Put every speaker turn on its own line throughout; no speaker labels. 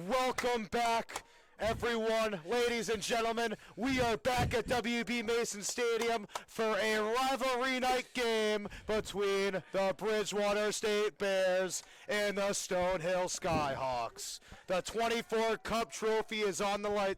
Welcome back, everyone. Ladies and gentlemen, we are back at W.B.Mason Stadium for a rivalry night game between the Bridgwater State Bears and the Stonehill Skyhawks. The 24 Cup Trophy is on the line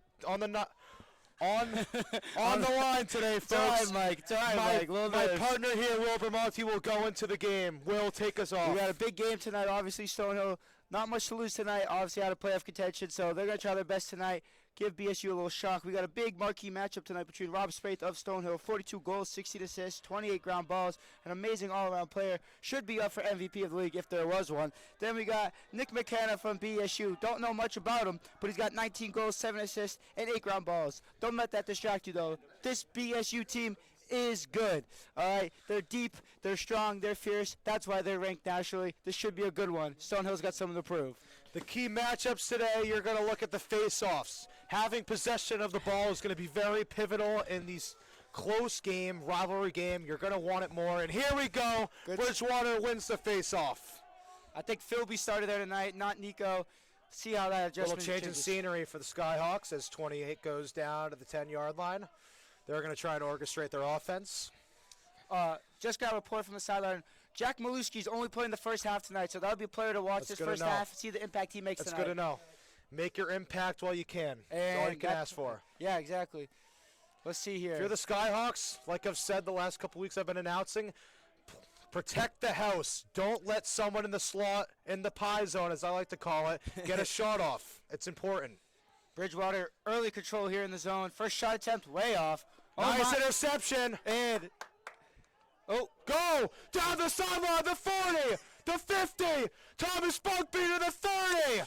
today, folks.
It's all right, Mike. It's all right, Mike.
My partner here, W.B.Mason, will go into the game. Will take us off.
We got a big game tonight. Obviously, Stonehill, not much to lose tonight. Obviously, out of playoff contention, so they're going to try their best tonight. Give BSU a little shock. We got a big marquee matchup tonight between Rob Spaeth of Stonehill, 42 goals, 16 assists, 28 ground balls, an amazing all-around player. Should be up for MVP of the league if there was one. Then we got Nick McKenna from BSU. Don't know much about him, but he's got 19 goals, 7 assists, and 8 ground balls. Don't let that distract you, though. This BSU team is good. All right, they're deep, they're strong, they're fierce. That's why they're ranked nationally. This should be a good one. Stonehill's got something to prove.
The key matchups today, you're going to look at the face-offs. Having possession of the ball is going to be very pivotal in these close game, rivalry game. You're going to want it more. And here we go.
Good.
Bridgwater wins the face-off.
I think Philby started there tonight, not Nico. See how that adjustment
Little change in
changes.
scenery for the Skyhawks as 28 goes down to the 10-yard line. They're going to try and orchestrate their offense.
Just got a report from the sideline. Jack Maluski's only playing the first half tonight, so that'll be a player to watch
That's
this first half, see the impact he makes
That's
tonight.
good to know. Make your impact while you can. That's
And
all you can ask for.
Yeah, exactly. Let's see here.
If you're the Skyhawks, like I've said the last couple weeks I've been announcing, protect the house. Don't let someone in the slot, in the pie zone, as I like to call it, get a shot off. It's important.
Bridgewater, early control here in the zone. First shot attempt, way off.
Nice interception.
And,
Go! Down the sideline, the 40, the 50. Thomas Spunkby to the 30.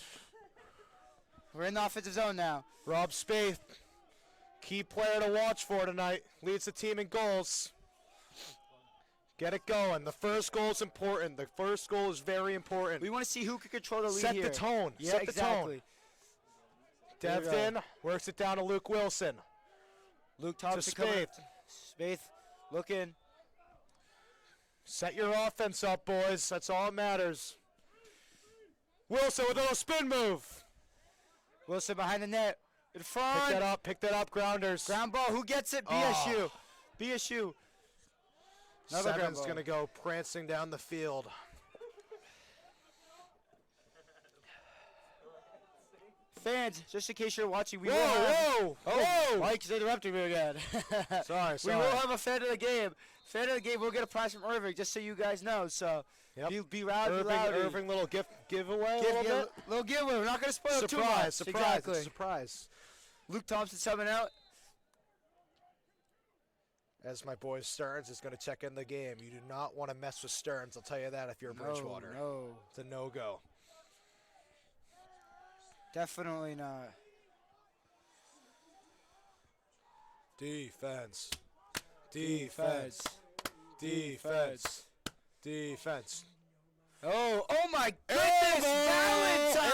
we're in the offensive zone now.
Rob Spaeth, key player to watch for tonight. Leads the team in goals. Get it going. The first goal is important. The first goal is very important.
We want to see who can control the lead
Set
here.
the tone.
Yeah,
Set
exactly.
the tone. Devdin works it down to Luke Wilson.
Luke Thompson
To
coming.
Spaeth.
Spaeth looking.
Set your offense up, boys. That's all that matters. Wilson with a little spin move.
Wilson behind the net. In front.
Pick that up, grounders.
Ground ball. Who gets it? BSU. BSU. Another ground
Seven's
ball.
going to go prancing down the field.
Fans, just in case you're watching, we
Whoa,
will have...
whoa.
Mike's interrupting me again.
Sorry.
We will have a fan of the game. Fan of the game will get a prize from Irving, just so you guys know. So
Yep.
be loud, be loud.
Irving little giveaway a little bit.
Little giveaway. We're not going to spoil it too much.
Surprise.
Exactly.
It's a surprise.
Luke Thompson subbing out.
As my boy Stearns is going to check in the game. You do not want to mess with Stearns. I'll tell you that if you're Bridgewater.
No,
It's a no-go.
definitely not.
Defense. Defense. Defense. Defense.
Oh my goodness, Valentine!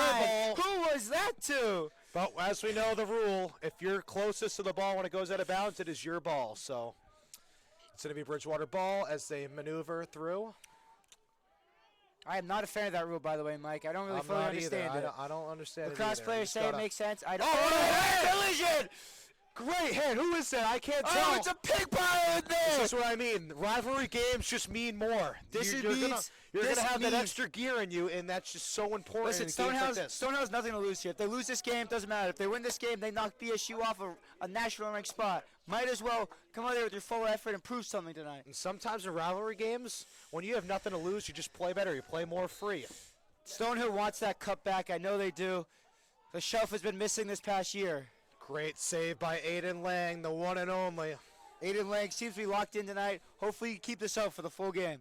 Airball.
Who was that to?
But as we know the rule, if you're closest to the ball when it goes out of bounds, it is your ball. So it's going to be Bridgewater ball as they maneuver through.
I am not a fan of that rule, by the way, Mike. I don't really
I'm
fully
not
understand
either.
it.
I don't understand
Lacrosse
it either.
players say it makes sense. I don't.
Collision! Great hit. Who is that? I can't tell.
Oh, it's a pig pile in there!
This is what I mean. Rivalry games just mean more. You're gonna have that extra gear in you, and that's just so important.
Listen,
in games like this.
Stonehill has nothing to lose here. If they lose this game, doesn't matter. If they win this game, they knock BSU off a national ranked spot. Might as well come out there with your full effort and prove something tonight.
And sometimes in rivalry games, when you have nothing to lose, you just play better. You play more free.
Stonehill wants that cup back. I know they do. The shelf has been missing this past year.
Great save by Aiden Lang, the one and only.
Aiden Lang seems to be locked in tonight. Hopefully you keep this up for the full game.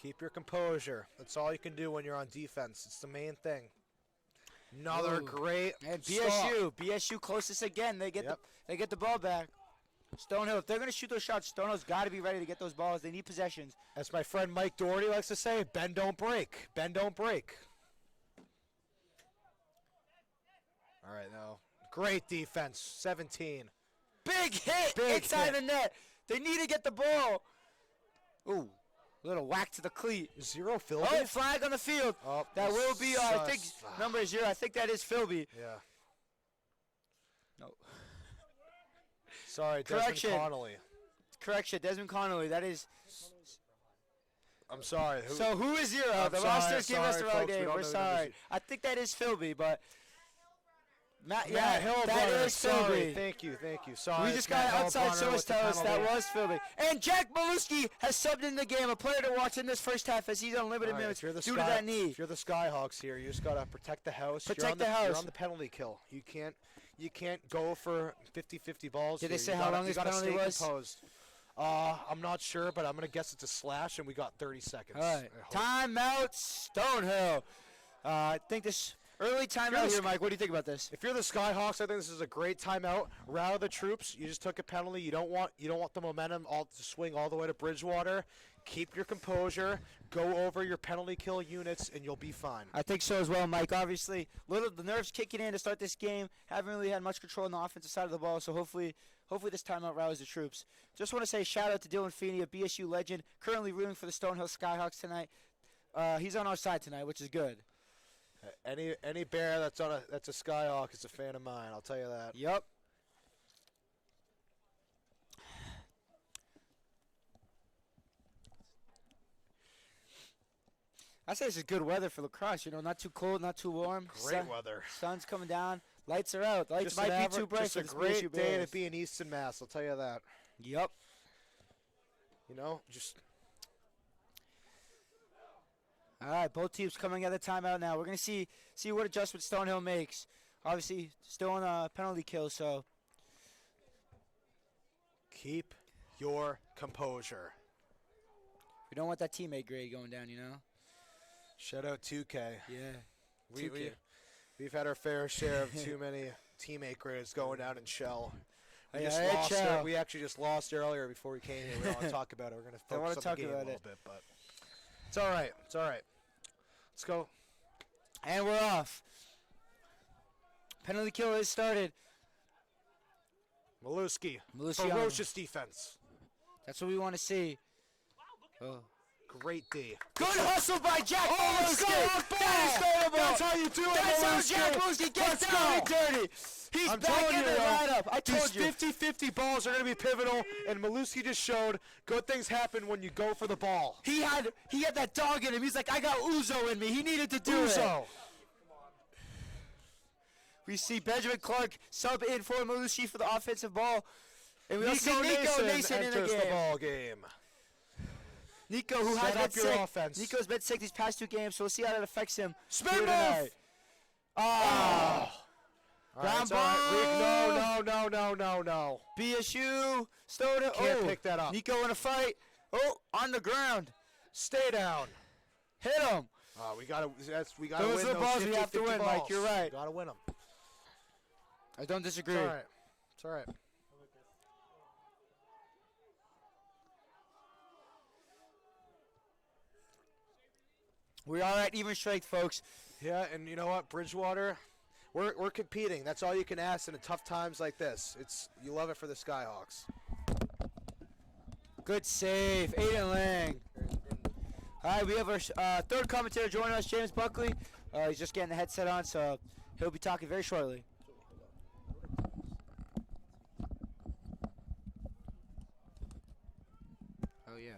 Keep your composure. That's all you can do when you're on defense. It's the main thing. Another great
And
stop.
BSU closest again. They get the ball back. Stonehill, if they're going to shoot those shots, Stonehill's got to be ready to get those balls. They need possessions.
As my friend Mike Doherty likes to say, bend don't break. Bend don't break. All right, now. Great defense. 17.
Big hit
Big
inside
hit.
the net. They need to get the ball. Ooh, little whack to the cleat.
Zero Philby?
Oh, flag on the field.
Oh,
That will be, I think,
sus.
number 0. I think that is Philby.
Yeah.
No.
Sorry, Desmond
Correction.
Connolly.
Correction, Desmond Connolly. That is.
I'm sorry.
So who is 0?
I'm
The
sorry,
rosters gave us the
sorry,
wrong
folks, we
name.
don't
We're
know the
sorry.
numbers.
I think that is Philby, but. Matt
Matt Hillbrunner.
that is
Sorry.
Philby.
Thank you. Sorry.
We just
Matt
got outside
Hillbrunner
source
with the
tell us that
penalty.
was Philby. And Jack Maluski has subbed in the game, a player to watch in this first half as he's on limited
All right,
minutes
if you're the
due to that knee.
If you're the Skyhawks here, you just gotta protect the house.
Protect
you're
the
on
house.
You're on the penalty kill. You can't go for 50-50 balls.
Did
here.
they say
You
how
gotta-
long
you
this
gotta
penalty
stay
was?
composed. I'm not sure, but I'm gonna guess it's a slash, and we got 30 seconds.
All right,
I hope.
timeout Stonehill. I think this early timeout here, Mike. What do you think about this?
If you're the Skyhawks, I think this is a great timeout. Rally the troops. You just took a penalty. You don't want the momentum all to swing all the way to Bridgwater. Keep your composure. Go over your penalty kill units, and you'll be fine.
I think so as well, Mike. Obviously, the nerves kicking in to start this game. Haven't really had much control on the offensive side of the ball, so hopefully this timeout rallies the troops. Just want to say shout out to Dylan Feeney, a BSU legend, currently rooting for the Stonehill Skyhawks tonight. He's on our side tonight, which is good.
Any bear that's a Skyhawk is a fan of mine. I'll tell you that.
Yep. I say this is good weather for lacrosse. Not too cold, not too warm.
Great weather.
Sun's coming down. Lights are out. The lights
Just
might
an
be too bright
just
for
a
this
great
BSU
day
Bears.
to be in Easton, Mass. I'll tell you that.
Yep.
Just
All right, both teams coming at the timeout now. We're going to see what adjustment Stonehill makes. Obviously, still on a penalty kill, so.
keep your composure.
We don't want that teammate grade going down,
Shout out 2K.
Yeah. 2K.
We've had our fair share of too many teammate grades going out in Shell. We actually just lost earlier before we came here. We don't want to talk about it. We're going to focus on the game a little bit, but it's all right. It's all right. Let's go.
And we're off. Penalty kill is started.
Maluski.
Ferocious
defense.
That's what we want to see. Oh.
Great D.
Good hustle by Jack Maluski.
That's how you do it,
That's how
Maluski.
Jack Maluski gets
Let's
down
go.
and dirty. He's
I'm
back
telling
in
you,
the
though,
lineup. I
These
told you.
50-50 balls are going to be pivotal, and Maluski just showed good things happen when you go for the ball.
He had that dog in him. He's like, I got Uzo in me. He needed to do it.
Uzo.
We see Benjamin Clark sub in for Maluski for the offensive ball. And we also see
Nico
Nico Mason in the
enters
game.
the ball game.
Nico, who
Set
has been
up your
sick.
offense.
Nico's been sick these past 2 games, so we'll see how that affects him.
Spin
here
move.
tonight.
All right,
Ground
it's all right.
ball.
No.
BSU. Stonehill.
Can't pick that up.
Nico in a fight. Oh, on the ground.
Stay down.
Hit him.
We gotta
Those
win
are the
those
balls we have to
50-50
win,
balls.
Mike. You're right.
Gotta win them.
I don't disagree.
It's all right. It's all right.
We are at even strength, folks.
Yeah, and you know what, Bridgwater, we're competing. That's all you can ask in tough times like this. You love it for the Skyhawks.
Good save. Aiden Lang. All right, we have our third commentator joining us, James Buckley. He's just getting the headset on, so he'll be talking very shortly. Oh, yeah.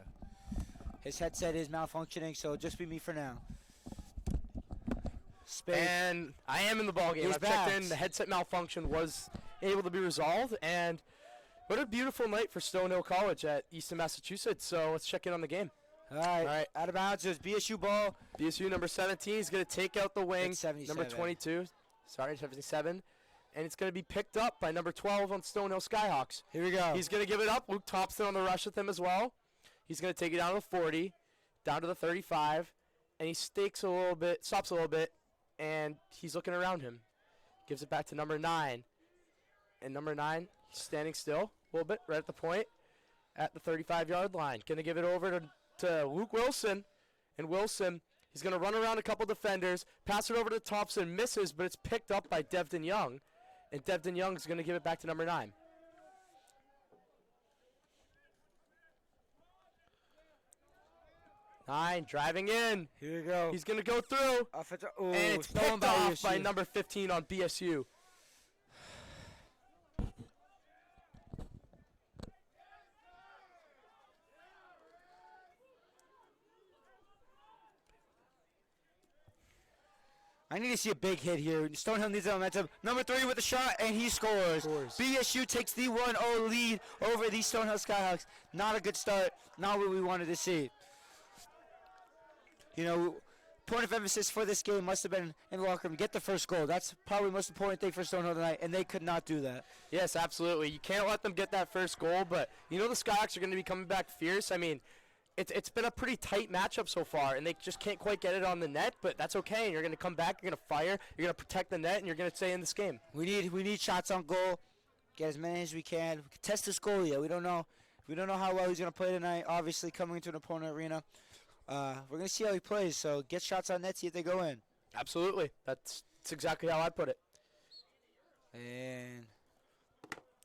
His headset is malfunctioning, so just be me for now. Spade.
And I am in the ball game.
He's
I've checked
back.
in. The headset malfunction was able to be resolved. And what a beautiful night for Stonehill College at Easton, Massachusetts. So let's check in on the game.
All right. Out of bounds is BSU ball.
BSU number 17 is going to take out the wing.
It's 77.
Number 22. Sorry, 77. And it's going to be picked up by number 12 on Stonehill Skyhawks.
Here we go.
He's going to give it up. Luke Thompson on the rush with him as well. He's going to take it down to the 40, down to the 35, and he stops a little bit, and he's looking around him. Gives it back to number 9. And number 9, he's standing still a little bit, right at the point, at the 35-yard line. Going to give it over to Luke Wilson. And Wilson, he's going to run around a couple defenders, pass it over to Thompson, misses, but it's picked up by Devden Young. And Devden Young is going to give it back to number 9. 9 driving in.
Here we go.
He's going to go through.
Offensive.
And it's picked off by number 15 on BSU.
I need to see a big hit here. Stonehill needs the momentum. Number 3 with the shot, and he scores. BSU takes the 1-0 lead over the Stonehill Skyhawks. Not a good start. Not what we wanted to see. You know, point of emphasis for this game must have been in the locker room. Get the first goal. That's probably the most important thing for Stonehill tonight, and they could not do that.
Yes, absolutely. You can't let them get that first goal, but you know the Skyhawks are going to be coming back fierce. I mean, it's been a pretty tight matchup so far, and they just can't quite get it on the net, but that's okay. And you're going to come back, you're going to fire, you're going to protect the net, and you're going to stay in this game.
We need shots on goal. Get as many as we can. We can test this goalie. We don't know how well he's going to play tonight. Obviously, coming into an opponent arena, we're going to see how he plays. So get shots on net, see if they go in.
Absolutely. That's exactly how I put it.
And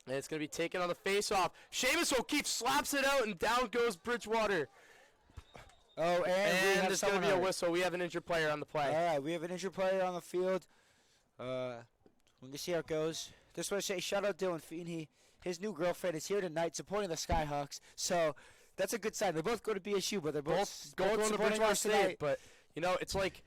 it's going to be taken on the face-off. Seamus O'Keefe slaps it out, and down goes Bridgwater.
Oh,
and there's going to be a whistle. We have an injured player on the play.
All right, we have an injured player on the field. We're going to see how it goes. Just want to say shout out Dylan Feeney. His new girlfriend is here tonight supporting the Skyhawks. So that's a good sign. They both go to BSU, but they're both
going to
supporting
Bridgewater
us
State.
tonight.
But, you know, it's like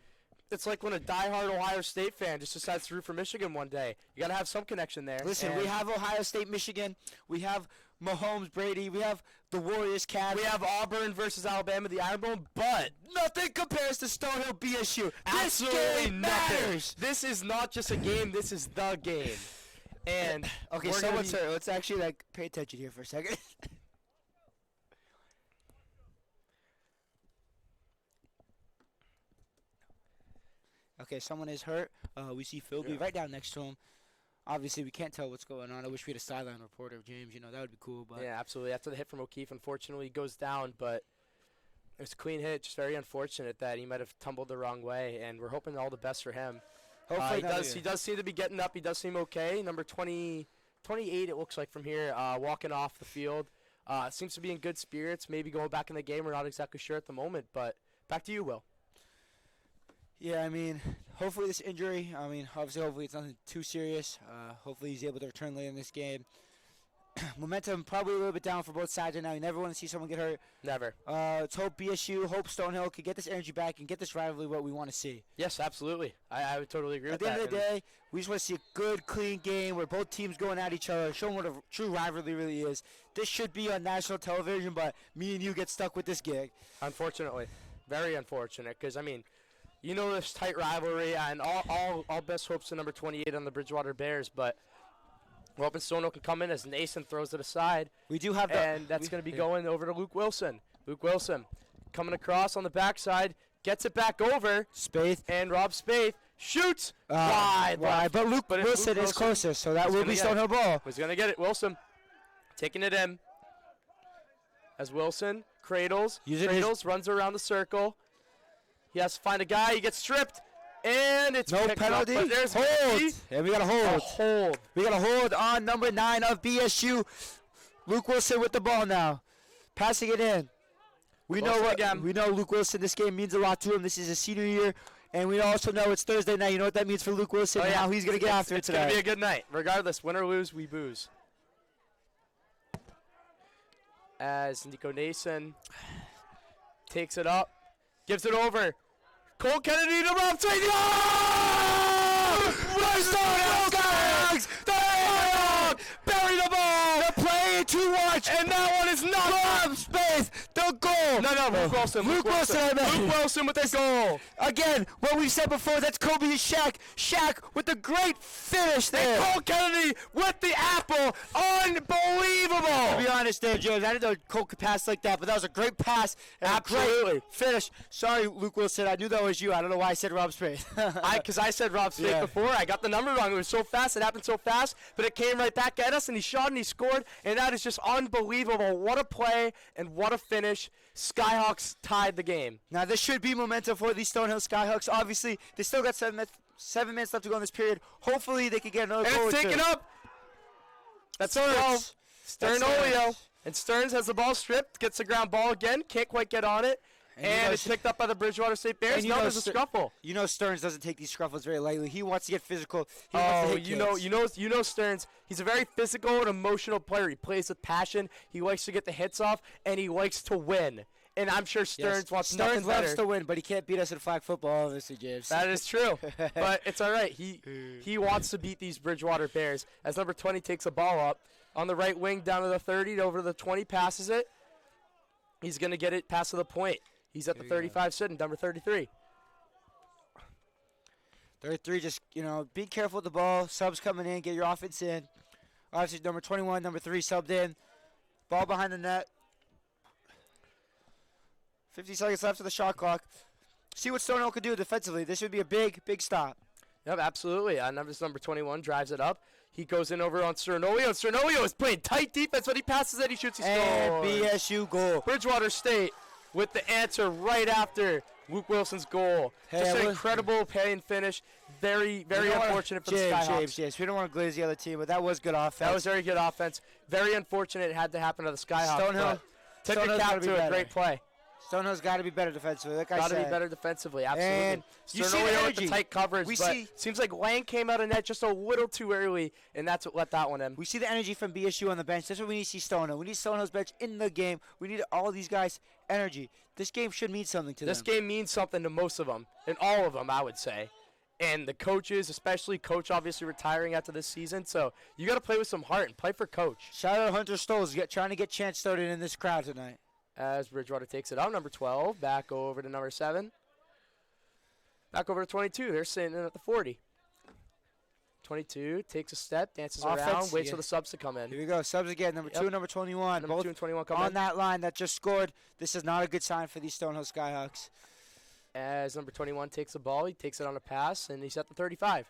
when a diehard Ohio State fan just decides to root for Michigan one day. You got to have some connection there.
Listen, we have Ohio State, Michigan. We have Mahomes, Brady. We have the Warriors, Cavs.
We have Auburn versus Alabama, the Iron Bowl, but
nothing compares to Stonehill BSU.
Absolutely
this game
nothing.
matters.
This is not just a game. This is the game. And
okay, so let's actually pay attention here for a second. Okay, someone is hurt. We see Philby right down next to him. Obviously, we can't tell what's going on. I wish we had a sideline reporter, James. You know, that would be cool. But
yeah, absolutely. After the hit from O'Keefe, unfortunately, he goes down. But it was a clean hit. Just very unfortunate that he might have tumbled the wrong way. And we're hoping all the best for him.
Hopefully
he does seem to be getting up. He does seem okay. Number 28, it looks like from here, walking off the field. Seems to be in good spirits. Maybe going back in the game. We're not exactly sure at the moment. But back to you, Will.
Yeah, I mean, hopefully this injury, hopefully it's nothing too serious. Hopefully he's able to return later in this game. Momentum probably a little bit down for both sides right now. You never want to see someone get hurt.
Never.
Let's hope BSU, hope Stonehill could get this energy back and get this rivalry what we want to see.
Yes, absolutely. I would totally agree with that.
At the end of the day, we just want to see a good, clean game where both teams going at each other, showing what a true rivalry really is. This should be on national television, but me and you get stuck with this gig.
Unfortunately. Very unfortunate because, I mean, you know this tight rivalry, and all best hopes to number 28 on the Bridgewater Bears, but we're hoping Stonehill can come in as Nason throws it aside.
We do have
and that's going to be going over to Luke Wilson. Luke Wilson coming across on the backside, gets it back over.
Spaeth.
And Rob Spaeth shoots wide.
But Luke Wilson is closest, so that will be Stonehill ball.
He's going to get it. Wilson taking it in. As Wilson cradles, runs around the circle. He has to find a guy. He gets stripped, and it's
no penalty.
Up, there's
hold. Yeah, we got a hold.
A hold.
We got a hold on number 9 of BSU. Luke Wilson with the ball now, passing it in. We know Luke Wilson. This game means a lot to him. This is his senior year, and we also know it's Thursday night. You know what that means for Luke Wilson and how he's gonna get after it today.
It's gonna be a good night, regardless. Win or lose, we booze. As Nico Nason takes it up, gives it over. Cole Kennedy to Rob Spaeth. Bury the ball.
They're playing too much,
and that one is not
Rob Spaeth. The goal.
No, Luke Wilson.
Luke
Wilson with the goal.
Again, what we said before, that's Kobe and Shaq. Shaq with the great finish there.
And Cole Kennedy with the apple. Unbelievable.
To be honest there, James, I didn't know Cole could pass like that, but that was a great pass and a great finish. Sorry, Luke Wilson, I knew that was you. I don't know why I said Rob Spaeth.
Because I said Rob Spaeth before. I got the number wrong. It was so fast. It happened so fast, but it came right back at us, and he shot and he scored, and that is just unbelievable. What a play and what a finish. Skyhawks tied the game.
Now, this should be momentum for the Stonehill Skyhawks. Obviously, they still got 7 minutes left to go in this period. Hopefully, they can get another goal.
And it's taken up. That's Stearns. And Stearns has the ball stripped, gets the ground ball again, can't quite get on it, And it's picked up by the Bridgewater State Bears.
and
No, there's a scruffle.
You know Stearns doesn't take these scruffles very lightly. He wants to get physical. He wants to hit
you know Stearns. He's a very physical and emotional player. He plays with passion. He likes to get the hits off, and he likes to win. And I'm sure Stearns wants nothing
Stearns
better.
loves to win, but he can't beat us in flag football, obviously, James.
That is true, but it's all right. He wants to beat these Bridgewater Bears. As number 20 takes the ball up on the right wing down to the 30, over to the 20, passes it. He's going to get it past to the point. He's at the 35 sitting, number 33.
33, just, be careful with the ball. Subs coming in, get your offense in. Obviously, number 21, number 3 subbed in. Ball behind the net. 50 seconds left of the shot clock. See what Stonehill can do defensively. This would be a big, big stop.
Yep, absolutely. Number 21 drives it up. He goes in over on Cernolio. Cernolio is playing tight defense. When he passes it, he shoots, he scores.
And BSU goal.
Bridgewater State with the answer right after Luke Wilson's goal. Just an incredible pay and finish. Very, very unfortunate for the Skyhawks.
James, we don't want to glaze the other team, but that was good offense.
That was very good offense. Very unfortunate it had to happen to the Skyhawks.
Stonehill
took a cap to a great play.
Stonehill's got to be better defensively, like I said.
Got to be better defensively, absolutely.
And you see the
Cernolio with
energy.
the tight coverage, seems like Lang came out of net just a little too early, and that's what let that one in.
We see the energy from BSU on the bench. That's what we need to see Stonehill. We need Stonehill's bench in the game. We need all these guys' energy. This game should mean something to them.
This game means something to most of them, and all of them, I would say. And the coaches, especially Coach obviously retiring after this season, so you got to play with some heart and play for Coach.
Shout out to Hunter Stoles trying to get chance started in this crowd tonight.
As Bridgewater takes it out, number 12, back over to number 7. Back over to 22. They're sitting in at the 40. 22 takes a step, dances around, waits for the subs to come in.
Here we go, subs again, number 2 and number 21.
Number 2 and 21 come
on
in.
that line that just scored. This is not a good sign for these Stonehill Skyhawks.
As number 21 takes the ball, he takes it on a pass, and he's at the 35.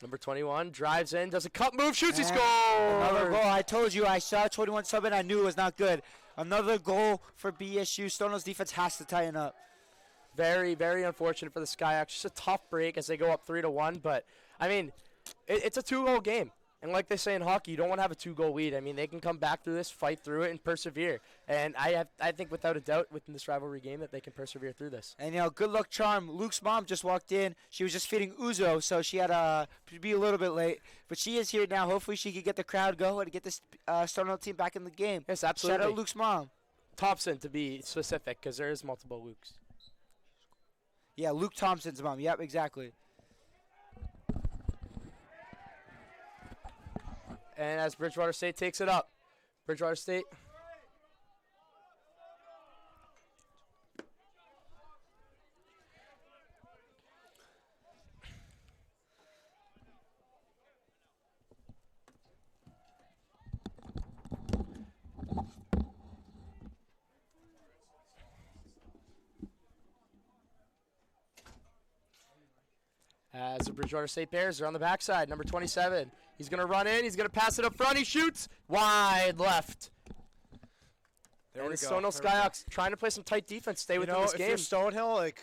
Number 21 drives in, does a cut move, shoots, he scores!
Another goal. I told you, I saw 21 sub in, I knew it was not good. Another goal for BSU. Stonehill's defense has to tighten up.
Very, very unfortunate for the Skyhawks. Just a tough break as they go up 3-1, but, I mean, it's a 2-goal game. And like they say in hockey, you don't want to have a 2-goal lead. I mean, they can come back through this, fight through it, and persevere. And I think without a doubt within this rivalry game that they can persevere through this.
And, good luck charm. Luke's mom just walked in. She was just feeding Uzo, so she had to be a little bit late. But she is here now. Hopefully she can get the crowd going and get this Stonehill team back in the game.
Yes, absolutely.
Shout out Luke's mom.
Thompson, to be specific, because there is multiple Lukes.
Yeah, Luke Thompson's mom. Yep, exactly.
And as Bridgewater State takes it up. Bridgewater State. As the Bridgewater State Bears are on the backside, number 27. He's going to run in. He's going to pass it up front. He shoots wide left.
There
and
we
the
go.
Stonehill Skyhawks trying to play some tight defense, stay within this game.
If you're Stonehill, like,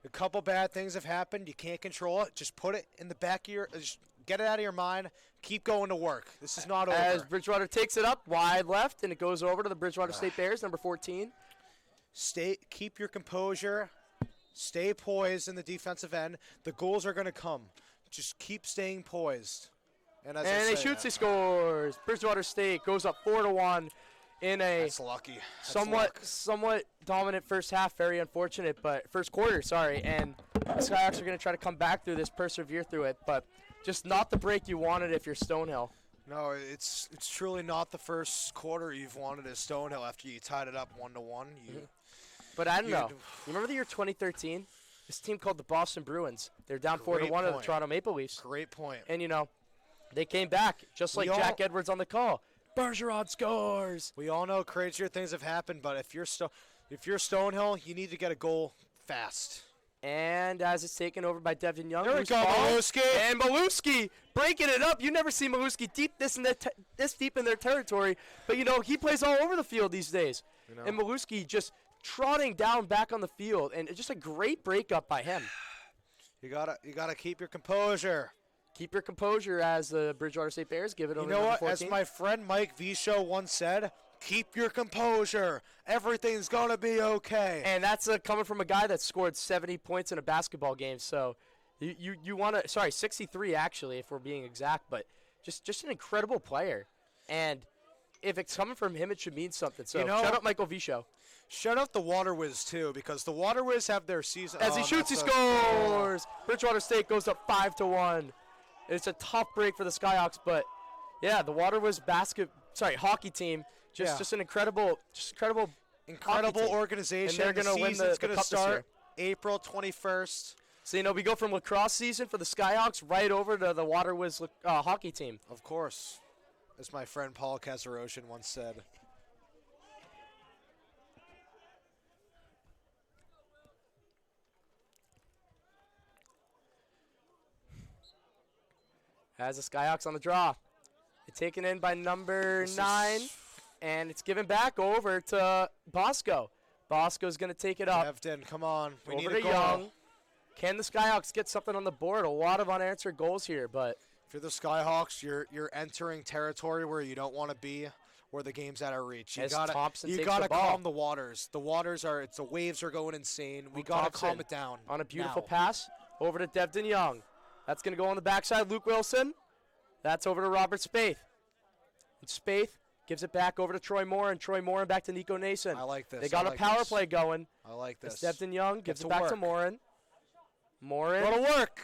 a couple bad things have happened. You can't control it. Just put it in the back of just get it out of your mind. Keep going to work. This is not over.
As Bridgewater takes it up wide left, and it goes over to the Bridgewater State Bears, number 14.
Keep your composure. Stay poised in the defensive end. The goals are going to come. Just keep staying poised. And
he shoots, he scores. Bridgewater State goes up 4-1 in a
That's lucky. That's
somewhat dominant first half. Very unfortunate, but first quarter, sorry. And the Skyhawks are going to try to come back through this, persevere through it, but just not the break you wanted if you're Stonehill.
No, it's truly not the first quarter you've wanted as Stonehill after you tied it up 1-1.
But I don't know. You remember the year 2013? This team called the Boston Bruins. They're down 4-1 to the Toronto Maple Leafs.
Great point.
And, they came back, just like Jack Edwards on the call. Bergeron scores.
We all know crazier things have happened, but if you're Stonehill, you need to get a goal fast.
And as it's taken over by Devin Young.
There we go, Maluski.
And Maluski breaking it up. You never see Maluski this deep in their territory. But, he plays all over the field these days. And Maluski just trotting down back on the field. And just a great breakup by him.
You gotta keep your composure.
Keep your composure as the Bridgewater State Bears give it over to
You know what?
14.
As my friend Mike Visho once said, Keep your composure. Everything's going to be okay.
And that's coming from a guy that scored 70 points in a basketball game. So you want to, sorry, 63 actually, if we're being exact, but just an incredible player. And if it's coming from him, it should mean something. So shout out Michael Visho.
Shout out the Water Whiz, too, because the Water Whiz have their season.
As he shoots, he scores. Bridgewater State goes up 5-1. It's a tough break for the Skyhawks, but yeah, the Water Whiz hockey team, just an incredible
organization.
And they're going to win the
going to
cup
start
this year.
April 21st.
So, we go from lacrosse season for the Skyhawks right over to the Water Whiz hockey team.
Of course, as my friend Paul Kasaroshin once said.
As the Skyhawks on the draw. It's taken in by number 9, and it's given back over to Bosco. Bosco's going to take it up.
Devden, come on. We
Over
need a
to
goal.
Young. Can the Skyhawks get something on the board? A lot of unanswered goals here, but
If you're the Skyhawks, you're entering territory where you don't want to be, where the game's out of reach. You
As
gotta
Thompson takes
gotta
the ball.
calm the waters. The waves are going insane. We
Luke
gotta
Thompson
calm it down.
on a beautiful
now.
pass over to Devden Young. That's going to go on the backside. Luke Wilson. That's over to Robert Spaeth. And Spaeth gives it back over to Troy Morin. Troy Morin back to Nico Nason.
I like this.
They got
I
a
like
power
this.
play going.
I like this.
It's Devden Young gives
to
it back to
work.
Morin. Morin.
Go to work.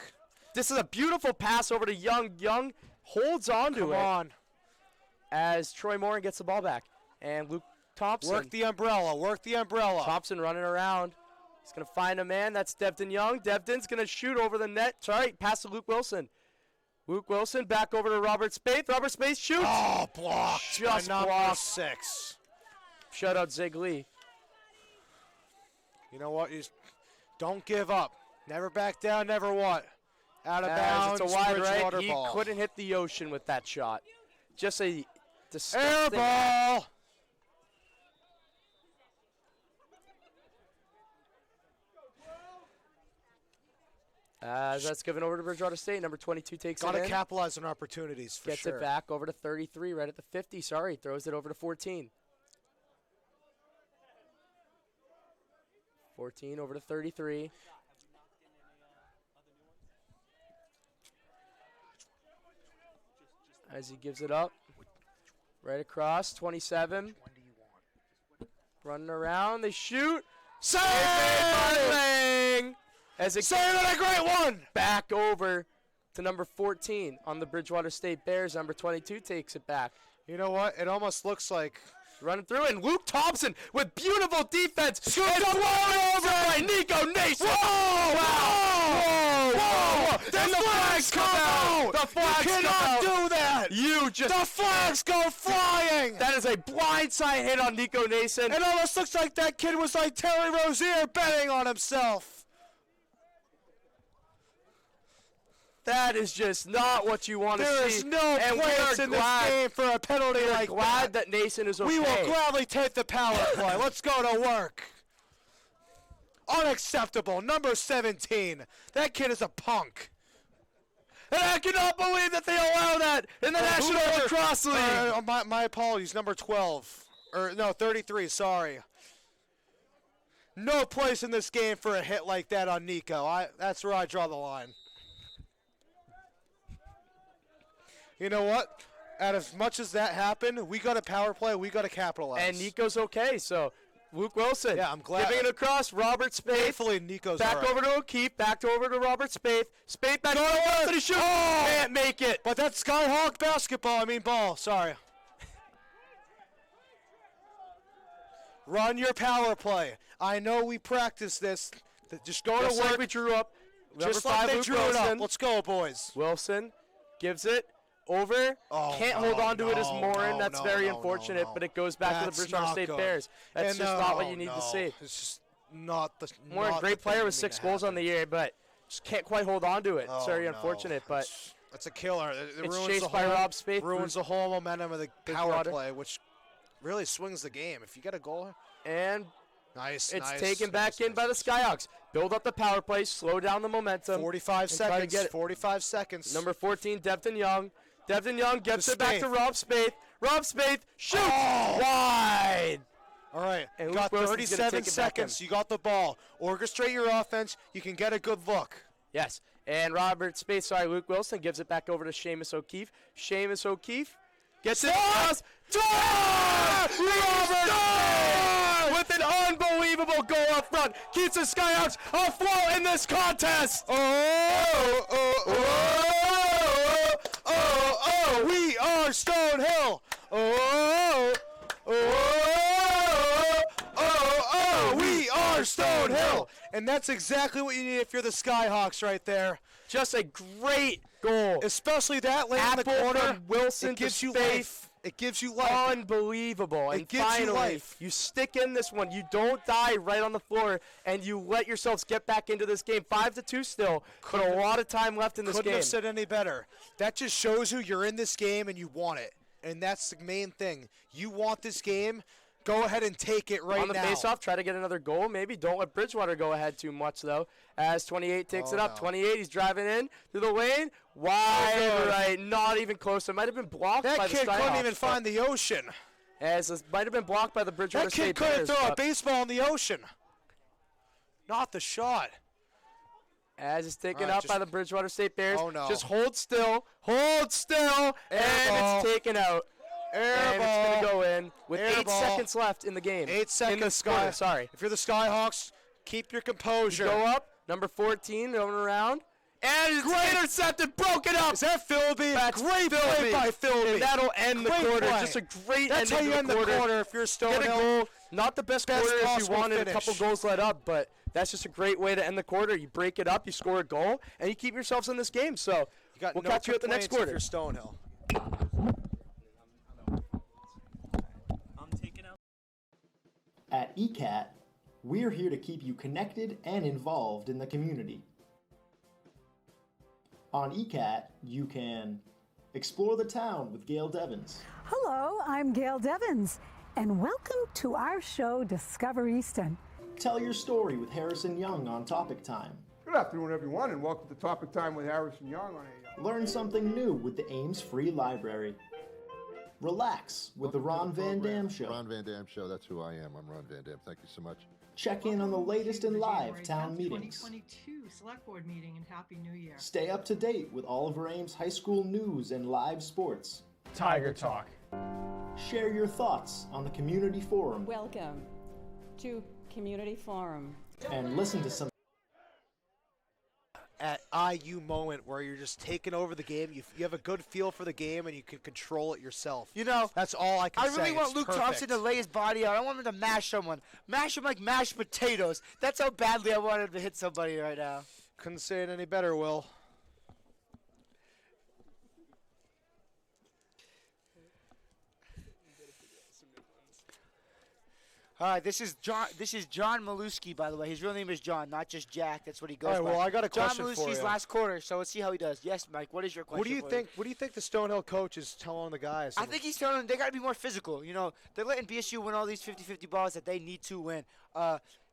This is a beautiful pass over to Young. Young holds on to
Come
it
on.
as Troy Morin gets the ball back. And Luke Thompson.
Work the umbrella. Work the umbrella.
Thompson running around. He's going to find a man. That's Devden Young. Devden's going to shoot over the net. Sorry, pass to Luke Wilson. Luke Wilson back over to Robert Spaeth. Robert Spaeth shoots.
Oh, blocked.
Just
by number
blocked.
6.
Shout out Zig Lee.
You know what? You just don't give up. Never back down. Never what? Out of
As
bounds.
it's a wide
Bridgewater
right. He
ball.
couldn't hit the ocean with that shot. Just a
Air
disgusting.
ball.
As that's given over to Bridgewater State. Number 22 takes
Got
it
to
in.
capitalize on opportunities for
Gets
sure.
it back over to 33, right at the 50. Sorry, throws it over to 14. 14 over to 33. As he gives it up. Right across, 27. Running around, they shoot.
Save!
Bang! As it
Save it, a great one!
back over to number 14 on the Bridgewater State Bears. Number 22 takes it back.
You know what? It almost looks like
Running through, and Luke Thompson with beautiful defense.
Scooped
And
up
blown over by Nico Nason.
Whoa!
Wow! Whoa!
The flags come out!
The flags
You
come
cannot
out.
do that!
You just.
The flags go flying!
That is a blindside hit on Nico Nason.
It almost looks like that kid was like Terry Rozier betting on himself.
That is just not what you want to see.
There is no
and we
place
are
in this
glad,
game for a penalty
we are
like
glad
that.
that Nason is okay.
We will gladly take the power play. Let's go to work. Unacceptable. Number 17. That kid is a punk.
And I cannot believe that they allow that in the National Lacrosse League.
My apologies. Number 12. Or no, 33. Sorry. No place in this game for a hit like that on Nico. That's where I draw the line. You know what? Out as much as that happened, we got a power play. We got to capitalize.
And Nico's okay, so Luke Wilson.
Yeah, I'm glad.
Giving it across, Robert Spaeth.
Thankfully, Nico's
Back
all right.
over to O'Keefe, back over to Robert Spaeth. Spaeth back over to the shoot.
Oh!
Can't make it.
But that's Skyhawk basketball. Ball. Sorry. Run your power play. I know we practice this. Just go
Just
to
like
work.
we drew up.
Just
Number
like
5,
they
Luke
drew it
Wilson.
up. Let's go, boys.
Wilson gives it over.
Oh,
Can't hold on to it as
no,
Morin.
no,
That's
no,
very
no,
unfortunate,
no.
but it goes back to the
That's
Bridgewater
not
State
good.
Bears. That's
And
just not what you need
no,
to see.
It's just not the.
Morin,
not
great
the
player
thing
with
that
6
need to
goals on
happen.
the year, but just can't quite hold on to it. It's
Oh,
very
no.
unfortunate, but
That's a killer. It
it's
ruins
chased
the
by
whole,
Rob Spaeth.
ruins the whole momentum of the power
Bridgewater.
play, which really swings the game. If you get a goal,
And
nice.
it's
nice,
taken back
nice,
in by the
nice.
Skyhawks. Build up the power play, slow down the momentum.
45
and try to
seconds.
get it.
45 seconds.
Number 14, Devden Young. Devden Young gets
To
it back to
Spaeth.
Rob Spaeth. Rob Spaeth shoots
Oh!
wide.
All right,
And
you
Luke
got
Wilson's gonna
37
take it back in.
seconds. You got the ball. Orchestrate your offense. You can get a good look.
Yes, and Luke Wilson gives it back over to Seamus O'Keefe. Seamus O'Keefe gets it across. Robert with an unbelievable goal up front. Keeps the Skyhawks afloat in this contest.
We are Stonehill. We are Stonehill. And that's exactly what you need if you're the Skyhawks right there.
Just a great goal.
Especially that lane in the
Apple
corner.
from Wilson
It gives
to
you
Spaeth.
life. It gives you life.
Unbelievable. And
gives you
finally,
life.
you stick in this one. You don't die right on the floor, and you let yourselves get back into this game. 5-2 still, but a lot of time left in this
Couldn't
game.
have said any better. That just shows you you're in this game and you want it. And that's the main thing. You want this game. Go ahead and take it right
on the
now.
face-off, try to get another goal. Maybe don't let Bridgwater go ahead too much, though, as 28 takes
Oh,
it up.
no.
28, he's driving in through the lane. Wide
good.
right, not even close. It might have been blocked by
That
the
kid couldn't
Skyhawks,
even find the ocean.
as this might have been blocked by the Bridgewater
That kid
State
couldn't
Bears,
throw a
but
baseball in the ocean. Not the shot.
as it's taken
All right,
up by the Bridgewater State Bears.
Oh, no.
Just hold still,
Air
and
ball.
it's taken out.
Air
And
ball.
it's going to go in with
Air
8
ball.
seconds left in the game.
8 seconds,
In this quarter, sorry.
If you're the Skyhawks, keep your composure.
Go up, number 14, going around. And it's intercepted, broken up.
Is that Philby?
That's
Great
Philby.
play by Philby.
And that'll end the
Great
quarter.
play.
Just a great
That's how
ending
you
to
end
the
the
quarter.
quarter if you're
Get a
Stonehill.
goal. Not the best
Best
quarter if you
possible
wanted a
finish.
couple goals let up, but that's just a great way to end the quarter. You break it up, you score a goal, and you keep yourselves in this game. So
You got
we'll
no
catch you at the next
complaints if
quarter.
you're Stonehill.
At ECAT, we're here to keep you connected and involved in the community. On ECAT, you can explore the town with Gail Devins,
Hello, I'm Gail Devins, and welcome to our show, Discover Easton.
tell your story with Harrison Young on Topic Time,
Good afternoon, everyone, and welcome to Topic Time with Harrison Young on a
learn something new with the Ames Free Library, relax with the Ron Van Dam Show,
Ron Van Dam Show, that's who I am. I'm Ron Van Dam. Thank you so much.
check in on the latest in live town meetings,
2022 Select Board meeting, and Happy New Year.
stay up to date with Oliver Ames High School news and live sports,
Tiger Talk.
share your thoughts on the community forum,
Welcome to Community Forum.
and listen to some
At IU moment where you're just taking over the game, you have a good feel for the game and you can control it yourself.
You know,
That's all I can
I
say.
really want
It's
Luke
perfect.
Thompson to lay his body out. I want him to mash someone. Mash him like mashed potatoes. That's how badly I want him to hit somebody right now.
Couldn't say it any better, Will.
All right, this is John Maluski, by the way. His real name is John, not just Jack. That's what he goes
All right,
by.
well, I got a
John
question for
Maluski's
you.
last quarter, so let's see how he does. Yes, Mike, what is your question?
What do you
for
think? What do you think the Stonehill coach is telling the guys?
I think he's telling them they got to be more physical. You know, they're letting BSU win all these 50-50 balls that they need to win.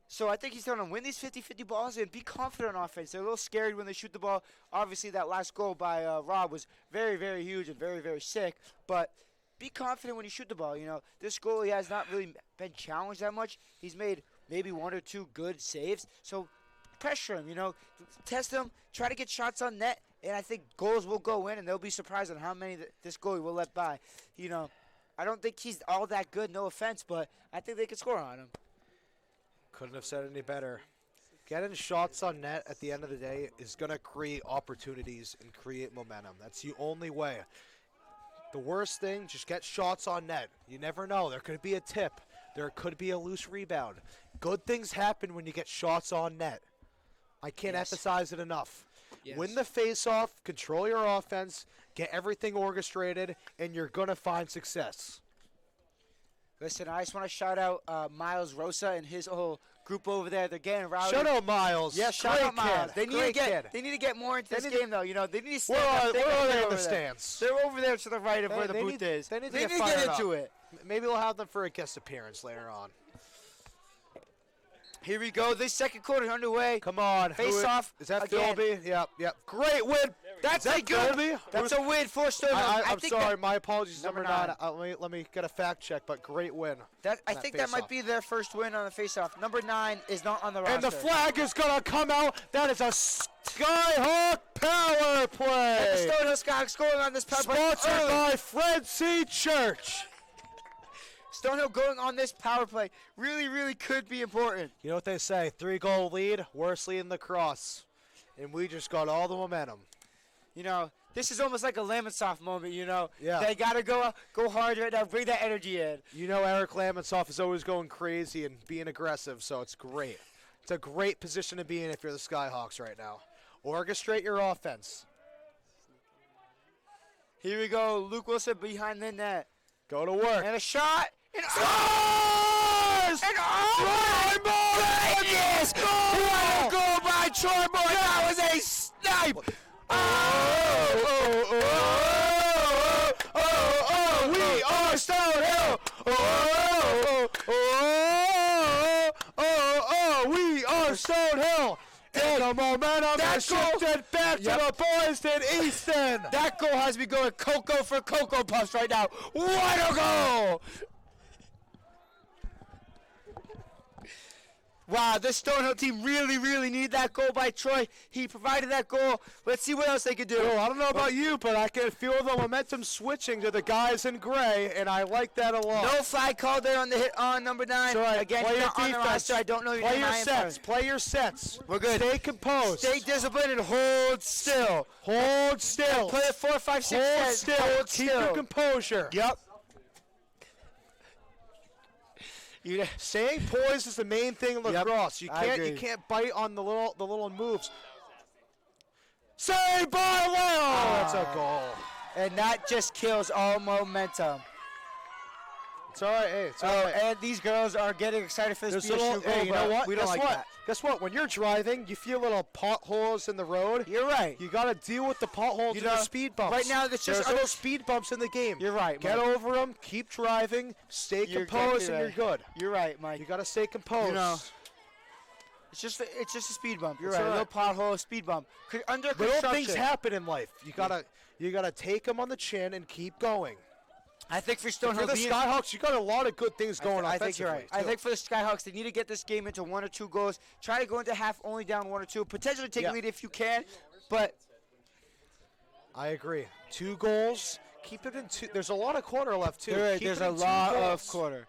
So I think he's telling them win these 50-50 balls and be confident on offense. They're a little scared when they shoot the ball. Obviously, that last goal by Rob was very, very huge and very, very sick. But be confident when you shoot the ball. You know, this goalie has not really been challenged that much. He's made maybe 1 or 2 good saves. So pressure him, you know, test him, try to get shots on net, and I think goals will go in, and they'll be surprised on how many this goalie will let by. You know, I don't think he's all that good, no offense, but I think they could score on him.
Couldn't have said any better. Getting shots on net at the end of the day is going to create opportunities and create momentum. That's the only way. The worst thing, just get shots on net. You never know. There could be a tip. There could be a loose rebound. Good things happen when you get shots on net. I can't emphasize it enough. Win the face-off, control your offense, get everything orchestrated, and you're going to find success.
Listen, I just want to shout out Miles Rosa and his whole group over there. They're getting rowdy.
Shout out Miles.
Yeah, shout
Great
out Miles.
kid.
They need to
Great
get
kid.
they need to get more into
They
this
need to-
game though. You know, they need to
Where
stand
are
up.
they in the
over there.
stands?
They're over there to the right of where the booth
need,
is.
They need to
They
get,
need to
fired
get
up.
into it.
Maybe we'll have them for a guest appearance later on.
Here we go. This second quarter is underway.
Come on.
Face
who
off
Is that
again.
Philby? Yep. Great win.
That's
Is
a
that
good.
Philby?
That's a win for Stonehill.
I'm
think
sorry,
that-
my apologies.
Number
Number 9.
nine.
Let me get a fact check, but great win.
I
that
think that might
face-off.
be their first win on the faceoff. Number 9 is not on the roster.
And the flag is going to come out. That is a Skyhawk power play.
And the Stonehill Skyhawks going on this power play.
Sponsored
early.
by Fred C. Church.
Stonehill going on this power play really, really could be important.
You know what they say, 3-goal lead, worst lead in lacrosse. And we just got all the momentum.
You know, this is almost like a Lamonsoff moment, you know.
Yeah.
They got to go hard right now, bring that energy in.
You know Eric Lamonsoff is always going crazy and being aggressive, so it's great. It's a great position to be in if you're the Skyhawks right now. Orchestrate your offense.
Here we go, Luke Wilson behind the net.
Go to work.
And a shot. And
Scores!
And oh my goodness! What a goal by Troy Moore! That was a snipe!
We are Stonehill! We are Stonehill! And the momentum has shifted back to the boys in Easton!
That goal has me going Cocoa for Cocoa Puffs right now. What a goal! Wow, this Stonehill team really, really needed that goal by Troy. He provided that goal. Let's see what else they could do.
Well, I don't know about you, but I can feel the momentum switching to the guys in gray, and I like that a lot.
No flag called there on the hit on number 9.
All right,
Again,
play
you're
your
not on the
defense.
roster. I don't know your
Play
name.
your
I am
sets.
sorry.
Play your sets.
We're good.
Stay composed.
Stay disciplined and hold still.
Hold still.
Play it 4, 5, 6,
Hold
10.
still.
Hold
Keep
still.
your composure.
Yep.
Staying poised is the main thing in lacrosse. You
I
can't
agree.
you can't bite on the little moves. Saved by Leo. That's a goal.
And that just kills all momentum.
It's all right. Hey, it's all
Oh,
right.
and these girls are getting excited for this
There's
BSU
little,
goal,
hey, you know
but
what?
we don't
Guess
like
what?
that.
Guess what? When you're driving, you feel little potholes in the road.
You're right.
You got to deal with the potholes
You
and the
know,
speed bumps.
right now, it's just
There's little speed bumps in the game.
You're right,
Get
Mike.
over them. Keep driving. Stay
You're
composed,
exactly
and
right.
you're good.
You're right, Mike.
You got to stay composed.
You know, it's just a speed bump. You're
It's
right.
all
A
right.
little pothole, speed bump. Under
Little
construction.
things happen in life. You gotta take them on the chin and keep going.
I think for
If you're
Stonehill,
the Skyhawks, you got a lot of good things going
I think you're right.
offensively,
I
too.
think for the Skyhawks, they need to get this game into 1 or 2 goals. Try to go into half only down 1 or 2. Potentially take a lead if you can, but
I agree. 2 goals. Keep it in 2. There's a lot of quarter left too.
you're right,
Keep
there's
it
a
in 2
lot
goals.
of quarter.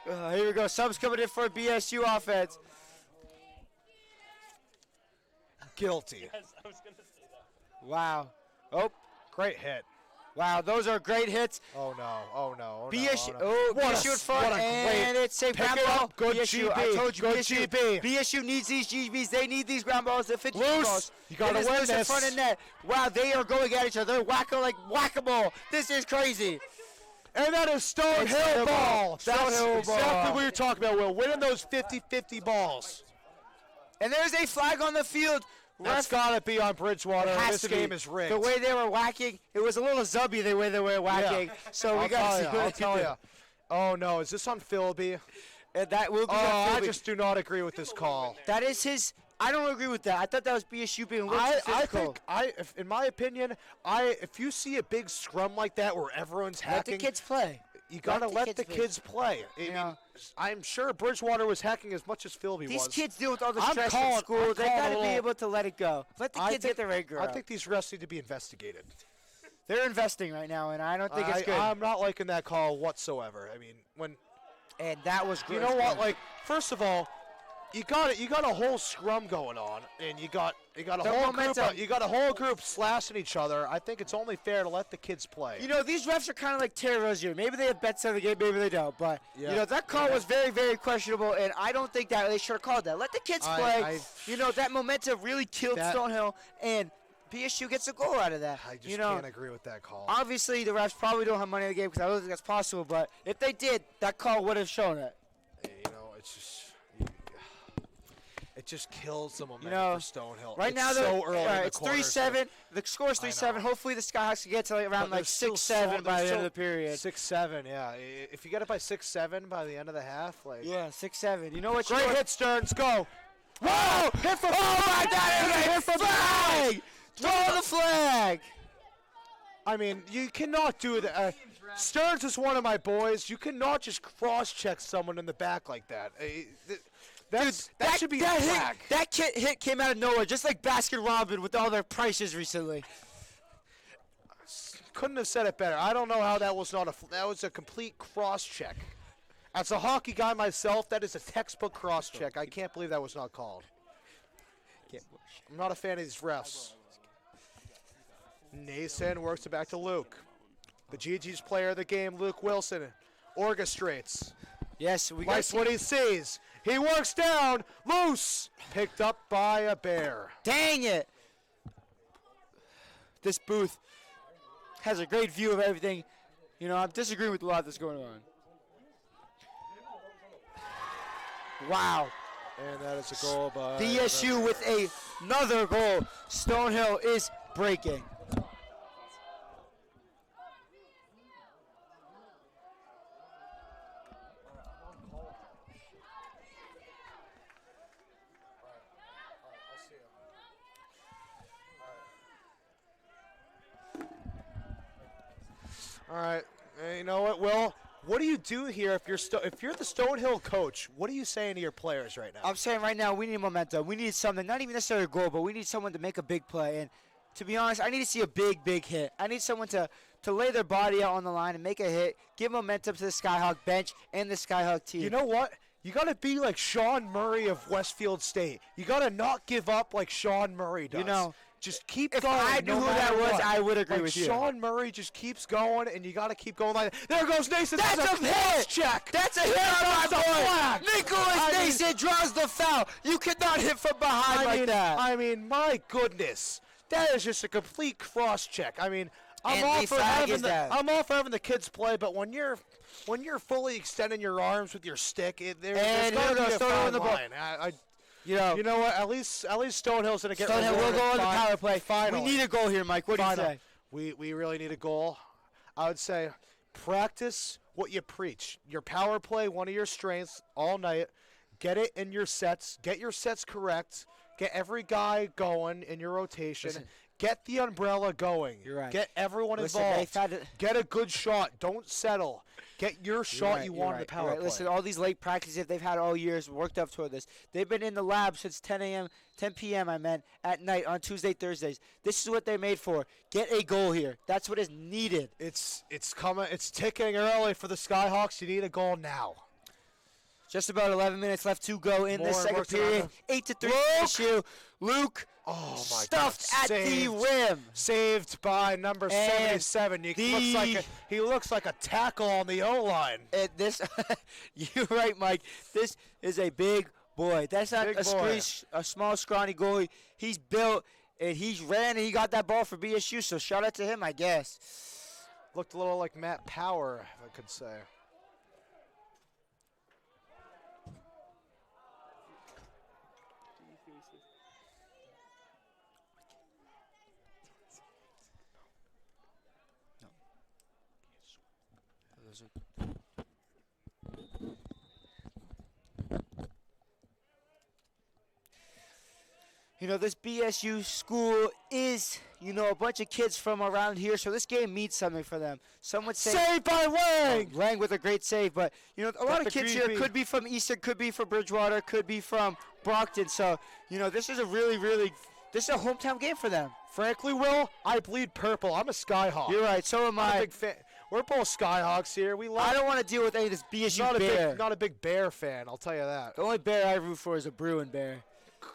Here we go. Subs coming in for BSU offense.
Guilty.
Wow. Oh,
Great hit.
wow. Those are great hits.
Oh no. Oh no. Oh,
BSU,
no. Oh, no. What
BSU
a,
in front,
what a
and
great
it's safe.
pick
Ground
it
ball.
up. Good
BSU,
GB.
I told you,
Good
BSU,
GB.
BSU needs these GBs. They need these ground balls. If it's
Loose.
balls,
You gotta
it is
win
loose in
this.
front of net. Wow, they are going at each other. They're whacking like whack-a-mole. This is crazy.
And that is Stonehill
Stonehill
ball. That's
Stonehill
exactly
ball.
what you're talking about, Will. Winning those 50-50 balls.
And there's a flag on the field.
That's got to be on Bridgewater.
It has
This
to be.
game is rigged.
The way they were whacking, it was a little zubby the way they were whacking. So we got to see what
I'll
they
tell
do.
you. Oh no, is this on Philby?
And that will be
Oh,
on
I
Philby.
just do not agree with this call.
That is his. I don't agree with that. I thought that was BSU being a little too
I
physical.
think in my opinion, if you see a big scrum like that where everyone's
Let
hacking,
the kids play.
you gotta let the
play.
kids play. I mean,
know.
I'm sure Bridgewater was hacking as much as Philby
These
was.
kids deal with all the
I'm
stress
calling-
in school.
I'm
They
calling
got
a
to be
little-
able to let it go. Let the kids get their anger
I
out.
think these refs need to be investigated.
They're investing right now, and I don't think it's good.
I'm not liking that call whatsoever. I mean, when
And that was good.
you know what, like first of all, you got a whole scrum going on, and you got a
The
whole
momentum.
group. You got a whole group slashing each other. I think it's only fair to let the kids play.
You know, these refs are kind of like Terry Rozier. Maybe they have bets on the game, maybe they don't. But,
Yeah.
you know, that call was very, very questionable, and I don't think that they should have called that. Let the kids play. You know, that momentum really killed Stonehill, and BSU gets a goal out of that.
I just
you know,
can't agree with that call.
obviously the refs probably don't have money in the game because I don't think that's possible. But if they did, that call would have shown it.
You know, it's just kills the momentum
know,
for Stonehill.
Right
It's
now,
so early in the
it's
quarter,
3-7. The score's
I
3-7.
know.
Hopefully the Skyhawks can get to around
But
like
there's still
6-7 by the end of the period.
6-7, yeah. If you get it by 6-7 by the end of the half, like.
Yeah, 6-7. You know what?
Great hit, Stearns. Go.
Whoa! Hit from my God! Hit from flag! Throw the flag!
I mean, you cannot do that. Stearns is one of my boys. You cannot just cross-check someone in the back like that. That should be a flag.
That hit came out of nowhere, just like Baskin Robin with all their prices recently.
Couldn't have said it better. I don't know how that was not that was a complete cross-check. As a hockey guy myself, that is a textbook cross-check. I can't believe that was not called. I'm not a fan of these refs. Nason works it back to Luke. The GG's player of the game, Luke Wilson, orchestrates.
Yes, we got
Likes what he sees. He works down, loose, picked up by a bear.
Dang it! This booth has a great view of everything. You know, I'm disagreeing with a lot that's going on. Wow.
And that is a goal by
BSU with another goal. Stonehill is breaking.
All right. You know what, Will? What do you do here if you're the Stonehill coach? What are you saying to your players right now?
I'm saying right now we need momentum. We need something, not even necessarily a goal, but we need someone to make a big play. And to be honest, I need to see a big hit. I need someone to lay their body out on the line and make a hit, give momentum to the Skyhawk bench and the Skyhawk team.
You know what? You got to be like Sean Murray of Westfield State. You got to not give up like Sean Murray does.
You know,
just keep
if
going.
I knew who that was, I would agree with you.
Sean Murray just keeps going, and you got to keep going like that. There goes Nason.
That's a hit!
Check.
That's a hit on my boy! Nicholas Nason draws the foul. You cannot hit from behind like that.
I mean, my goodness. That is just a complete cross-check. I mean, I'm all for having the kids play, but when you're fully extending your arms with your stick, there's got to be a fine line. You know what? At least Stonehill's gonna get.
Stonehill will go on the power play.
Finally.
We need a goal here, Mike. What do you say?
We really need a goal. I would say practice what you preach. Your power play, one of your strengths, all night. Get it in your sets. Get your sets correct. Get every guy going in your rotation.
Listen.
Get the umbrella going.
You're right.
Get everyone involved. Get a good shot. Don't settle. Get your shot you want in the power play.
Listen, all these late practices they've had all years worked up toward this. They've been in the lab since 10 p.m. At night on Tuesday, Thursdays. This is what they're made for. Get a goal here. That's what is needed.
It's coming. It's ticking early for the Skyhawks. You need a goal now.
Just about 11 minutes left to go in the second period. 8-3 issue. Luke stuffed at the rim.
Saved by number 77. He looks like a tackle on the O-line.
You're right, Mike. This is a big boy. That's not a small, scrawny goalie. He's built, and he ran, and he got that ball for BSU, so shout out to him, I guess.
Looked a little like Matt Power, if I could say.
You know, this BSU school is, a bunch of kids from around here, so this game means something for them. Some would say...
Saved by Lang!
Lang with a great save, but, a lot of kids here could be from Easton, could be from Bridgwater, could be from Brockton, so, this is a this is a hometown game for them.
Frankly, Will, I bleed purple. I'm a Skyhawk.
You're right, so am I.
I'm a big fan. We're both Skyhawks here.
I don't want to deal with any of this BSU bear.
Not a big Bear fan, I'll tell you that.
The only bear I root for is a Bruin bear.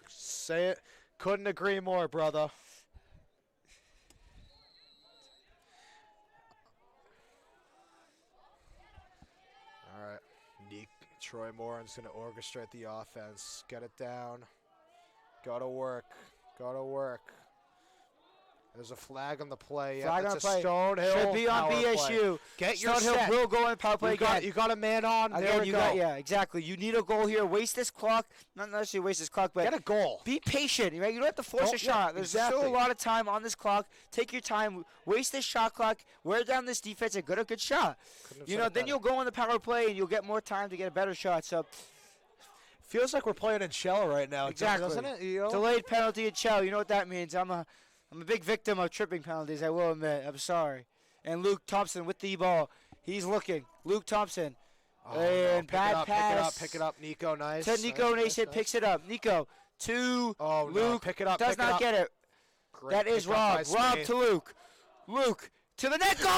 Say it. Couldn't agree more, brother. All right. Troy Moran's going to orchestrate the offense. Get it down. Gotta work. There's a flag on the play.
Flag
Yeah,
on
it's
the
a
play.
Stonehill
Should be on
power
BSU.
play. Get your
Stonehill
set.
will go in power play again.
You got a man on. There
Again,
we
you
go.
got, yeah, exactly. You need a goal here. Waste this clock. Not necessarily waste this clock, but
Get a goal.
be patient, right? You don't have to force a shot. There's
exactly.
still a lot of time on this clock. Take your time. Waste this shot clock. Wear down this defense and get a good shot. You know, then you'll go on the power play and you'll get more time to get a better shot. So
Feels like we're playing in shell right now,
exactly.
doesn't it? You know?
Delayed penalty at Chell. You know what that means. I'm a big victim of tripping penalties, I will admit. I'm sorry. And Luke Thompson with the ball. He's looking. Luke Thompson. And bad pass.
Pick it up, Nico. Nice.
To Nico Nation picks it up. Nico to
Oh,
Luke.
no. Pick it up.
Does not get it.
Great
That is
pick up by
Rob. Rob
Spain.
to Luke. Luke to the net. Goal!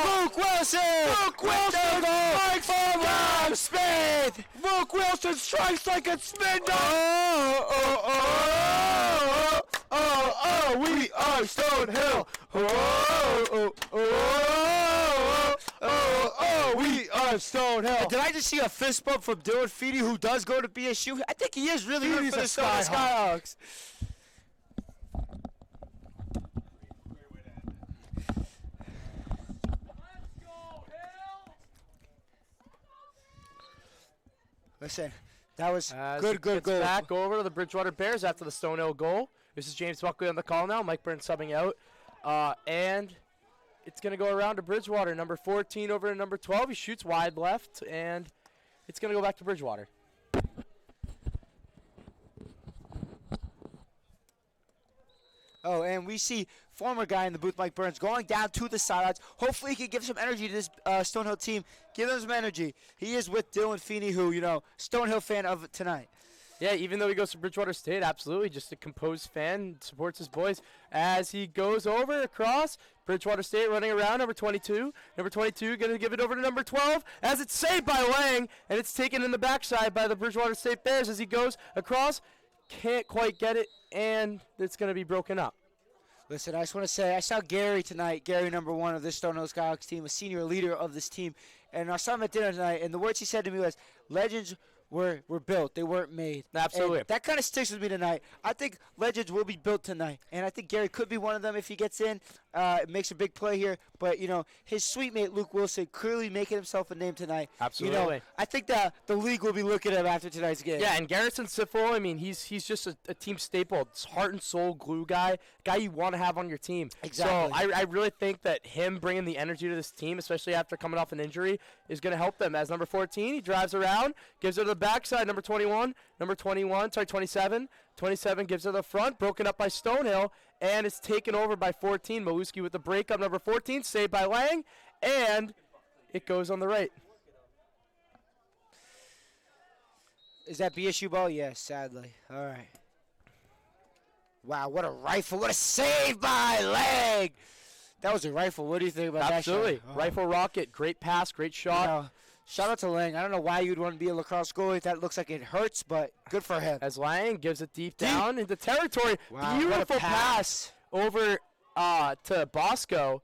Luke Wilson!
Luke Wilson strikes
for Rob Smith!
Luke Wilson strikes like a spin we are Stonehill. We are Stonehill.
Did I just see a fist bump from Dylan Feedy, who does go to BSU? I think he is really good
Feedy's
for the
a Skyhawk.
Skyhawks. Listen, that was good
Gets
goal.
back over to the Bridgewater Bears after the Stonehill goal. This is James Buckley on the call now. Mike Burns subbing out. And it's going to go around to Bridgewater. Number 14 over to number 12. He shoots wide left, and it's going to go back to Bridgewater.
Oh, and we see former guy in the booth, Mike Burns, going down to the sidelines. Hopefully he can give some energy to this Stonehill team. Give them some energy. He is with Dylan Feeney, who, you know, Stonehill fan of tonight.
Yeah, even though he goes to Bridgewater State, absolutely, just a composed fan, supports his boys as he goes over across. Bridgewater State running around, number 22. Number 22 going to give it over to number 12 as it's saved by Lang, and it's taken in the backside by the Bridgewater State Bears as he goes across. Can't quite get it, and it's going to be broken up.
Listen, I just want to say, I saw Gary tonight, Gary number 1 of this Stonehill Skyhawks team, a senior leader of this team, and I saw him at dinner tonight, and the words he said to me was, legends were built. They weren't made.
Absolutely.
And that kind of sticks with me tonight. I think legends will be built tonight, and I think Gary could be one of them if he gets in. Makes a big play here, but, you know, his sweet mate Luke Wilson clearly making himself a name tonight.
Absolutely.
You know, I think the league will be looking at him after tonight's game.
Yeah, and Garrison Siffel, I mean, he's just a team staple, heart and soul glue guy you want to have on your team.
Exactly.
So I really think that him bringing the energy to this team, especially after coming off an injury, is going to help them. As number 14, he drives around, gives it to the backside. Number 27. 27 gives it to the front, broken up by Stonehill, and it's taken over by 14. Mawuski with the breakup. Number 14, saved by Lang, and it goes on the right.
Is that BSU ball? Yes, sadly. All right. Wow, what a rifle. What a save by Lang. That was a rifle. What do you think about
Absolutely.
that shot?
Rifle rocket, great pass, great shot.
You know, shout out to Lang. I don't know why you'd want to be a lacrosse goalie. That looks like it hurts, but good for him.
As Lang gives it deep down into territory.
Wow,
Beautiful
what a pass.
over to Bosco.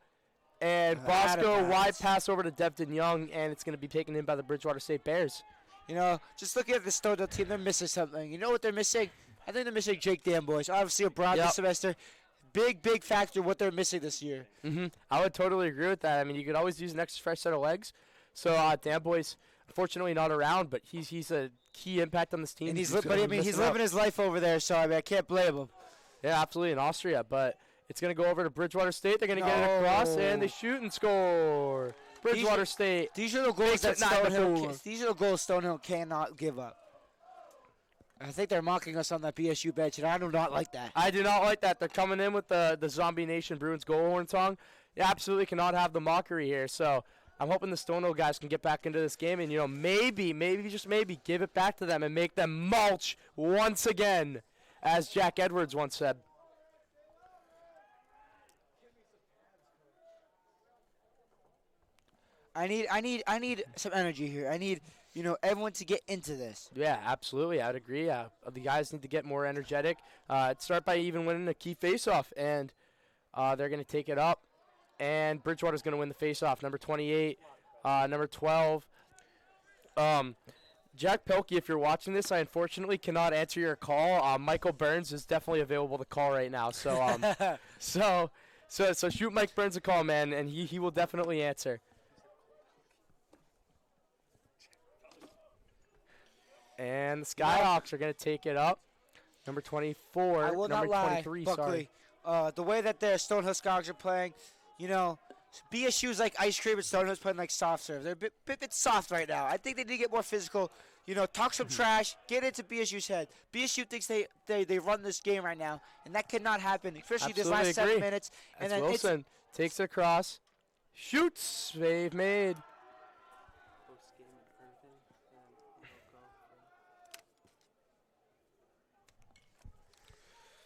And Bosco wide pass over to Devton Young, and it's going to be taken in by the Bridgewater State Bears.
You know, just looking at the Stonehill team, they're missing something. You know what they're missing? I think they're missing Jake Danboys. Obviously abroad this semester. Big factor what they're missing this year.
I would totally agree with that. I mean, you could always use an extra fresh set of legs. So Danboy's unfortunately not around, but he's a key impact on this team.
And he's living his life over there, so I can't blame him.
Yeah, absolutely, in Austria. But it's going to go over to Bridgewater State. They're going to get it across, and they shoot and score. Bridgewater State.
These are the goals that Stonehill cannot give up. I think they're mocking us on that BSU bench, and I do not like that.
I do not like that. They're coming in with the Zombie Nation Bruins goal horn song. You absolutely cannot have the mockery here. So I'm hoping the Stonehill guys can get back into this game and, you know, maybe, just maybe, give it back to them and make them mulch once again, as Jack Edwards once said.
I need some energy here. I need, you know, everyone to get into this.
Yeah, absolutely. I'd agree. The guys need to get more energetic. Start by even winning a key faceoff, and they're going to take it up. And Bridgewater's going to win the faceoff. Number 28, number 12. Jack Pelkey, if you're watching this, I unfortunately cannot answer your call. Michael Burns is definitely available to call right now. So so shoot Mike Burns a call, man, and he will definitely answer. And the Skyhawks are going to take it up. Number 24,
I will
number
not lie,
23,
Buckley.
sorry.
The way that the Stonehill Skyhawks are playing, you know, BSU's like ice cream and Stonehill's playing like soft serve. They're a bit soft right now. I think they need to get more physical. You know, talk some trash, get into BSU's head. BSU thinks they run this game right now, and that cannot happen, especially this last 7 minutes.
And then Wilson takes it across, shoots, save made.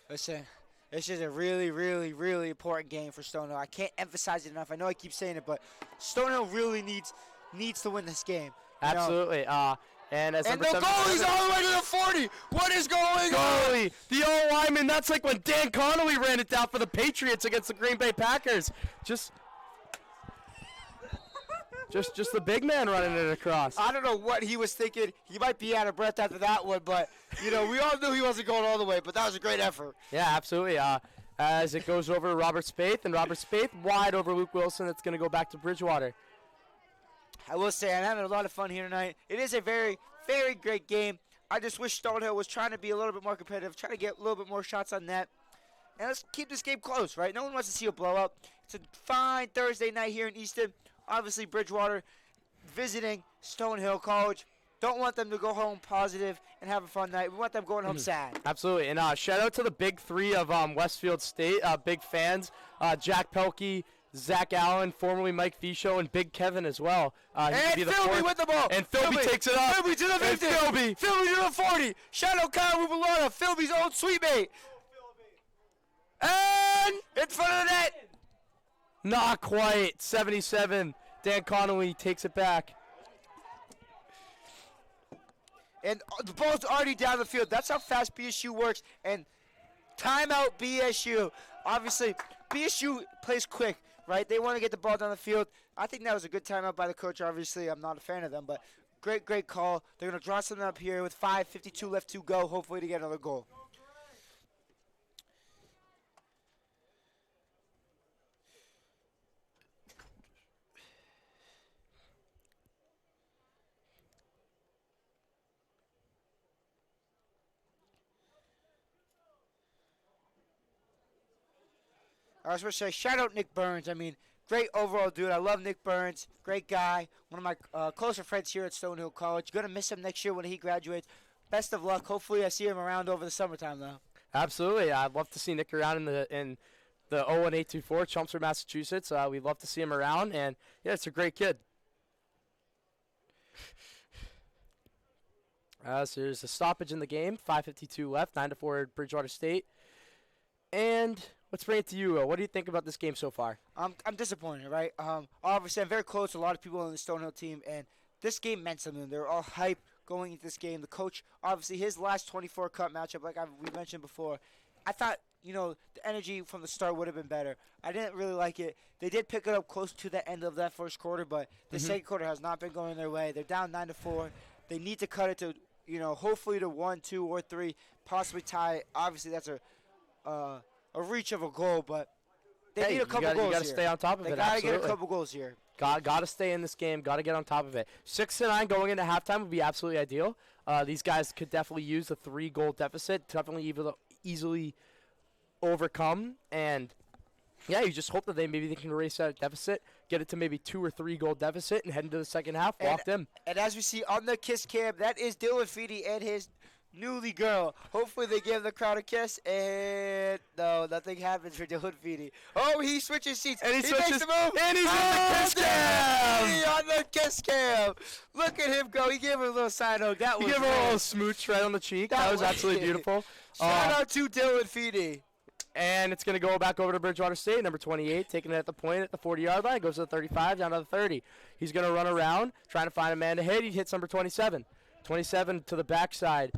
Listen, this is a really, really, really important game for Stonehill. I can't emphasize it enough. I know I keep saying it, but Stonehill really needs to win this game.
Absolutely. And as number
the
7,
goalie's all the way to the 40. What is going on?
Goalie, the old lineman. That's like when Dan Connolly ran it down for the Patriots against the Green Bay Packers. Just the big man running it across.
I don't know what he was thinking. He might be out of breath after that one, but, you know, we all knew he wasn't going all the way, but that was a great effort.
Yeah, absolutely. As it goes over Robert Spaeth, and Robert Spaeth wide over Luke Wilson. That's going to go back to Bridgwater.
I will say I'm having a lot of fun here tonight. It is a very, very great game. I just wish Stonehill was trying to be a little bit more competitive, trying to get a little bit more shots on net. And let's keep this game close, right? No one wants to see a blowout. It's a fine Thursday night here in Easton. Obviously, Bridgewater visiting Stonehill College. Don't want them to go home positive and have a fun night. We want them going home sad.
Absolutely. And shout out to the big three of Westfield State, big fans. Jack Pelkey, Zach Allen, formerly Mike Fisho, and Big Kevin as well.
And Philby with the ball.
And Philby takes it up.
Philby to the 50. Philby to the 40. Shout out Kyle Rubelona, Philby's old sweet mate. And in front of the net.
Not quite. 77. Dan Connolly takes it back.
And the ball's already down the field. That's how fast BSU works. And timeout BSU. Obviously, BSU plays quick, right? They want to get the ball down the field. I think that was a good timeout by the coach. Obviously, I'm not a fan of them, but great call. They're going to draw something up here with 5:52 left to go, hopefully to get another goal. I was going to say, shout out Nick Burns. I mean, great overall dude. I love Nick Burns. Great guy. One of my closer friends here at Stonehill College. Going to miss him next year when he graduates. Best of luck. Hopefully I see him around over the summertime, though.
Absolutely. I'd love to see Nick around in the 01824, Chelmsford, Massachusetts. We'd love to see him around. And, yeah, it's a great kid. So there's a stoppage in the game. 5:52 left. 9-4 Bridgewater State. And let's bring it to you. What do you think about this game so far?
I'm disappointed, right? Obviously, I'm very close to a lot of people on the Stonehill team, and this game meant something. They were all hyped going into this game. The coach, obviously, his last 24 cup matchup, like we mentioned before, I thought, you know, the energy from the start would have been better. I didn't really like it. They did pick it up close to the end of that first quarter, but the second quarter has not been going their way. They're down 9-4. They need to cut it to, you know, hopefully to 1, 2, or 3, possibly tie. Obviously, that's a reach of a goal, but they need a couple goals here.
You got to stay on top of it.
They got to get a couple goals here.
Got to stay in this game. Got to get on top of it. 6-9 going into halftime would be absolutely ideal. These guys could definitely use a 3-goal deficit, definitely easily overcome. And, yeah, you just hope that they can erase that deficit, get it to maybe 2 or 3 goal deficit, and head into the second half, locked in.
And as we see on the kiss cam, that is Dylan Feedy and his newly girl. Hopefully they give the crowd a kiss, and no, nothing happens for Dylan Feedy. Oh, he switches seats,
and he switches,
makes the move,
and he's on the kiss cam!
On the kiss cam. Look at him go. He gave her a little side hug. He
gave her a little smooch right on the cheek. That was absolutely beautiful.
Shout out to Dylan Feedy.
And it's going to go back over to Bridgewater State, number 28, taking it at the point at the 40-yard line, goes to the 35, down to the 30. He's going to run around, trying to find a man to hit. He hits number 27. 27 to the backside.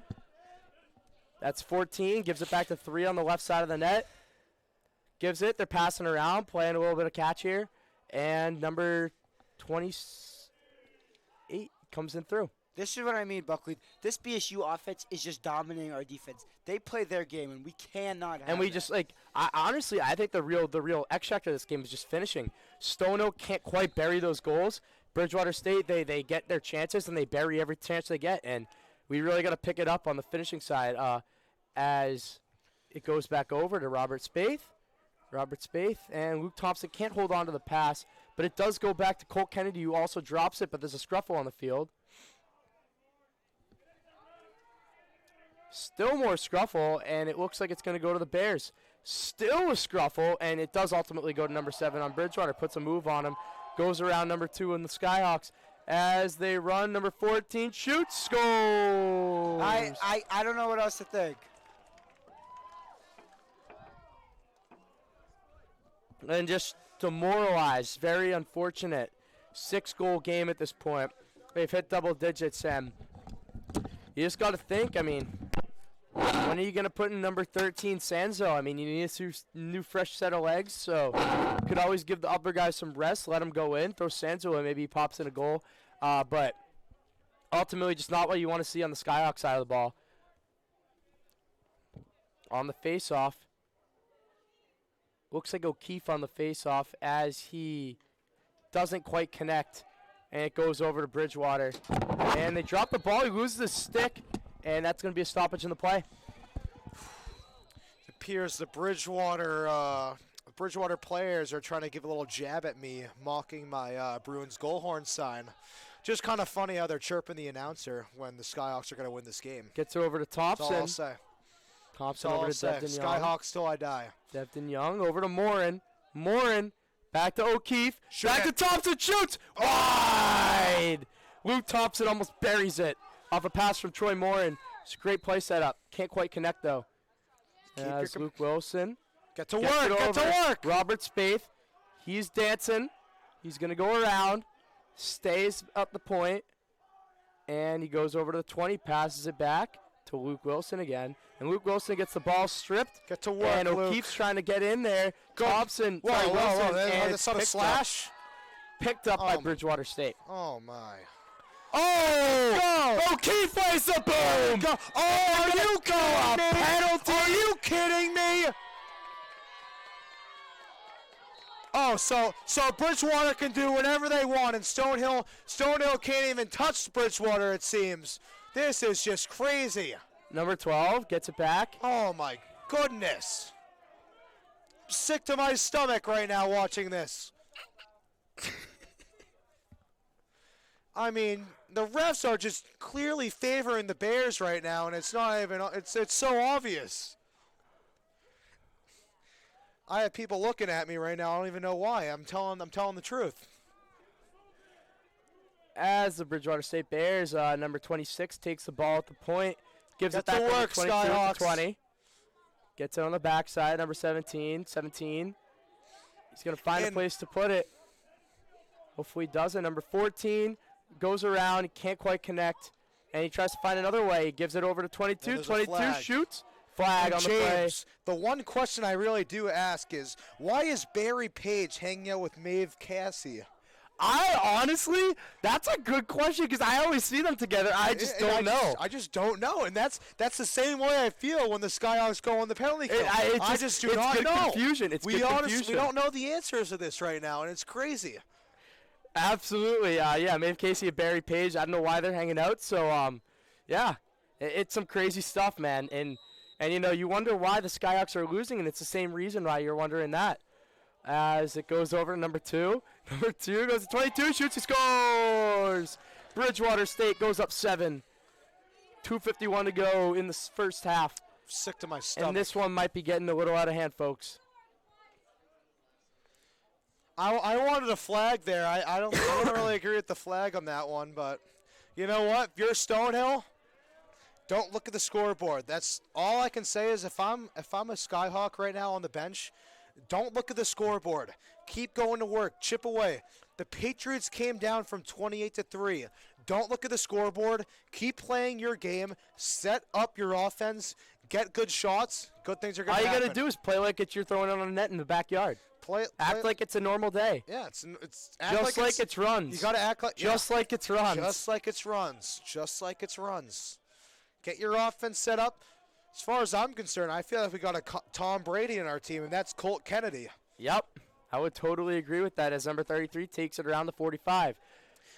That's 14, gives it back to 3 on the left side of the net. Gives it, they're passing around, playing a little bit of catch here. And number 28 comes in through.
This is what I mean, Buckley. This BSU offense is just dominating our defense. They play their game, and we cannot have
And we
that.
just honestly, I think the real X factor of this game is just finishing. Stonehill can't quite bury those goals. Bridgewater State, they get their chances and they bury every chance they get, and we really got to pick it up on the finishing side as it goes back over to Robert Spaeth. And Luke Thompson can't hold on to the pass, but it does go back to Colt Kennedy, who also drops it, but there's a scruffle on the field. Still more scruffle, and it looks like it's going to go to the Bears. Still a scruffle, and it does ultimately go to number 7 on Bridgewater. Puts a move on him. Goes around number 2 in the Skyhawks. As they run, number 14 shoots, scores!
I don't know what else to think.
And just demoralized. Very unfortunate. 6-goal game at this point. They've hit double digits, and you just got to think, I mean, when are you going to put in number 13, Sanzo? I mean, you need a new fresh set of legs, so you could always give the upper guys some rest, let him go in, throw Sanzo in, maybe he pops in a goal. But ultimately, just not what you want to see on the Skyhawks side of the ball. On the face-off, looks like O'Keefe on the face-off as he doesn't quite connect, and it goes over to Bridgewater. And they drop the ball, he loses the stick, and that's going to be a stoppage in the play.
It appears the Bridgewater players are trying to give a little jab at me, mocking my Bruins goal horn sign. Just kind of funny how they're chirping the announcer when the Skyhawks are going to win this game.
Gets it over to Thompson.
That's all I'll say.
Thompson
That's all
over
I'll
to
say.
Devin Young.
Skyhawks till I die.
Devin Young over to Morin. Morin back to O'Keefe.
Shoot
back
it.
to Thompson. Shoots. Wide. Luke Thompson almost buries it off a pass from Troy Morin. It's a great play setup. Can't quite connect, though. As Luke Wilson.
Get to
gets
work.
it
Get
over.
to work.
Robert Spaeth. He's dancing. He's going to go around. Stays up the point. And he goes over to the 20. Passes it back to Luke Wilson again. And Luke Wilson gets the ball stripped.
Get to work,
And
Luke.
O'Keefe's trying to get in there. Thompson.
Whoa,
sorry,
whoa,
Wilson,
whoa.
and
That's not a
picked
slash?
Picked up by Bridgewater State.
Oh, my.
Oh!
Go!
O'Keefe plays the boom!
Go! Oh, are you kidding me?
penalty!
Are you kidding me? Oh, so Bridgewater can do whatever they want, and Stonehill can't even touch Bridgewater, it seems. This is just crazy.
Number 12 gets it back.
Oh, my goodness. I'm sick to my stomach right now watching this. I mean, the refs are just clearly favoring the Bears right now, and it's not even, it's so obvious. I have people looking at me right now. I don't even know why. I'm telling the truth.
As the Bridgewater State Bears, number 26 takes the ball at the point, gives it
Get
back
to
over
work,
22
Skyhawks.
to 20. Gets it on the backside, number 17. He's going to find a place to put it. Hopefully he doesn't. Number 14 goes around, he can't quite connect, and he tries to find another way. He gives it over to 22. 22 shoots. Flag
And
on the play.
James, the one question I really do ask is, why is Barry Page hanging out with Maeve Cassie?
I honestly, that's a good question because I always see them together. I just don't know.
I just don't know, and that's the same way I feel when the Skyhawks go on the penalty kill. I just do not
good
know.
Confusion. It's
we
good
honestly
confusion.
we don't know the answers to this right now, and it's crazy.
Absolutely, yeah. Maeve Casey and Barry Page. I don't know why they're hanging out. So, yeah, it's some crazy stuff, man. And you know, you wonder why the Skyhawks are losing, and it's the same reason why you're wondering that. As it goes over to number 2. Number 2 goes to 22, shoots, he scores! Bridgewater State goes up 7. 2:51 to go in the first half.
Sick to my stomach.
And this one might be getting a little out of hand, folks.
I wanted a flag there. I don't really agree with the flag on that one, but you know what? If you're Stonehill, don't look at the scoreboard. That's all I can say is if I'm a Skyhawk right now on the bench, don't look at the scoreboard. Keep going to work. Chip away. The Patriots came down from 28-3. Don't look at the scoreboard. Keep playing your game. Set up your offense. Get good shots. Good things are going to happen.
All you got to do is play like you're throwing it on a net in the backyard. Act like it's a normal day.
Yeah, it's
just like it's runs.
You got to act like
just like it's runs.
Just like it's runs. Just like it's runs. Get your offense set up. As far as I'm concerned, I feel like we got a Tom Brady in our team, and that's Colt Kennedy.
Yep, I would totally agree with that. As number 33 takes it around the 45.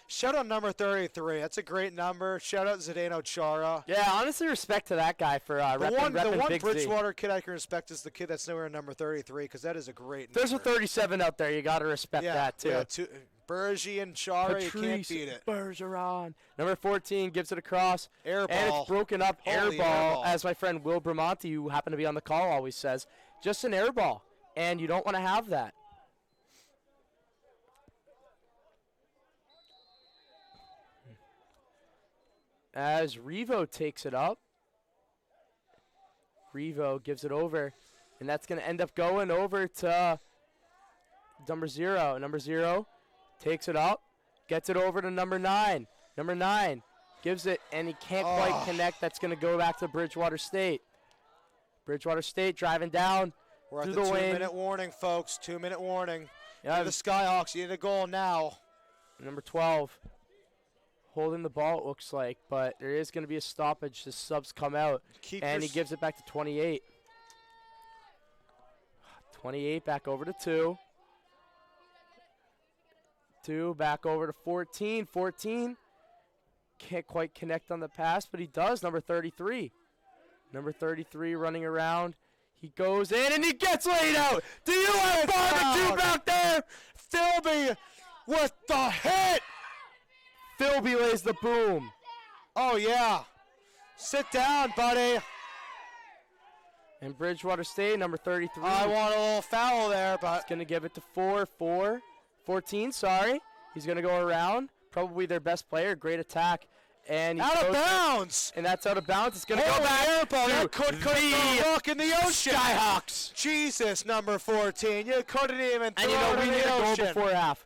Shout out number 33. That's a great number. Shout out Zdeno Chara.
Yeah, honestly, respect to that guy for repping
the one
Big
Bridgewater kid I can respect is the kid that's nowhere number 33 because that is a great
There's
number.
a 37 out there. You got to respect that, too.
Yeah, Bergie and Chara, you can't beat it.
Bergeron. Number 14 gives it across.
Air
and
ball.
It's broken up. Air
Holy
ball, as my friend Will Bramante, who happened to be on the call, always says. Just an air ball, and you don't want to have that. As Revo takes it up. Revo gives it over, and that's going to end up going over to number 0. Number 0 takes it up, gets it over to number 9. Number 9 gives it, and he can't quite connect. That's going to go back to Bridgewater State. Bridgewater State driving down
We're
through
at the
the wing.
2-minute warning, folks. 2-minute warning.
Yeah,
The Skyhawks, you need a goal now.
Number 12 holding the ball, it looks like, but there is going to be a stoppage. The subs come out, and he gives it back to 28. 28 back over to 2. 2 back over to 14. 14 can't quite connect on the pass, but he does. Number 33. Number 33 running around. He goes in, and he gets laid out. Do you have barbecue back there?
Philby with the hit.
Philby lays the boom.
Oh, yeah. Sit down, buddy.
And Bridgewater State, number 33.
I want a little foul there, but.
He's going to give it to 14, sorry. He's going to go around. Probably their best player. Great attack. And
out of bounds.
And that's out of bounds. It's going to go back
air ball.
to
That could
the
rock in the ocean.
Skyhawks.
Jesus, number 14. You couldn't even throw
and you know,
it
we
in
need
the
a goal
ocean.
before half.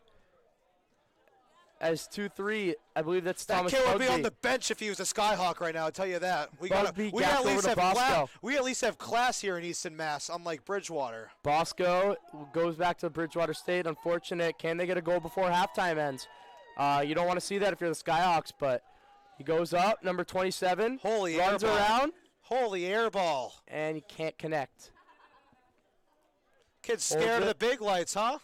As 2-3, I believe that's
that
Thomas
kid would
Bugby.
be on the bench if he was a Skyhawk right now, I'll tell you that. We
Bugby
at
gapped
least
over to
have
Bosco.
we at least have class here in Easton, Mass, unlike Bridgewater.
Bosco goes back to Bridgewater State. Unfortunate. Can they get a goal before halftime ends? You don't want to see that if you're the Skyhawks, but he goes up, number 27.
Holy
runs
air ball.
around.
Holy air ball.
And he can't connect.
Kid's scared of the big lights, huh?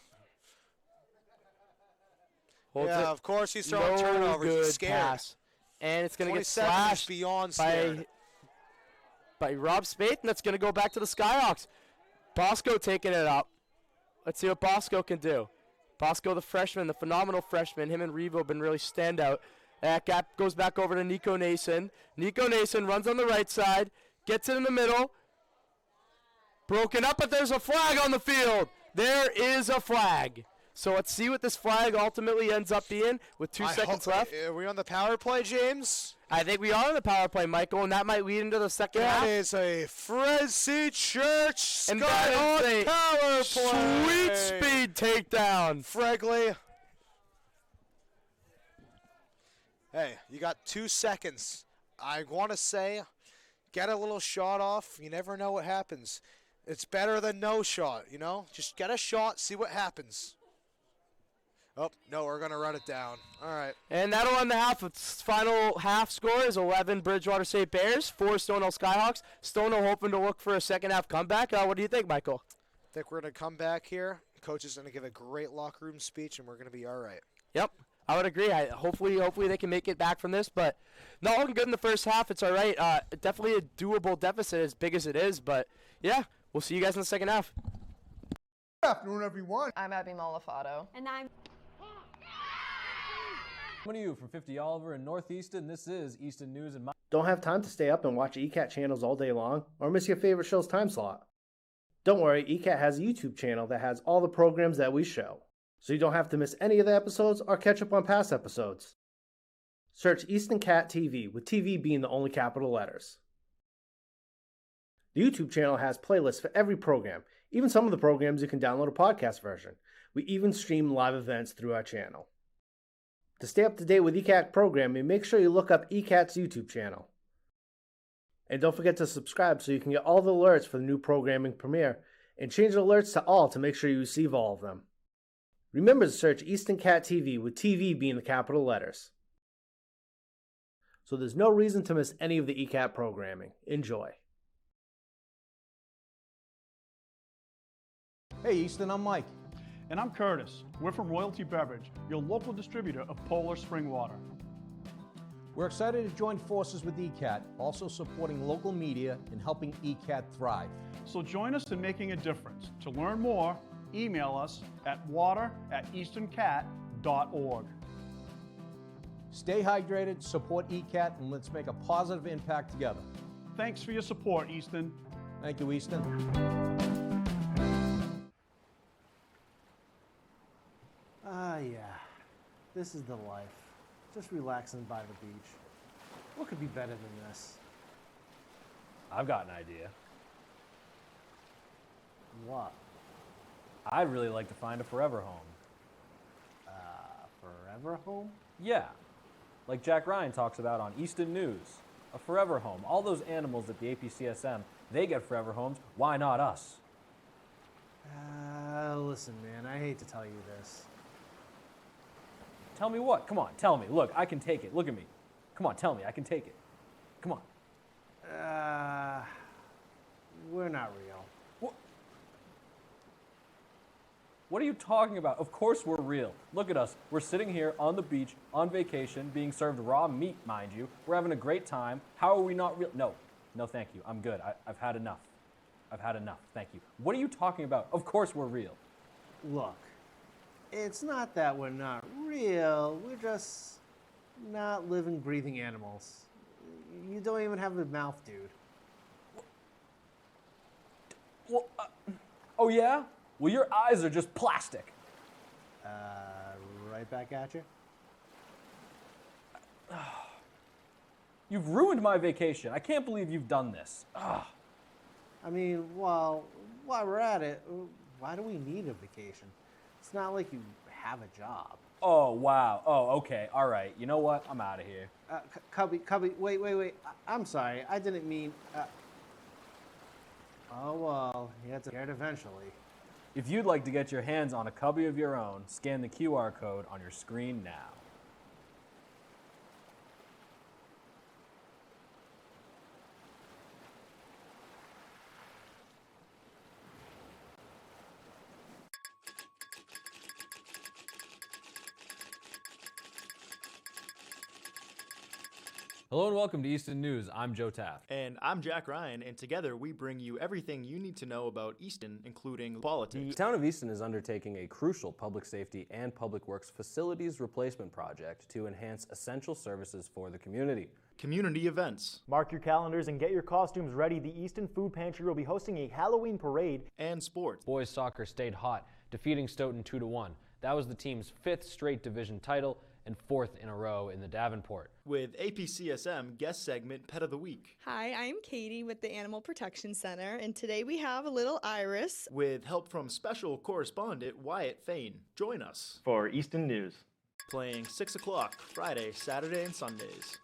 Holds
yeah,
it.
of course he's throwing
No
turnovers.
good
He's scared.
pass. And it's going to get
27 is
slashed
beyond scared.
by Rob Spate, and that's going to go back to the Skyhawks. Bosco taking it up. Let's see what Bosco can do. Bosco, the freshman, the phenomenal freshman. Him and Revo have been really standout. That gap goes back over to Nico Nason. Nico Nason runs on the right side, gets it in the middle. Broken up, but there's a flag on the field. There is a flag. So let's see what this flag ultimately ends up being with 2 seconds left.
Are we on the power play, James?
I think we are on the power play, Michael, and that might lead into the second half.
That is a Frenzy Church
And that is a
power play.
sweet speed takedown.
Fregley. Hey, you got 2 seconds. I want to say, get a little shot off. You never know what happens. It's better than no shot, you know? Just get a shot, see what happens. Oh, no, we're going to run it down. All right.
And that'll end the half. Its final half score is 11 Bridgewater State Bears, 4 Stonehill Skyhawks. Stonehill hoping to look for a second half comeback. What do you think, Michael?
I think we're going to come back here. Coach is going to give a great locker room speech, and we're going to be all right.
Yep, I would agree. Hopefully they can make it back from this, but not looking good in the first half. It's all right. Definitely a doable deficit as big as it is, but yeah, we'll see you guys in the second half.
Good afternoon, everyone.
I'm Abby Malafato.
And I'm
Coming to you from 50 Oliver in North Easton, this is Easton News and
Don't have time to stay up and watch ECAT channels all day long or miss your favorite show's time slot? Don't worry, ECAT has a YouTube channel that has all the programs that we show, so you don't have to miss any of the episodes or catch up on past episodes. Search Easton Cat TV, with TV being the only capital letters. The YouTube channel has playlists for every program, even some of the programs you can download a podcast version. We even stream live events through our channel. To stay up to date with ECAT programming, make sure you look up ECAT's YouTube channel. And don't forget to subscribe so you can get all the alerts for the new programming premiere, and change the alerts to all to make sure you receive all of them. Remember to search Easton Cat TV, with TV being the capital letters. So there's no reason to miss any of the ECAT programming. Enjoy.
Hey Easton, I'm Mike.
And I'm Curtis. We're from Royalty Beverage, your local distributor of Polar Spring Water.
We're excited to join forces with ECAT, also supporting local media and helping ECAT thrive.
So join us in making a difference. To learn more, email us at water@eastoncat.org.
Stay hydrated, support ECAT, and let's make a positive impact together.
Thanks for your support, Easton.
Thank you, Easton.
Yeah, this is the life. Just relaxing by the beach. What could be better than this?
I've got an idea.
What?
I'd really like to find a forever home.
Forever home?
Yeah, like Jack Ryan talks about on Easton News. A forever home. All those animals at the APCSM, they get forever homes. Why not us?
Listen, man, I hate to tell you this.
Tell me what? Come on, tell me. Look, I can take it. Look at me. Come on, tell me. I can take it. Come on.
We're not real.
What are you talking about? Of course we're real. Look at us. We're sitting here on the beach, on vacation, being served raw meat, mind you. We're having a great time. How are we not real? No, thank you. I'm good. I've had enough. I've had enough. Thank you. What are you talking about? Of course we're real.
Look, it's not that we're not real. We're just not living, breathing animals. You don't even have a mouth, dude.
Well, oh yeah? Well, your eyes are just plastic.
Right back at you.
You've ruined my vacation. I can't believe you've done this. Ugh.
I mean, while we're at it, why do we need a vacation? It's not like you have a job.
Oh, wow. Oh, okay. All right. You know what? I'm out of here.
Cubby, wait. I'm sorry. I didn't mean... Oh, well, you have to get it eventually.
If you'd like to get your hands on a cubby of your own, scan the QR code on your screen now. Hello and welcome to Easton News. I'm Joe Taft.
And I'm Jack Ryan, and together we bring you everything you need to know about Easton, including politics.
The Town of Easton is undertaking a crucial public safety and public works facilities replacement project to enhance essential services for the community.
Community events.
Mark your calendars and get your costumes ready. The Easton Food Pantry will be hosting a Halloween parade.
And sports.
Boys soccer stayed hot, defeating Stoughton 2-1. That was the team's 5th straight division title and 4th in a row in the Davenport.
With APCSM guest segment Pet of the Week.
Hi, I'm Katie with the Animal Protection Center, and today we have a little Iris.
With help from special correspondent Wyatt Fain. Join us
for Easton News.
Playing 6 o'clock Friday, Saturday, and Sundays.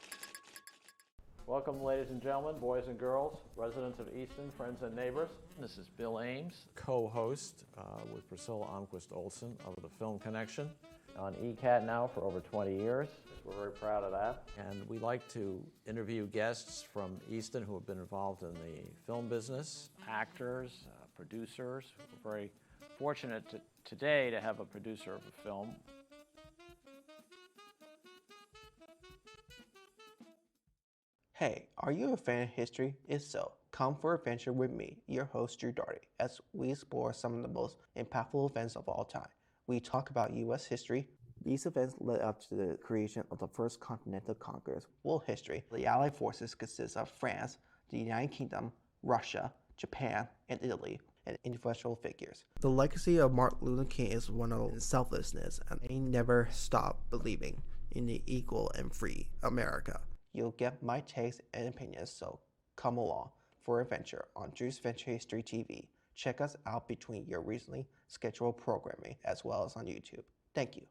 Welcome, ladies and gentlemen, boys and girls, residents of Easton, friends and neighbors.
This is Bill Ames, co-host with Priscilla Almquist-Olsen of the Film Connection.
On ECAT now for over 20 years. We're very proud of that.
And we like to interview guests from Easton who have been involved in the film business.
Actors, producers. We're very fortunate today to have a producer of a film.
Hey, are you a fan of history? If so, come for adventure with me, your host Drew Darty, as we explore some of the most impactful events of all time. We talk about U.S. history. These events led up to the creation of the first Continental Congress. World history. The Allied forces consist of France, the United Kingdom, Russia, Japan, and Italy, and influential figures. The legacy of Martin Luther King is one of selflessness, and he never stopped believing in the equal and free America. You'll get my takes and opinions, so come along for adventure on Drew's Venture History TV. Check us out between your recently scheduled programming as well as on YouTube. Thank you.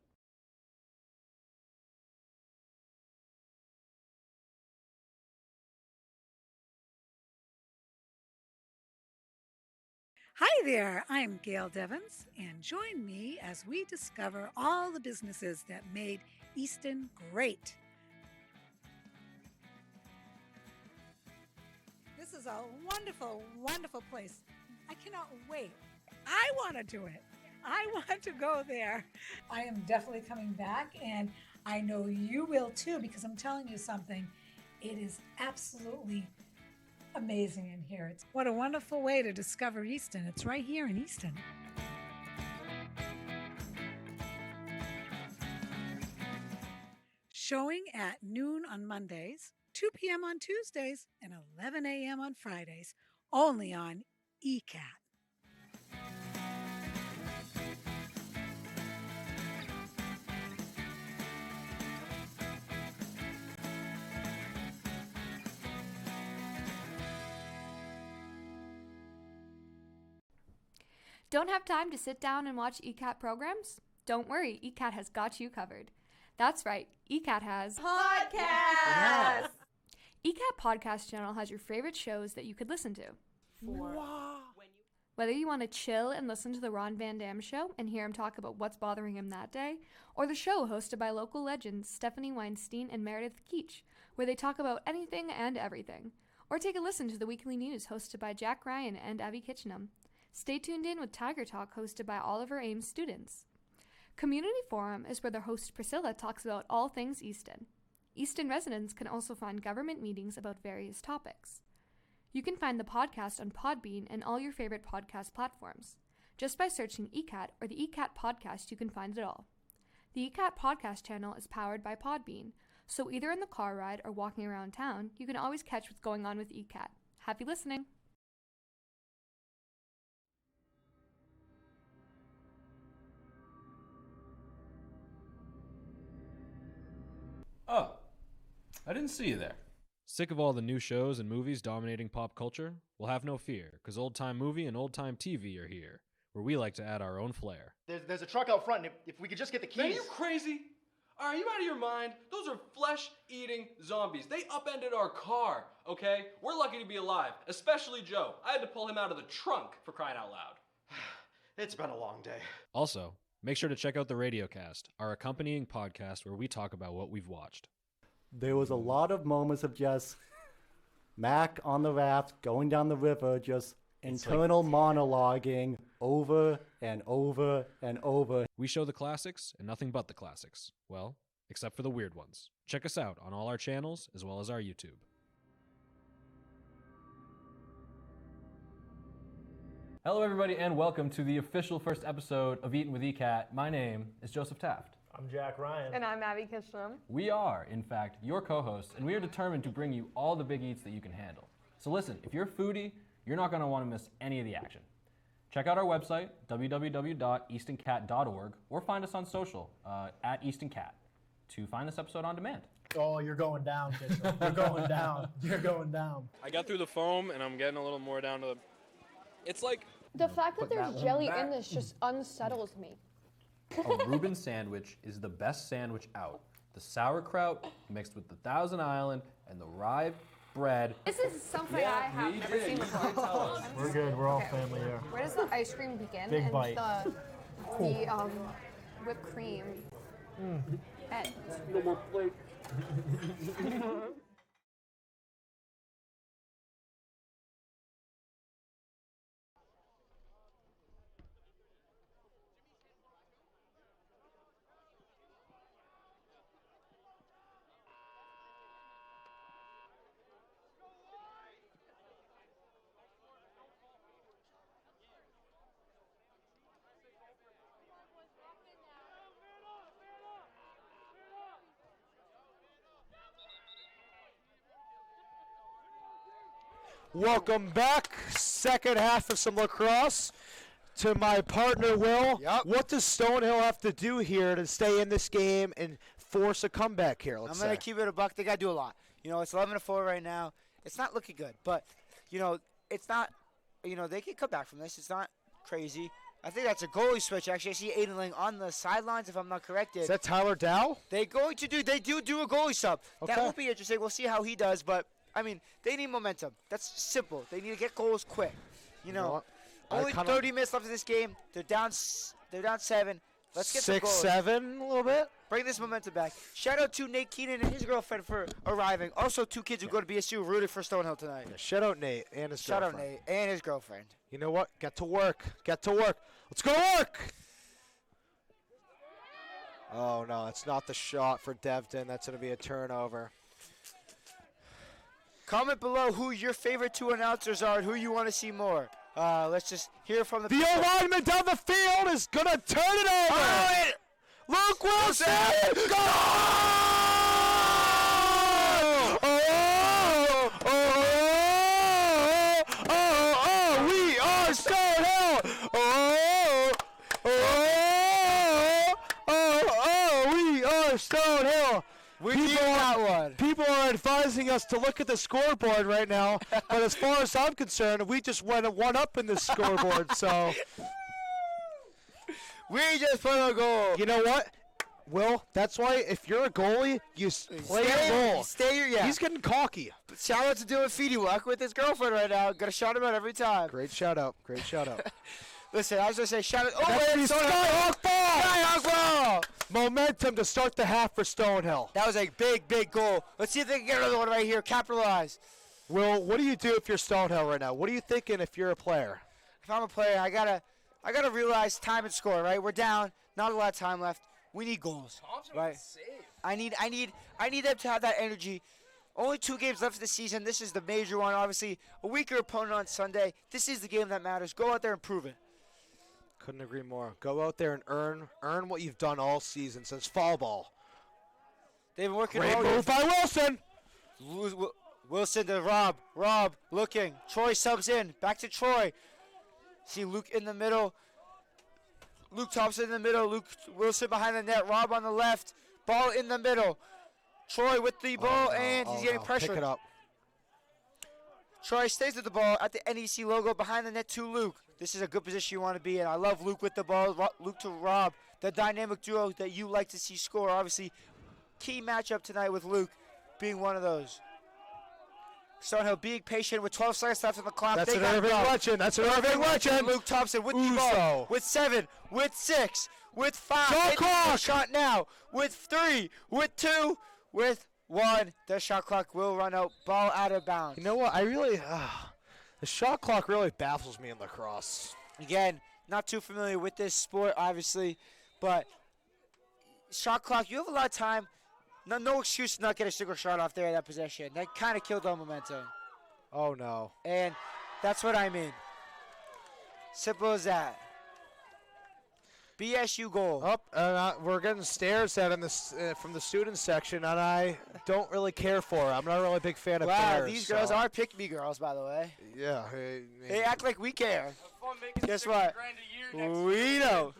Hi there, I'm Gail Devins, and join me as we discover all the businesses that made Easton great. This is a wonderful, wonderful place. I cannot wait. I want to do it. I want to go there. I am definitely coming back, and I know you will too, because I'm telling you something. It is absolutely amazing in here. What a wonderful way to discover Easton. It's right here in Easton. Showing at noon on Mondays, 2 p.m. on Tuesdays, and 11 a.m. on Fridays, only on ECAT.
Don't have time to sit down and watch ECAT programs? Don't worry, ECAT has got you covered. That's right, ECAT has
Podcast!
ECAT Podcast Channel has your favorite shows that you could listen to. Whether you want to chill and listen to the Ron Van Dam Show and hear him talk about what's bothering him that day, or the show hosted by local legends Stephanie Weinstein and Meredith Keach, where they talk about anything and everything, or take a listen to the weekly news hosted by Jack Ryan and Abby Kitchenham. Stay tuned in with Tiger Talk hosted by Oliver Ames students. Community Forum is where their host Priscilla talks about all things Easton. Easton residents can also find government meetings about various topics. You can find the podcast on Podbean and all your favorite podcast platforms. Just by searching ECAT or the ECAT podcast, you can find it all. The ECAT podcast channel is powered by Podbean, so either in the car ride or walking around town, you can always catch what's going on with ECAT. Happy listening!
Oh, I didn't see you there.
Sick of all the new shows and movies dominating pop culture? Well, have no fear, because Old Time Movie and Old Time TV are here, where we like to add our own flair.
There's a truck out front, and if we could just get the keys.
Are you crazy? Are you out of your mind? Those are flesh-eating zombies. They upended our car, okay? We're lucky to be alive, especially Joe. I had to pull him out of the trunk, for crying out loud.
It's been a long day.
Also, make sure to check out the Radiocast, our accompanying podcast where we talk about what we've watched.
There was a lot of moments of just Mac on the raft going down the river, just internal monologuing over and over and over.
We show the classics and nothing but the classics. Well, except for the weird ones. Check us out on all our channels as well as our YouTube.
Hello, everybody, and welcome to the official first episode of Eatin' with ECAT. My name is Joseph Taft.
I'm Jack Ryan.
And I'm Abby Kitchenham.
We are, in fact, your co-hosts, and we are determined to bring you all the big eats that you can handle. So listen, if you're a foodie, you're not going to want to miss any of the action. Check out our website, www.eastoncat.org, or find us on social, at EastonCat, to find this episode on demand.
Oh, you're going down, Kitchenham. You're going down. You're going down.
I got through the foam, and I'm getting a little more down to the... It's like...
The fact that there's jelly in this just unsettles me.
A Reuben sandwich is the best sandwich out. The sauerkraut mixed with the Thousand Island and the rye bread.
This is something I have never seen before.
We're good. We're all family here.
Where does the ice cream begin?
Big
and
bite.
the whipped cream. And
No more plate.
Welcome back. Second half of some lacrosse. To my partner, Will.
Yep.
What does Stonehill have to do here to stay in this game and force a comeback here,
I'm going to keep it a buck. They got to do a lot. You know, it's 11-4 right now. It's not looking good, but, you know, it's not, you know, they can come back from this. It's not crazy. I think that's a goalie switch. Actually, I see Aiden Lang on the sidelines, if I'm not corrected.
Is that Tyler Dow?
They do a goalie sub.
Okay.
That will be interesting. We'll see how he does, but, I mean, they need momentum. That's simple. They need to get goals quick. You know, Only 30 minutes left in this game. They're down 7. Let's get some goals.
6-7 a little bit.
Bring this momentum back. Shout out to Nate Keenan and his girlfriend for arriving. Also, 2 kids who go to BSU rooted for Stonehill tonight.
Yeah, shout out Nate and his
Shout
girlfriend.
out Nate and his girlfriend.
You know what? Get to work. Get to work. Let's go work. Oh, no, it's not the shot for Devton. That's going to be a turnover.
Comment below who your favorite 2 announcers are and who you want to see more. Let's just hear from the
The alignment down the field is going to turn it over.
Oh,
Luke Wilson! Goal! Oh, we are Stonehill! We are Stonehill!
We need that one.
People are advising us to look at the scoreboard right now, but as far as I'm concerned, we just went 1 up in the scoreboard, so...
We just put a goal.
You know what, Will? That's why if you're a goalie, you play your role. He's getting cocky.
Shout out to Dylan Feedy. Walk with his girlfriend right now. Gonna shout him out every time.
Great shout out. Great shout out.
Listen, I was gonna say shout out. Oh,
That's
wait,
the Skyhawk ball! Skyhawk ball! Momentum to start the half for Stonehill.
That was a big, big goal. Let's see if they can get another one right here. Capitalize.
Will, what do you do if you're Stonehill right now? What are you thinking if you're a player?
If I'm a player, I gotta realize time and score. Right, we're down. Not a lot of time left. We need goals. Right. I need them to have that energy. Only 2 games left of the season. This is the major one. Obviously, a weaker opponent on Sunday. This is the game that matters. Go out there and prove it.
Couldn't agree more. Go out there and earn what you've done all season since fall ball.
They've been working
Great
hard.
move by Wilson.
Wilson to Rob. Rob looking. Troy subs in. Back to Troy. See Luke in the middle. Luke Thompson in the middle. Luke Wilson behind the net. Rob on the left. Ball in the middle. Troy with the ball, and he's getting pressured.
Pick it up.
Troy stays with the ball at the NEC logo behind the net to Luke. This is a good position you want to be in. I love Luke with the ball. Luke to Rob. The dynamic duo that you like to see score. Obviously, key matchup tonight with Luke being one of those. Stonehill being patient with 12 seconds left on the clock.
That's an Irving legend. That's an Irving legend.
Luke Thompson with the ball. With 7, with 6, with 5.
Shot clock.
Shot now. With 3, with 2, with 1. The shot clock will run out. Ball out of bounds.
You know what? I really, the shot clock really baffles me in lacrosse.
Again, not too familiar with this sport, obviously, but shot clock, you have a lot of time. No excuse to not get a single shot off there in that possession. That kind of killed our momentum.
Oh, no.
And that's what I mean. Simple as that. BSU goal.
We're getting stares at in this, from the student section, and I don't really care for it. I'm not really a big fan of bears.
These girls are pick-me girls, by the way.
Yeah.
They act like we care. Guess what? We know.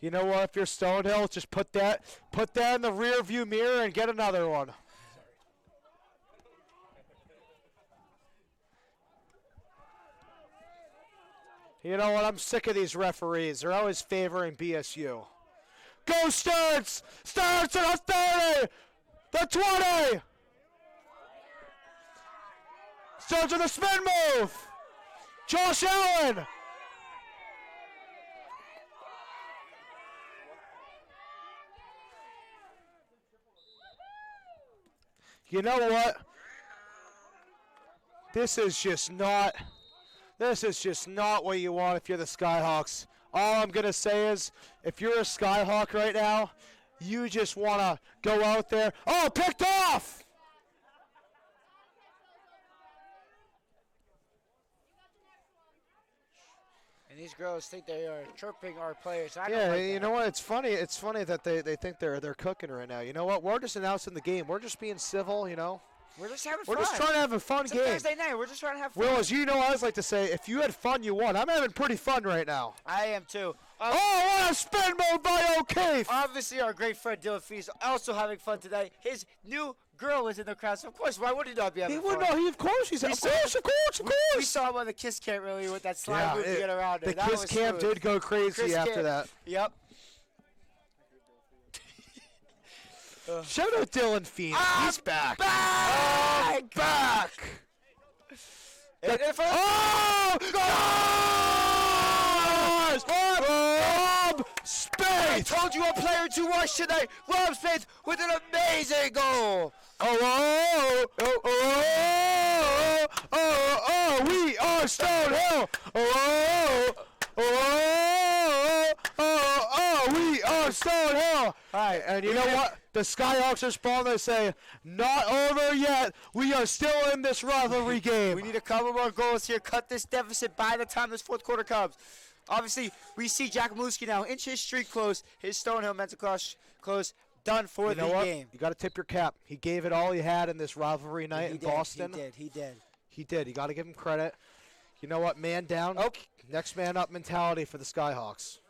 You know what? If you're Stonehill, just put that in the rear view mirror and get another one. You know what? I'm sick of these referees. They're always favoring BSU. Go Starts! Starts at the 30! The 20! Starts with a spin move! Josh Allen! You know what? This is just not what you want if you're the Skyhawks. All I'm going to say is, if you're a Skyhawk right now, you just want to go out there. Oh, picked off!
And these girls think they are chirping our players. I
Yeah,
don't like
you
that.
know what? It's funny. It's funny that they think they're cooking right now. You know what? We're just announcing the game. We're just being civil, you know.
We're just having
We're
fun.
just trying to have a fun
It's
game.
a Thursday night. We're just trying to have fun.
Will, as you know, I always like to say, if you had fun, you won. I'm having pretty fun right now.
I am too.
Oh, what a spin move by O'Keefe!
Obviously, our great friend Dylan Fees is also having fun today. His new girl is in the crowd, so of course, why would he not be having
He
fun?
would know. Of course, he's of course.
We saw him on the Kiss Cam earlier with that slide move to get around it.
The
That
Kiss
was
Cam
smooth.
did go crazy
Kiss
after
Cam.
that.
Yep.
Shout out Dylan Feeney. He's back. Back! Rob Spade!
I told you a player to watch tonight. Rob Spade with an amazing goal.
We are Stonehill. We are Stonehill. All right, and you know what? The Skyhawks are responding. They say, not over yet. We are still in this rivalry game.
We need a couple more goals here. Cut this deficit by the time this fourth quarter comes. Obviously, we see Jack Maluski now inch his streak close. His Stonehill men's lacrosse close. Done for
You
the
know what?
game.
You got to tip your cap. He gave it all he had in this rivalry night in Boston.
He did.
He did. You got to give him credit. You know what? Man down. Next man up mentality for the Skyhawks.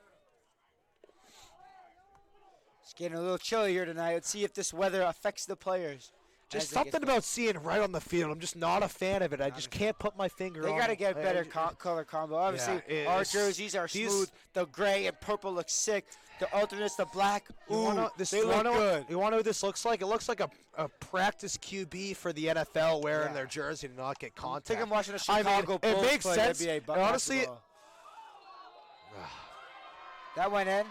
It's getting a little chilly here tonight. Let's see if this weather affects the players.
Just something about seeing right on the field. I'm just not a fan of it. I just can't put my finger on it.
They got to get better color combo. Obviously, our jerseys are smooth. The gray and purple look sick. The alternates, the black, they look good.
You want to know what this looks like? It looks like a practice QB for the NFL wearing their jersey to not get contact.
I think I'm watching a Chicago
it
Bulls
makes
play
sense.
NBA
And honestly,
that went in.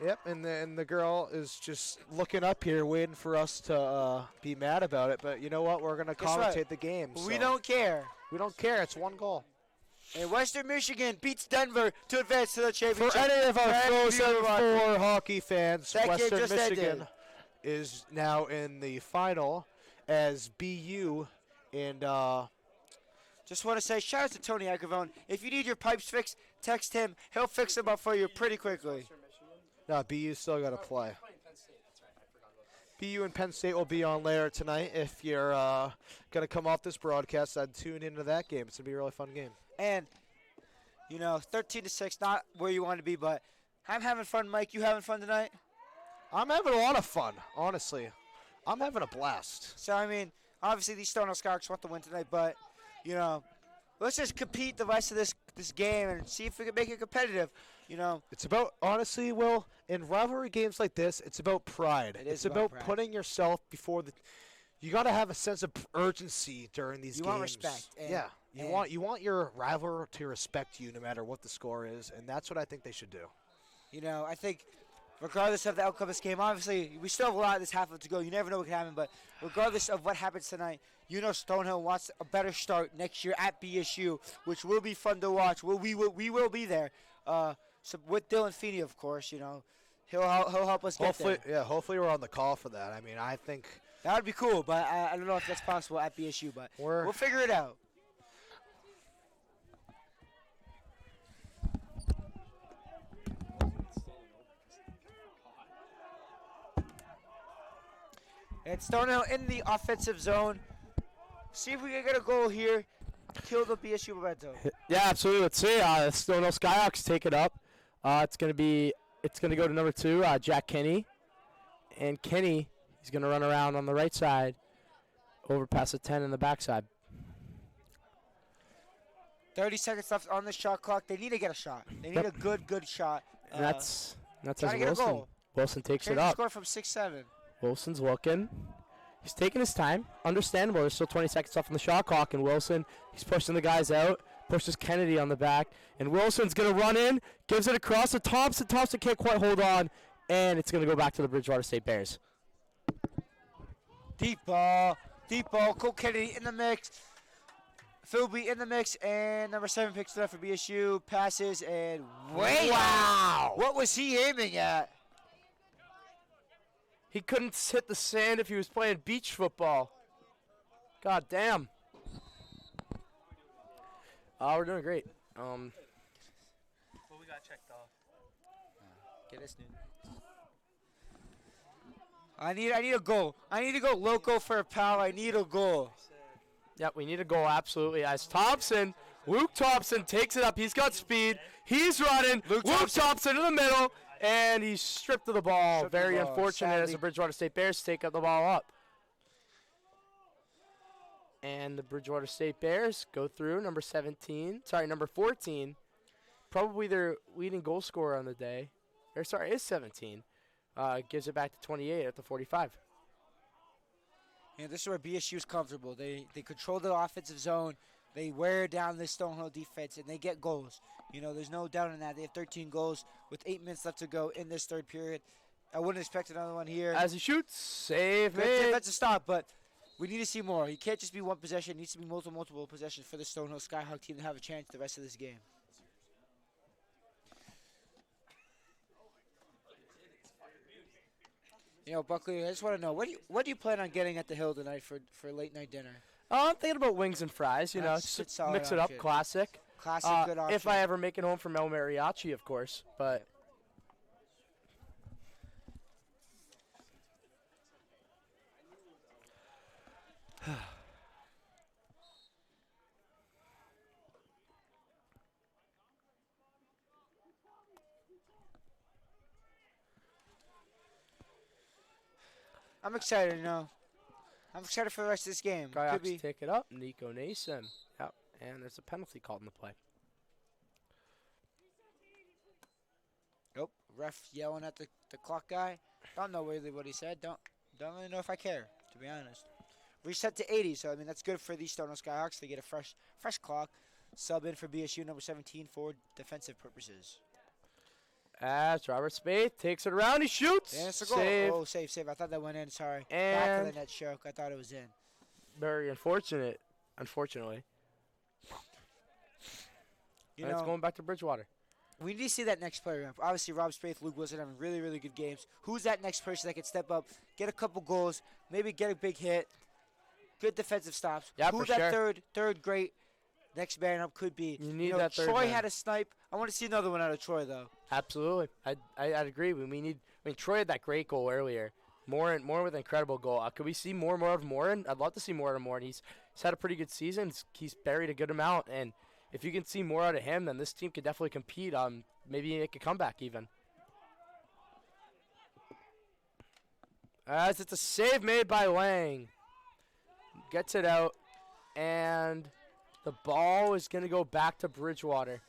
Yep, and the girl is just looking up here, waiting for us to be mad about it. But you know what? We're gonna commentate the game.
We
so.
don't care.
We don't care. It's one goal.
And Western Michigan beats Denver to advance to the championship.
For any of our Frozen
Bridgewater.
4 hockey fans,
That game
Western
just
Michigan
ended.
is now in the final as BU and.
Just want to say shout out to Tony Agravone. If you need your pipes fixed, text him. He'll fix them up for you pretty quickly.
No, BU still got to play. BU and Penn State will be on later tonight. If you're going to come off this broadcast, I'd tune into that game. It's going to be a really fun game.
And, 13-6, not where you want to be, but I'm having fun, Mike. You having fun tonight?
I'm having a lot of fun, honestly. I'm having a blast.
So, obviously these Stonehill Skyhawks want to win tonight, but, let's just compete the rest of this game and see if we can make it competitive.
It's about, honestly, Will, in rivalry games like this, it's about pride. It's about
pride.
putting yourself before the. You got to have a sense of urgency during these games.
You want respect.
You want your rival to respect you no matter what the score is, and that's what I think they should do.
I think regardless of the outcome of this game, obviously we still have a lot of this half to go. You never know what can happen, but regardless of what happens tonight, Stonehill wants a better start next year at BSU, which will be fun to watch. We will be there. So with Dylan Feeney, of course, he'll help us get there.
Yeah, hopefully we're on the call for that. I think
that would be cool, but I don't know if that's possible at BSU, but we'll figure it out. And Stonehill in the offensive zone. See if we can get a goal here. Kill the BSU momentum.
Yeah, absolutely. Let's see. Stonehill Skyhawks take it up. It's gonna go to number 2, Jack Kenny, and Kenny he's gonna run around on the right side, over past the 10 in the backside.
30 seconds left on the shot clock. They need to get a shot. They need a good shot.
And that's as
try to get a
Wilson.
goal.
Wilson takes
Change
it
the
up.
score from 6-7.
Wilson's looking. He's taking his time. Understandable. There's still 20 seconds left on the shot clock, and Wilson, he's pushing the guys out. Pushes Kennedy on the back, and Wilson's going to run in, gives it across to Thompson. Thompson can't quite hold on, and it's going to go back to the Bridgewater State Bears.
Deep ball. Cole Kennedy in the mix. Philby in the mix, and number 7 picks it up for BSU. Passes, and wow! What was he aiming at?
He couldn't hit the sand if he was playing beach football. God damn. We're doing great.
What we got checked off? Get us new. I need a goal. I need to go loco for a pal. I need a goal.
Yep, we need a goal, absolutely. As Luke Thompson takes it up. He's got speed. He's running. Luke Thompson in the middle, and he's stripped of the ball. Very unfortunate as the Bridgewater State Bears take up the ball up. And the Bridgewater State Bears go through number 14. Probably their leading goal scorer on the day. Is 17. gives it back to 28 at the 45.
And this is where BSU is comfortable. They control the offensive zone. They wear down this Stonehill defense, and they get goals. You know, there's no doubt in that. They have 13 goals with 8 minutes left to go in this third period. I wouldn't expect another one here.
As he shoots, save
Good
made.
defensive stop, but we need to see more. He can't just be one possession. It needs to be multiple possessions for the Stonehill Skyhawk team to have a chance the rest of this game. You know, Buckley, I just want to know, what do you plan on getting at the Hill tonight for late night dinner?
Oh, I'm thinking about wings and fries, you know,
That's a
just
solid
mix it up,
option.
classic.
Classic, good option.
If I ever make it home from El Mariachi, of course, but...
I'm excited, you know. I'm excited for the rest of this game. Could
Skyhawks
be.
take it up. Nico Nason. Yep, and there's a penalty called in the play.
Nope. Ref yelling at the clock guy. Don't know really what he said. Don't really know if I care, to be honest. Reset to 80, so I mean that's good for these Stonehill Skyhawks. They get a fresh clock. Sub in for BSU number 17 for defensive purposes.
As Robert Spade takes it around, he shoots.
And it's a goal.
Save.
Oh, save. I thought that went in. Sorry. Back
And
of the net choke. I thought it was in.
very unfortunate, unfortunately.
You
And it's
know,
going back to Bridgwater.
we need to see that next player. Obviously, Rob Spaeth, Luke Wilson having really, really good games. Who's that next person that can step up, get a couple goals, maybe get a big hit, good defensive stops?
Yeah,
Who
for
that
sure.
third great next man up could be?
You need
know,
that third
Troy
man.
had a snipe. I want to see another one out of Troy, though.
Absolutely, I'd agree. Troy had that great goal earlier. Morin with an incredible goal. Could we see more of Morin? I'd love to see more of Morin. He's had a pretty good season. He's buried a good amount, and if you can see more out of him, then this team could definitely compete. Maybe make a comeback even. As it's a save made by Lang. Gets it out, and the ball is going to go back to Bridgwater.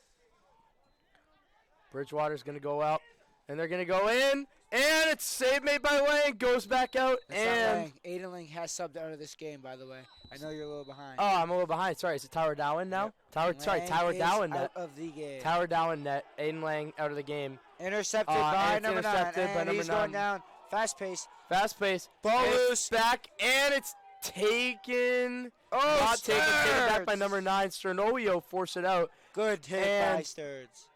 Bridgewater's going to go out, and they're going to go in, and it's save made by Lang. Goes back out,
That's not
and
Lang. Aiden Lang has subbed out of this game, by the way. I know you're a little behind.
oh, I'm a little behind. Sorry, is it Tower Dowan now? Tower
Lang
Dowan
is
net.
out of the game.
Tower Dowan net. Aiden Lang out of the game.
Intercepted
and
by
it's
number 9.
intercepted by
And
number
he's
9.
going down. Fast pace.
Fast pace.
Ball
And it's
loose.
back, and it's taken.
Oh,
Not taken. Taken back by
Sturds.
number 9. Sternolio force it out.
Good hit by
And
Sturds.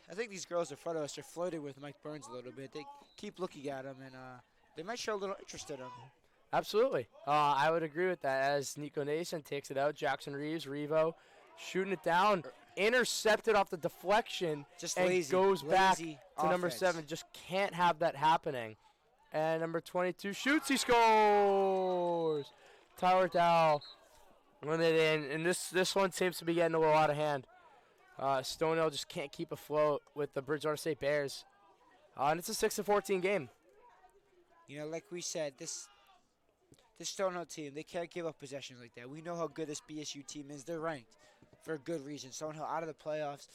I think these girls in front of us are flirting with Mike Burns a little bit. They keep looking at him, and they might show a little interest in him.
Absolutely. I would agree with that as Nico Nason takes it out. Jackson Revo shooting it down. Intercepted off the deflection.
Just
and
lazy.
goes back
Lazy
to number
offense.
7. Just can't have that happening. And number 22 shoots. He scores. Tower Dow run it in. And this one seems to be getting a little out of hand. Stonehill just can't keep afloat with the Bridgewater State Bears. And it's a 6-14 game.
You know, like we said, this Stonehill team, they can't give up possessions like that. We know how good this BSU team is. They're ranked for a good reason. Stonehill out of the playoffs,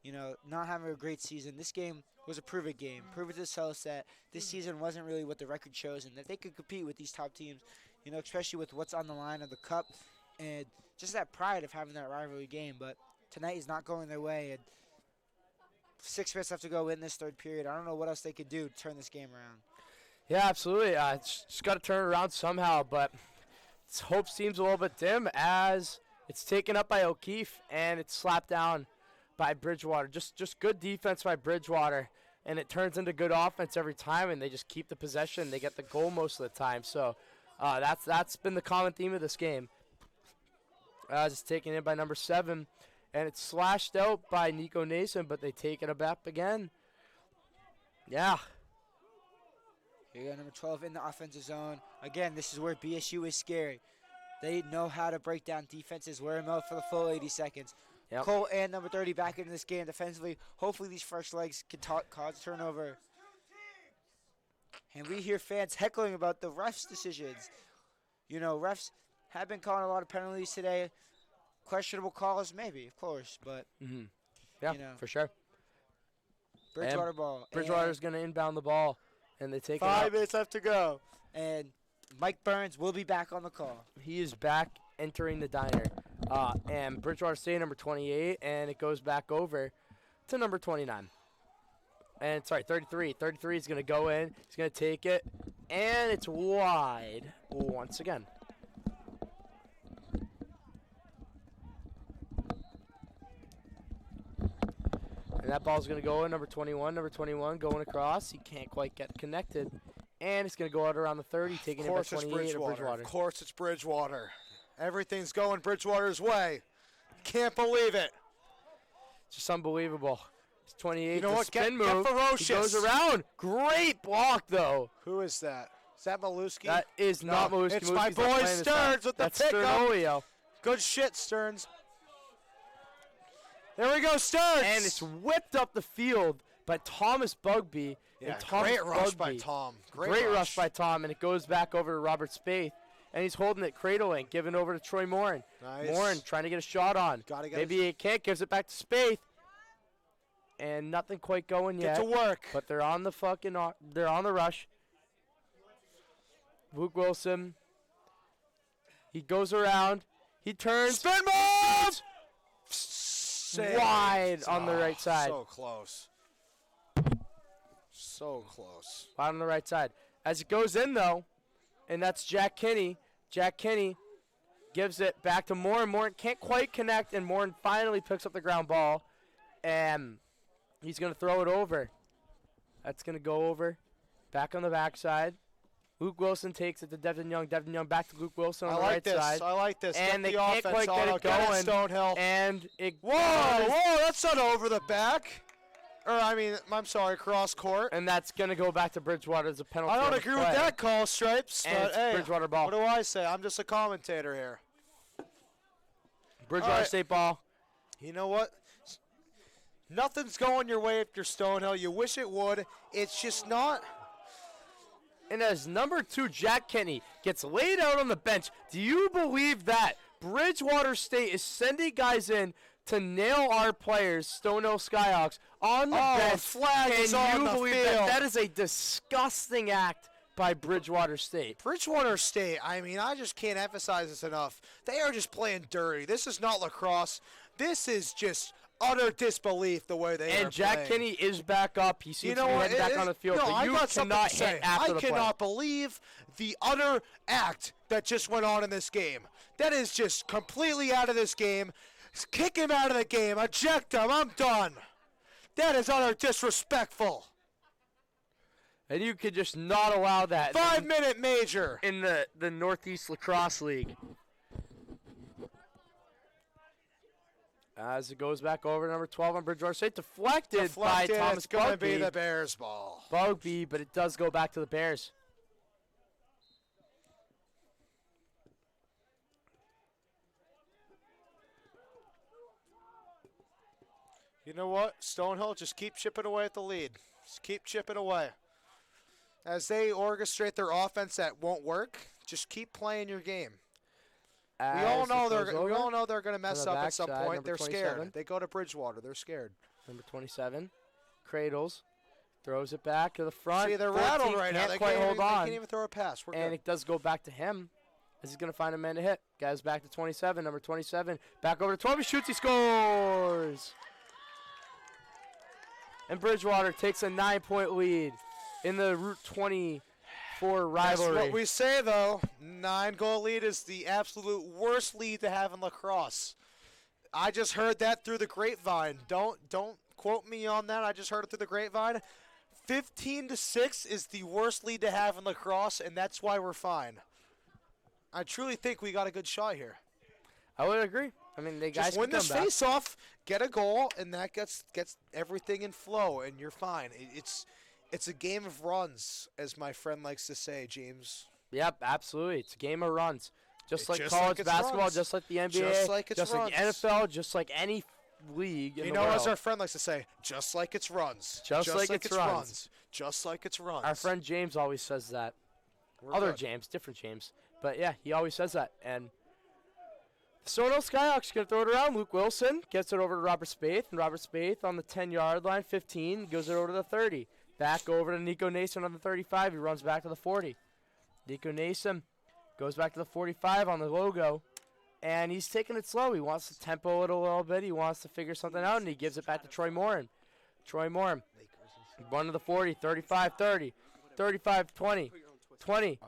you know, not having a great season. This game was a prove-it game. Prove it to themselves that this season wasn't really what the record shows and that they could compete with these top teams, you know, especially with what's on the line of the cup and just that pride of having that rivalry game. But tonight is not going their way, and 6 minutes left to go in this third period. I don't know what else they could do to turn this game around.
Yeah, absolutely. It's just got to turn it around somehow, but hope seems a little bit dim as it's taken up by O'Keefe and it's slapped down by Bridgewater. Just good defense by Bridgewater, and it turns into good offense every time, and they just keep the possession. They get the goal most of the time. So that's been the common theme of this game. As it's taken in by number 7, and it's slashed out by Nico Nason, but they take it up again. Yeah.
Here you go, number 12 in the offensive zone. Again, this is where BSU is scary. They know how to break down defenses, wear them out for the full 80 seconds.
Yep.
Cole and number 30 back into this game defensively. Hopefully these fresh legs can cause turnover. And we hear fans heckling about the refs' decisions. You know, refs have been calling a lot of penalties today. Questionable calls, maybe, of course, but
Yeah,
you know.
for sure.
Bridgewater
And
ball.
Bridgewater's going to inbound the ball, and they take it
5
up.
minutes left to go. And Mike Burns will be back on the call.
He is back entering the diner. And Bridgewater State, number 28, and it goes back over to number 29. And, sorry, 33. 33 is going to go in. He's going to take it, and it's wide once again. And that ball's going to go in, number 21. Number 21 going across. He can't quite get connected. And it's going to go out around the 30, taking it by 28 to Bridgewater.
Of course it's Bridgewater. Everything's going Bridgewater's way. Can't believe it.
Just unbelievable. It's 28.
You know
the
what?
spin
Get
move.
ferocious.
He goes around. Great block, though.
Who is that? Is that Maluski?
That is not Maluski.
It's my
Maluski's not
boy
playing this time.
Stearns with the
That's
pickup.
Sternolio.
Good shit, Stearns. There we go, Stearns.
And it's whipped up the field by Thomas Bugby.
Yeah,
and Thomas
great rush
Bugby,
by Tom.
Great rush by Tom, and it goes back over to Robert Spaeth. And he's holding it, cradling, giving over to Troy Morin.
Nice.
Morin trying to get a shot on.
Gotta get
Maybe he can't, gives it back to Spaeth. And nothing quite going yet.
Get to work.
But they're on the they're on the rush. Luke Wilson. He goes around. He turns.
Spin move!
Wide on the right side.
So close. So close.
Wide on the right side. As it goes in, though, and that's Jack Kinney. Jack Kinney gives it back to Morin. Morin can't quite connect, and Morin finally picks up the ground ball. And he's going to throw it over. That's going to go over. Back on the backside. Luke Wilson takes it to Devin Young. Devin Young back to Luke Wilson on the right side.
I like this.
And
Get
they
the
can't
offense
quite get
on.
it going.
Stonehill.
And it
Whoa, that's not over the back. I'm sorry, cross court.
And that's going to go back to Bridgewater as a penalty.
I don't
on the
agree
play.
with that call, Stripes.
And
but
it's
hey,
Bridgewater ball.
What do I say? I'm just a commentator here.
Bridgewater State ball.
You know what? Nothing's going your way if you're Stonehill. You wish it would. It's just not.
And as number 2, Jack Kinney, gets laid out on the bench, do you believe that? Bridgewater State is sending guys in to nail our players, Stonehill Skyhawks, on the bench.
Flag is on
Can you
the
believe
field.
that? That is a disgusting act by Bridgewater State.
Bridgewater State, I just can't emphasize this enough. They are just playing dirty. This is not lacrosse. This is just utter disbelief the way they are
And Jack
playing.
Kinney is back up. He seems to be heading back on the field,
No,
but
I
you
got something
cannot
to say.
hit after the play.
I cannot believe the utter act that just went on in this game. That is just completely out of this game. Kick him out of the game. Eject him. I'm done. That is utter disrespectful.
And you could just not allow that.
5-minute major.
In the Northeast Lacrosse League. As it goes back over to number 12 on Bridgewater State. Deflected by Thomas
It's going to
Bugby.
be the Bears' ball.
Bugby, but it does go back to the Bears.
You know what? Stonehill, just keep chipping away at the lead. Just keep chipping away. As they orchestrate their offense that won't work, just keep playing your game. We all know they're going to mess up at some point. They're scared. They go to Bridgewater. They're scared.
Number 27, cradles, throws it back to the front.
See, they're
14
rattled right now.
can't
They
quite
can't
hold
even,
on.
They can't even throw a pass. We're
And
good.
it does go back to him as he's going to find a man to hit. Guys back to 27, number 27. Back over to 12. He shoots. He scores. And Bridgewater takes a 9-point lead in the Route 24 rivalry.
That's what we say, though. 9-goal lead is the absolute worst lead to have in lacrosse. I just heard that through the grapevine. Don't quote me on that. I just heard it through the grapevine. 15-6 is the worst lead to have in lacrosse, and that's why we're fine. I truly think we got a good shot here.
I would agree. I mean, they guys
Just win
can
this
come back.
face-off, get a goal, and that gets everything in flow, and you're fine. It's a game of runs, as my friend likes to say, James.
Yep, absolutely. It's a game of runs. Just like
Just
college
like it's
basketball,
runs.
just like the NBA,
Just like it's
just like the
runs.
NFL, just like any league in
You
the
know,
world.
as our friend likes to say, just like it's runs.
Just like it's runs.
Just like it's runs.
Our friend James always says that.
We're
Other
good.
James, different James. But yeah, he always says that. And Stonehill Skyhawks going to throw it around. Luke Wilson gets it over to Robert Spaeth, and Robert Spaeth on the 10-yard line, 15, goes it over to the 30. Back over to Nico Nason on the 35. He runs back to the 40. Nico Nason goes back to the 45 on the logo, and he's taking it slow. He wants to tempo it a little bit. He wants to figure something out, and he gives it back to Troy Morin. Troy Morin, run to the 40, 35, 30, 35, 20, 20,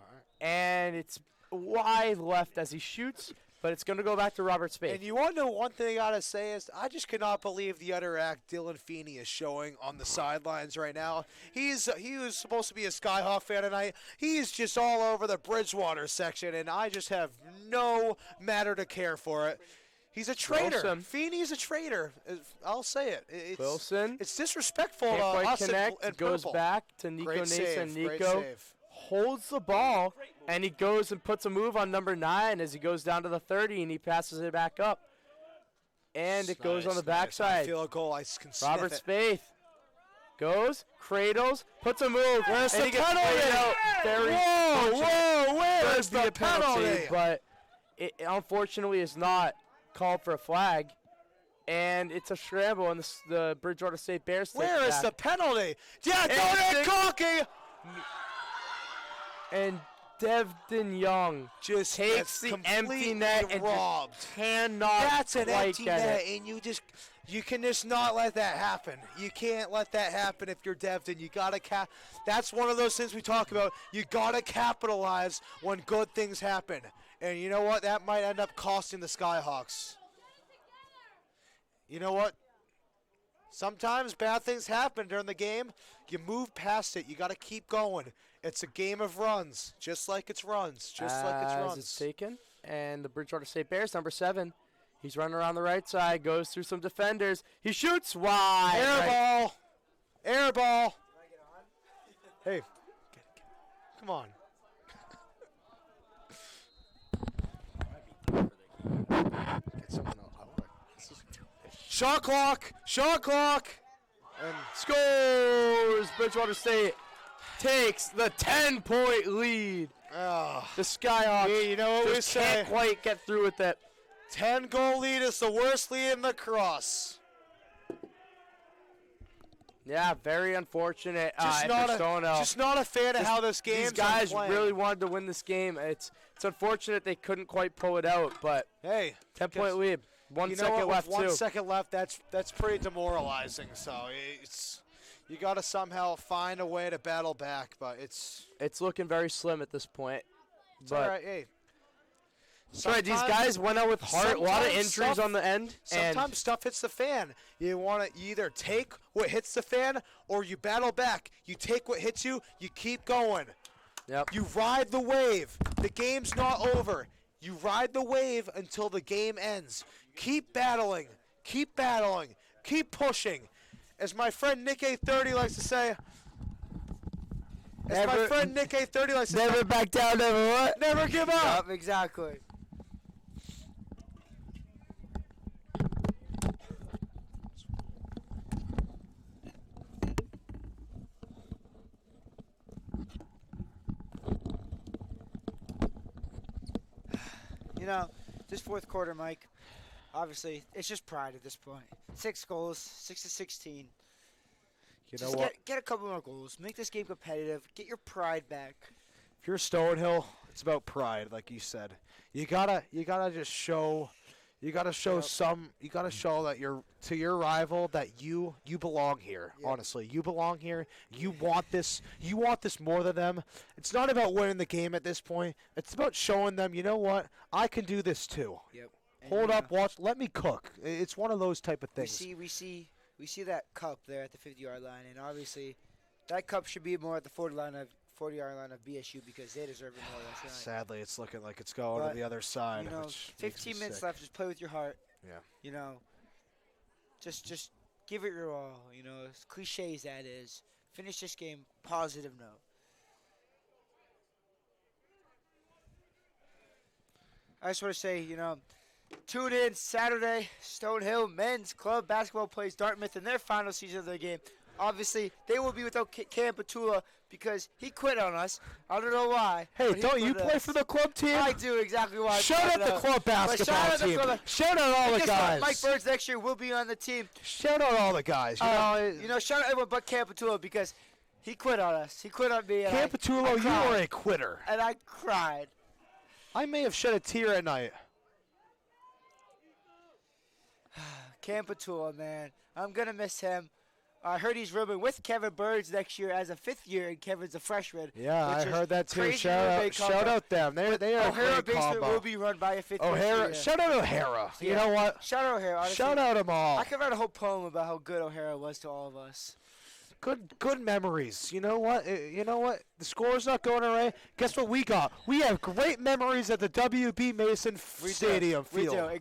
and it's wide left as he shoots, but it's going to go back to Robert Spaeth.
And you want to know one thing I got to say is I just cannot believe the utter act Dylan Feeney is showing on the sidelines right now. He was supposed to be a Skyhawk fan tonight. He's just all over the Bridgwater section, and I just have no matter to care for it. He's a traitor.
Wilson.
Feeney's a traitor. I'll say it. It's,
Wilson.
It's disrespectful
Can't
to
quite
us
connect.
and
Goes
purple.
back to Nico
Great
Nason.
save, great
Nico
save.
holds the ball, and he goes and puts a move on number 9 as he goes down to the 30, and he passes it back up. And it goes on the backside.
Field goal. I can sniff
Robert
it.
Spaeth goes, cradles, puts a move.
Where's
and
the
he gets
penalty?
played out. Very
Whoa, where's
Could be
the
a penalty?
penalty?
But it unfortunately is not called for a flag. And it's a scramble, and the Bridgewater State Bears take
Where
it
is
back.
the penalty? Yeah,
And
don't
Dick-
get cocky.
And Devin Young
just
takes the empty
completely
net and
robbed.
just cannot
That's an
quite
empty
get
net,
it.
and you can just not let that happen. You can't let that happen if you're Devin. You gotta That's one of those things we talk about. You gotta capitalize when good things happen, and you know what? That might end up costing the Skyhawks. You know what? Sometimes bad things happen during the game. You move past it. You got to keep going. It's a game of runs, just like it's runs, just like it's runs.
It's taken, and the Bridgewater State Bears, number 7, he's running around the right side, goes through some defenders. He shoots wide.
Air
right.
ball. Air ball. Hey, come on. Shot clock. Shot clock.
And scores! Bridgewater State takes the 10-point lead. The Skyhawks
you know what we
just can't
say.
quite get through with it.
10-goal lead is the worst lead in lacrosse.
Yeah, very unfortunate.
Just not a fan of how this game's
These guys
playing.
really wanted to win this game. It's unfortunate they couldn't quite pull it out, but
hey,
10-point lead. 1 second left,
with 1
too.
second left, that's pretty demoralizing. So you got to somehow find a way to battle back, but it's
looking very slim at this point.
all right. Hey,
that's right. These guys went out with heart. A lot of
sometimes
injuries
stuff-
on the end.
Sometimes stuff hits the fan. You either take what hits the fan or you battle back. You take what hits you. You keep going.
Yep.
You ride the wave. The game's not over. You ride the wave until the game ends. Keep battling. Keep battling. Keep pushing. As my friend Nick A30 likes to say.
Never back down, never what?
Never give up.
Yep, exactly. You know, this fourth quarter, Mike, obviously, it's just pride at this point. 6 goals, 6-16. Just get a couple more goals. Make this game competitive. Get your pride back.
If you're Stonehill, it's about pride, like you said. You gotta just show. You gotta show You gotta show that to your rival that you belong here.
Yep.
Honestly, you belong here. You want this. You want this more than them. It's not about winning the game at this point. It's about showing them. You know what? I can do this too.
Yep. And,
Hold up, watch. Let me cook. It's one of those type of things.
We see that cup there at the 50-yard line, and obviously, that cup should be more at the 40-yard line of BSU because they deserve it more. That's right.
Sadly, it's looking like it's going
But,
to the other side.
You know,
which makes me
15 minutes
sick.
left. Just play with your heart.
Yeah.
You know, just give it your all. You know, as cliche as that is, finish this game positive note. I just want to say, you know, tune in Saturday. Stonehill Men's Club Basketball plays Dartmouth in their final season of their game. obviously, they will be without Cam Petula because he quit on us. I don't know why.
Hey,
but he
don't you
quit on
play
us.
for the club team?
I do, exactly why. I
Shout
brought
out
it
the
up.
club
But shout
basketball
out the
team.
club-
Shout out all the
Guess what?
guys.
Mike Burns next year will be on the team.
Shout out all the guys.
Shout out everyone but Cam Petula because he quit on us. He quit on me. And
Cam
I
Petullo, you
cried.
are a quitter.
And I cried.
I may have shed a tear at night.
Cam Petula, man. I'm going to miss him. I heard he's rooming with Kevin Burns next year as a fifth year, and Kevin's a freshman.
Yeah, I
which is
heard that too.
crazy
Shout
combo.
out them. They are a
O'Hara
great
basement
combo.
will be run by a fifth
O'Hara,
year.
shout out O'Hara. You know what?
Shout out O'Hara. Honestly,
Shout out them all.
I could write a whole poem about how good O'Hara was to all of us.
Good memories. You know what? The score's not going away. Guess what we got? We have great memories at the W.B.Mason Stadium
We
field.
do. A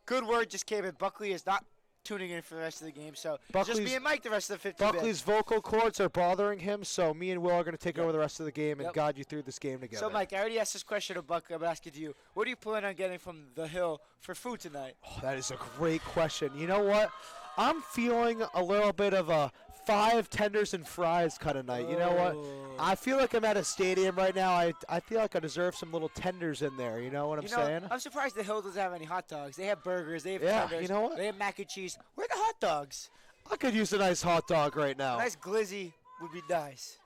good word just came in. Buckley is not tuning in for the rest of the game, so it's just
Buckley's-
me and Mike the rest of the 50
Buckley's vocal cords are bothering him, so me and Will are going to take over the rest of the game and
Yep.
guide you through this game together.
So, Mike, I already asked this question of Buckley. I'm asking you. What do you plan on getting from the Hill for food tonight?
Oh, that is a great question. You know what? I'm feeling a little bit of a 5 tenders and fries kind of night. You know what? I feel like I'm at a stadium right now. I feel like I deserve some little tenders in there. You know what I'm saying?
I'm surprised the Hill doesn't have any hot dogs. They have burgers. They have
Yeah,
tenders.
you know what?
They have mac and cheese. Where are the hot dogs?
I could use a nice hot dog right now.
A nice glizzy would be nice.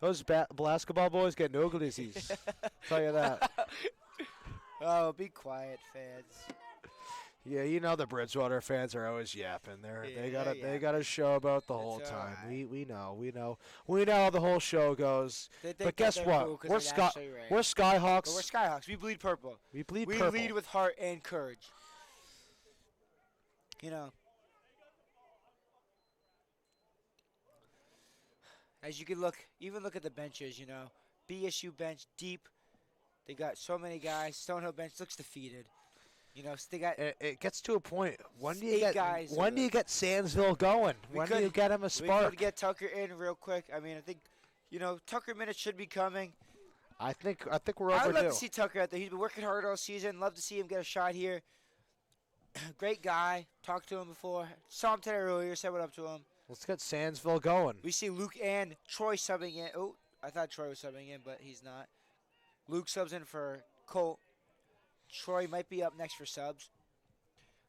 Those basketball boys get no glizzies. Tell you that.
Oh, be quiet, fans.
Yeah, you know the Bridgewater fans are always yapping. They got
yeah.
a show about the whole
It's
time.
alright.
We know how the whole show goes.
They think
But
that
guess
they're
what?
cool 'cause
We're
they're actually right.
we're Skyhawks.
But we're Skyhawks. We bleed purple.
We bleed
We
purple.
lead with heart and courage. You know. As you can look at the benches, you know. BSU bench deep. They got so many guys. Stonehill bench looks defeated. You know, so they got
It gets to a point. When do you
8
get
guys.
when do you get Sandsville going? When do you get him a
We
spark?
could get Tucker in real quick. I mean, I think, Tucker minutes should be coming.
I think we're
I would
overdue.
love to see Tucker out there. He's been working hard all season. Love to see him get a shot here. Great guy. Talked to him before. Saw him today earlier. Said what up to him.
Let's get Sandsville going.
We see Luke and Troy subbing in. Oh, I thought Troy was subbing in, but he's not. Luke subs in for Colt. Troy might be up next for subs.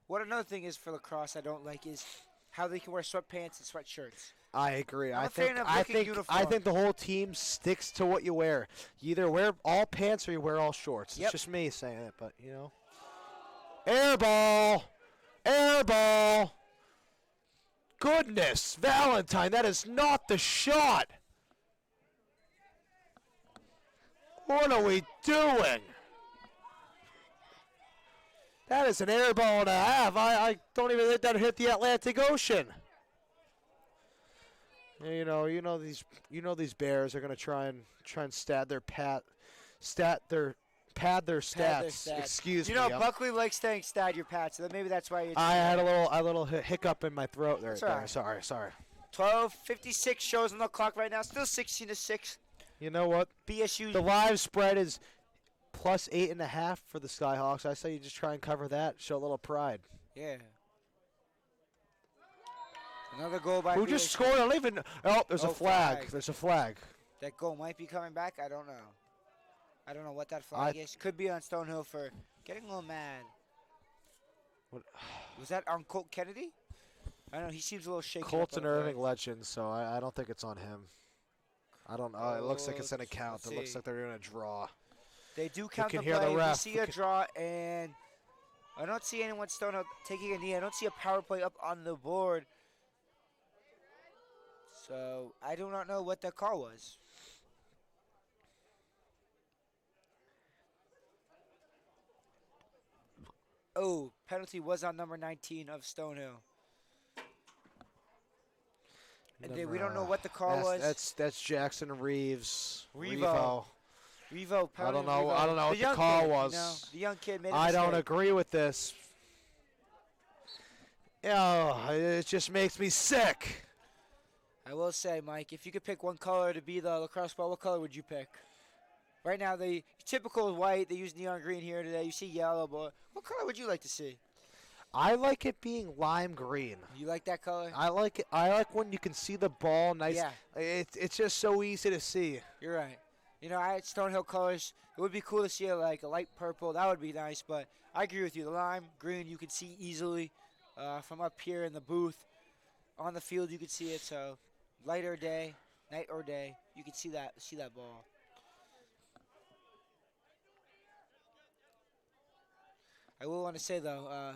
What another thing is for lacrosse I don't like is how they can wear sweatpants and sweatshirts.
I agree.
I'm
I
a fan of looking
I
uniform.
think the whole team sticks to what you wear. You either wear all pants or you wear all shorts.
Yep.
It's just me saying it, but Air ball. Air ball. Goodness, Valentine, that is not the shot. What are we doing? That is an air ball and a half. I don't even think that hit the Atlantic Ocean. You know these Bears are gonna try and pad their stats. Excuse me.
Buckley likes saying stat your pats, so maybe that's why.
I had a little hiccup in my throat there.
That's all right.
Sorry.
12:56 shows on the clock right now. Still 16-6.
You know what?
BSU.
The live spread is plus 8.5 for the Skyhawks. I say you just try and cover that. Show a little pride.
Yeah. Another goal by
Who
BSU.
just scored? I don't even. Oh, there's a flag. There's a flag.
That goal might be coming back. I don't know. I don't know what that flag is. Could be on Stonehill for getting a little mad.
What?
Was that on Colt Kennedy? I don't know. He seems a little shaky.
Colt's an Irving legend, so I don't think it's on him. I don't know. It looks like it's an account. It looks like they're doing a draw.
They do count
can
the
hear the
play. We
ref.
see a draw, and I don't see anyone Stonehill taking a knee. I don't see a power play up on the board. So I do not know what the call was. Oh, penalty was on number 19 of Stonehill. And then we don't know what the call was.
That's Jackson Reeves.
Revo.
I don't know.
Revo.
I don't know what the
young
call
kid,
was.
the young kid made a
I don't
mistake.
agree with this. Oh, it just makes me sick.
I will say, Mike, if you could pick one color to be the lacrosse ball, what color would you pick? Right now, the typical is white. They use neon green here today. You see yellow, but what color would you like to see?
I like it being lime green.
You like that color?
I like it. I like when you can see the ball nice.
Yeah.
It's just so easy to see.
You're right. You know, I had Stonehill colors. It would be cool to see like a light purple. That would be nice. But I agree with you. The lime green you can see easily from up here in the booth. On the field you could see it. So light or day, night or day, you can see that ball. I will want to say though,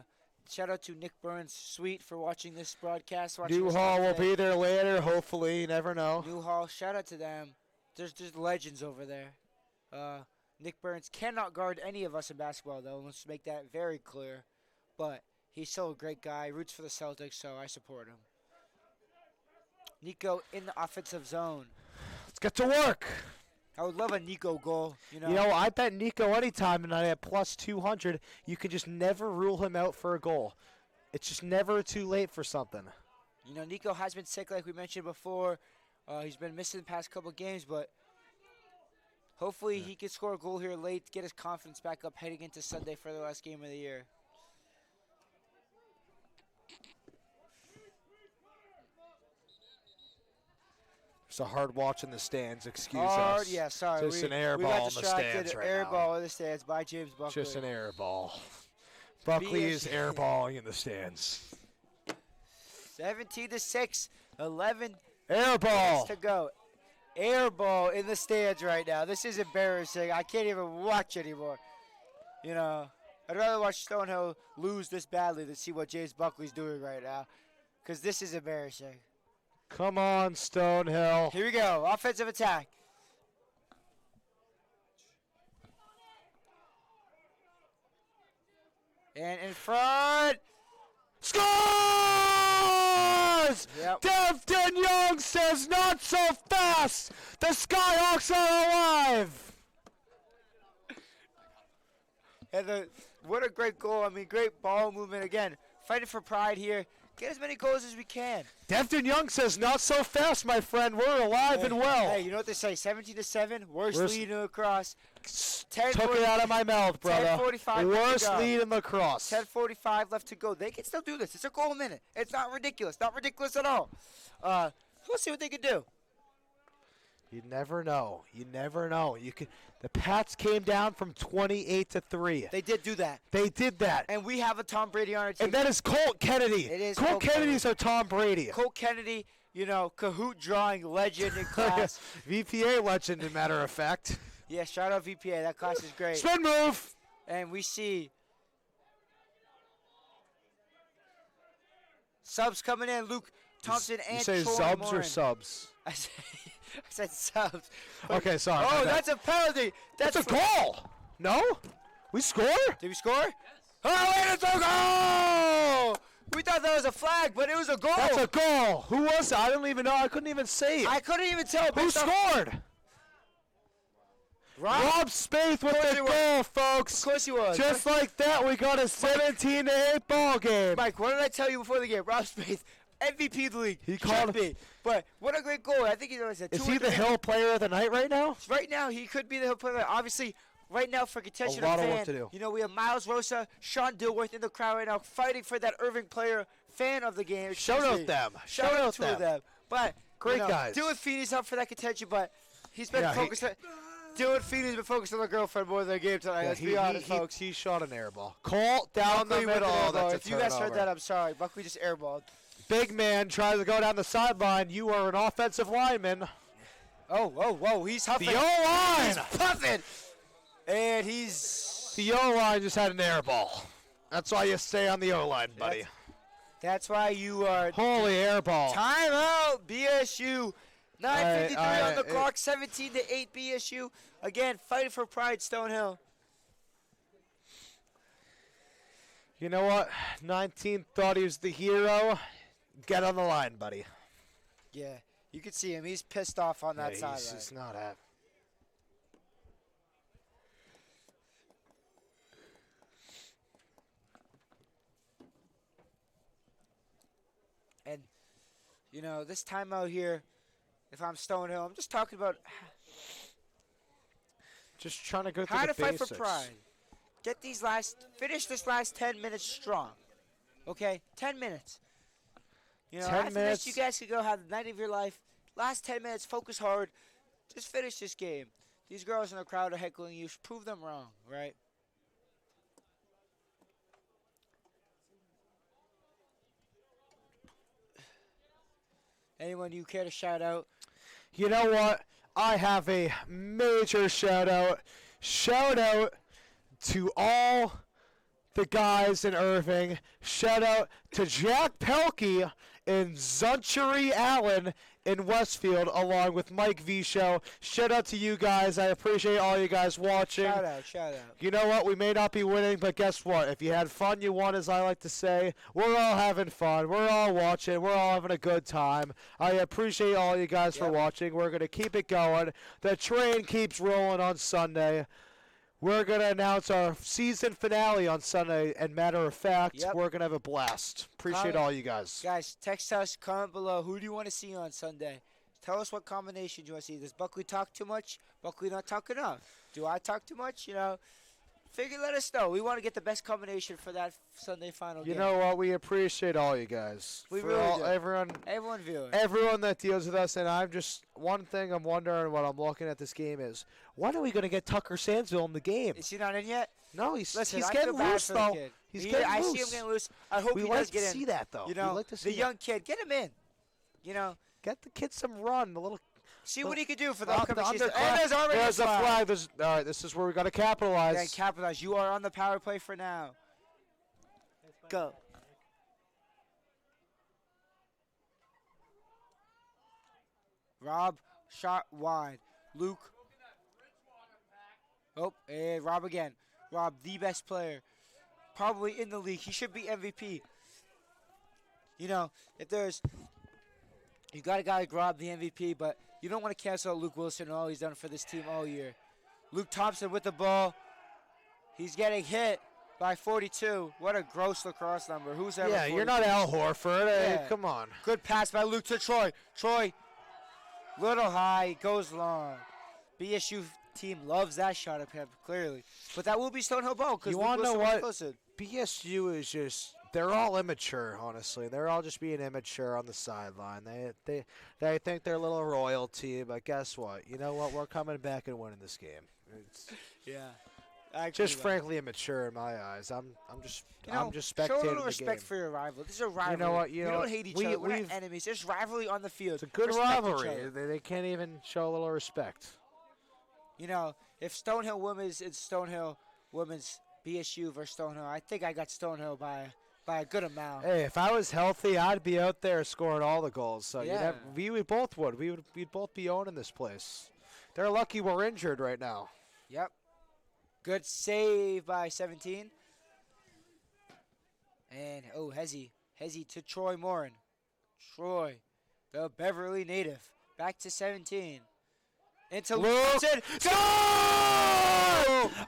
shout out to Nick Burns' suite for watching this broadcast.
Newhall will be there later. Hopefully, you never know.
Newhall, shout out to them. There's legends over there. Nick Burns cannot guard any of us in basketball, though. Let's make that very clear. But he's still a great guy. Roots for the Celtics, so I support him. Nico in the offensive zone.
Let's get to work.
I would love a Nico goal. You know,
I bet Nico anytime tonight at plus 200. You can just never rule him out for a goal. It's just never too late for something.
You know, Nico has been sick, like we mentioned before. He's been missing the past couple games, but hopefully he can score a goal here late, get his confidence back up heading into Sunday for the last game of the year.
It's a hard watch in the stands. Excuse
hard,
us.
Yeah, sorry.
Just an air
we
ball
got
in the stands right
air
now.
ball in the stands by James Buckley.
Just an air ball. Buckley is airballing in the stands.
17-6, 11
air ball
minutes to go. Air ball in the stands right now. This is embarrassing. I can't even watch anymore. You know, I'd rather watch Stonehill lose this badly than see what James Buckley's doing right now, because this is embarrassing.
Come on, Stonehill.
Here we go. Offensive attack. And in front.
Scores!
Yep.
Devin Young says not so fast. The Skyhawks are alive.
And what a great goal. I mean, great ball movement again. Fighting for pride here. Get as many goals as we can.
Devin Young says not so fast, my friend. We're alive and well.
Hey, you know what they say? 17-7. Worst lead in lacrosse.
Took it out of my mouth, brother.
10:45
Worst lead in lacrosse.
10:45 left to go. They can still do this. It's a goal a minute. It's not ridiculous. Not ridiculous at all. We'll see what they can do.
You never know. You never know. The Pats came down from 28-3.
They did do that.
They did that.
And we have a Tom Brady on our team.
And that is Colt Kennedy.
It is
Colt Kennedy's our Tom Brady.
Colt Kennedy, you know, Kahoot drawing legend in class.
VPA legend, as a matter of fact.
Yeah, shout out VPA. That class is great.
Spin move.
And we see subs coming in. Luke Thompson and
Troy
Morin.
You say subs or subs?
I said subs.
Okay, sorry.
Oh, that's a penalty.
That's a goal. No? We score?
Did we score? Yes. Oh, and it's a goal! We thought that was a flag, but it was a goal.
That's a goal. Who was it? I don't even know. I couldn't even say it.
I couldn't even tell.
Who scored? Rob Spaeth with the goal, folks.
Of course he was.
Just like that, we got a 17-8 ball game.
Mike, what did I tell you before the game? Rob Spaeth, MVP of the league.
He called
me. But what a great goal. I think
Is he the Hill player of the night right now?
Right now, he could be the Hill player. Obviously, right now for contention
A lot of
fan,
work to do.
you know, we have Miles Rosa, Sean Dilworth in the crowd right now fighting for that Irving player fan of the game.
Shout out them.
Shout out two of them. But
Great guys.
Dylan Feeney's up for that contention, but he's been focused on Dylan Feeney's been focused on the girlfriend more than the game tonight. Let's be honest, folks.
He shot an air ball. Colt down the
Buckley with an
middle.
airball.
That's a
If you guys heard
turnover.
that, I'm sorry. Buckley just airballed.
Big man tries to go down the sideline. You are an offensive lineman.
Whoa. He's huffing.
The O-line.
He's puffing. And he's...
The O-line just had an air ball. That's why you stay on the O-line, buddy.
That's why you are...
Holy air ball.
Timeout, BSU. 9:53 on the clock, 17-8 BSU. Again, fighting for pride, Stonehill.
You know what? 19 thought he was the hero. Get on the line, buddy.
Yeah, you can see him. He's pissed off on that side.
He's not happy.
And, you know, this timeout here, if I'm Stonehill, I'm just talking about
just trying to go through
how
the
to fight
basics.
for pride. Finish this last 10 minutes strong. Okay, 10 minutes. You know,
10
after
minutes.
this, you guys could go have the night of your life. Last 10 minutes, focus hard. Just finish this game. These girls in the crowd are heckling you. Prove them wrong, right? Anyone you care to shout out?
You know what? I have a major shout out. Shout out to all the guys in Irving. Shout out to Jack Pelkey and Zunchery Allen in Westfield, along with Mike Visho. Shout out to you guys. I appreciate all you guys watching.
Shout out, shout out.
You know what? We may not be winning, but guess what? If you had fun, you won, as I like to say. We're all having fun. We're all watching. We're all having a good time. I appreciate all you guys for watching. We're going to keep it going. The train keeps rolling on Sunday. We're going to announce our season finale on Sunday, and matter of fact, we're going to have a blast. Appreciate all you guys.
Guys, text us, comment below. Who do you want to see on Sunday? Tell us what combinations you want to see. Does Buckley talk too much? Buckley not talk enough? Do I talk too much? You know, let us know. We want to get the best combination for that Sunday final game.
You know what? We appreciate all you guys.
We
For
really
all,
do.
Everyone
viewing.
Everyone that deals with us, and I'm just, one thing I'm wondering when I'm looking at this game is, when are we going to get Tucker Sandsville in the game?
Is he not in yet?
No, he's
Listen,
he's
I
getting
feel bad
loose,
for the
though.
kid.
He's getting
I
loose.
see him getting loose. I hope
We
he
like
does
to
get in.
see that, though.
You
We
know,
like to see
the
that.
young kid, get him in. You know,
Get the kid some run, a little.
see what he could do for the
Off
upcoming season.
underclass.
And there's already
There's
a
a
flag.
flag. All right, this is where we got to capitalize.
Then capitalize. You are on the power play for now. Go. Rob, shot wide. Luke. Oh, and Rob again. Rob, the best player. Probably in the league. He should be MVP. You know, if there's... You got a guy like Rob, the MVP, but you don't want to cancel out Luke Wilson and all he's done for this team all year. Luke Thompson with the ball. He's getting hit by 42. What a gross lacrosse number. Who's ever
Yeah,
42?
you're not Al Horford. Hey,
Yeah.
come on.
Good pass by Luke to Troy. Troy, little high, goes long. BSU team loves that shot up him, clearly. But that will be Stonehill ball because
You want to know what? BSU is just, they're all immature, honestly. They're all just being immature on the sideline. They think they're a little royalty, but guess what? You know what? We're coming back and winning this game. It's
Yeah.
just frankly immature in my eyes. I'm just spectating
show a little
the
respect
game.
for your rival. This is a rivalry.
You know what?
we don't hate each other. We're not enemies. There's rivalry on the field.
It's a good
Respect each
rivalry.
other.
They can't even show a little respect.
You know, if Stonehill women's and Stonehill women's BSU versus Stonehill, I think I got Stonehill by a good amount.
Hey, if I was healthy, I'd be out there scoring all the goals. So
Yeah.
we both would. We'd both be owning this place. They're lucky we're injured right now.
Yep. Good save by 17. And, Hezzy to Troy Morin. Troy, the Beverly native. Back to 17. Into
Luke.
Johnson.
Go!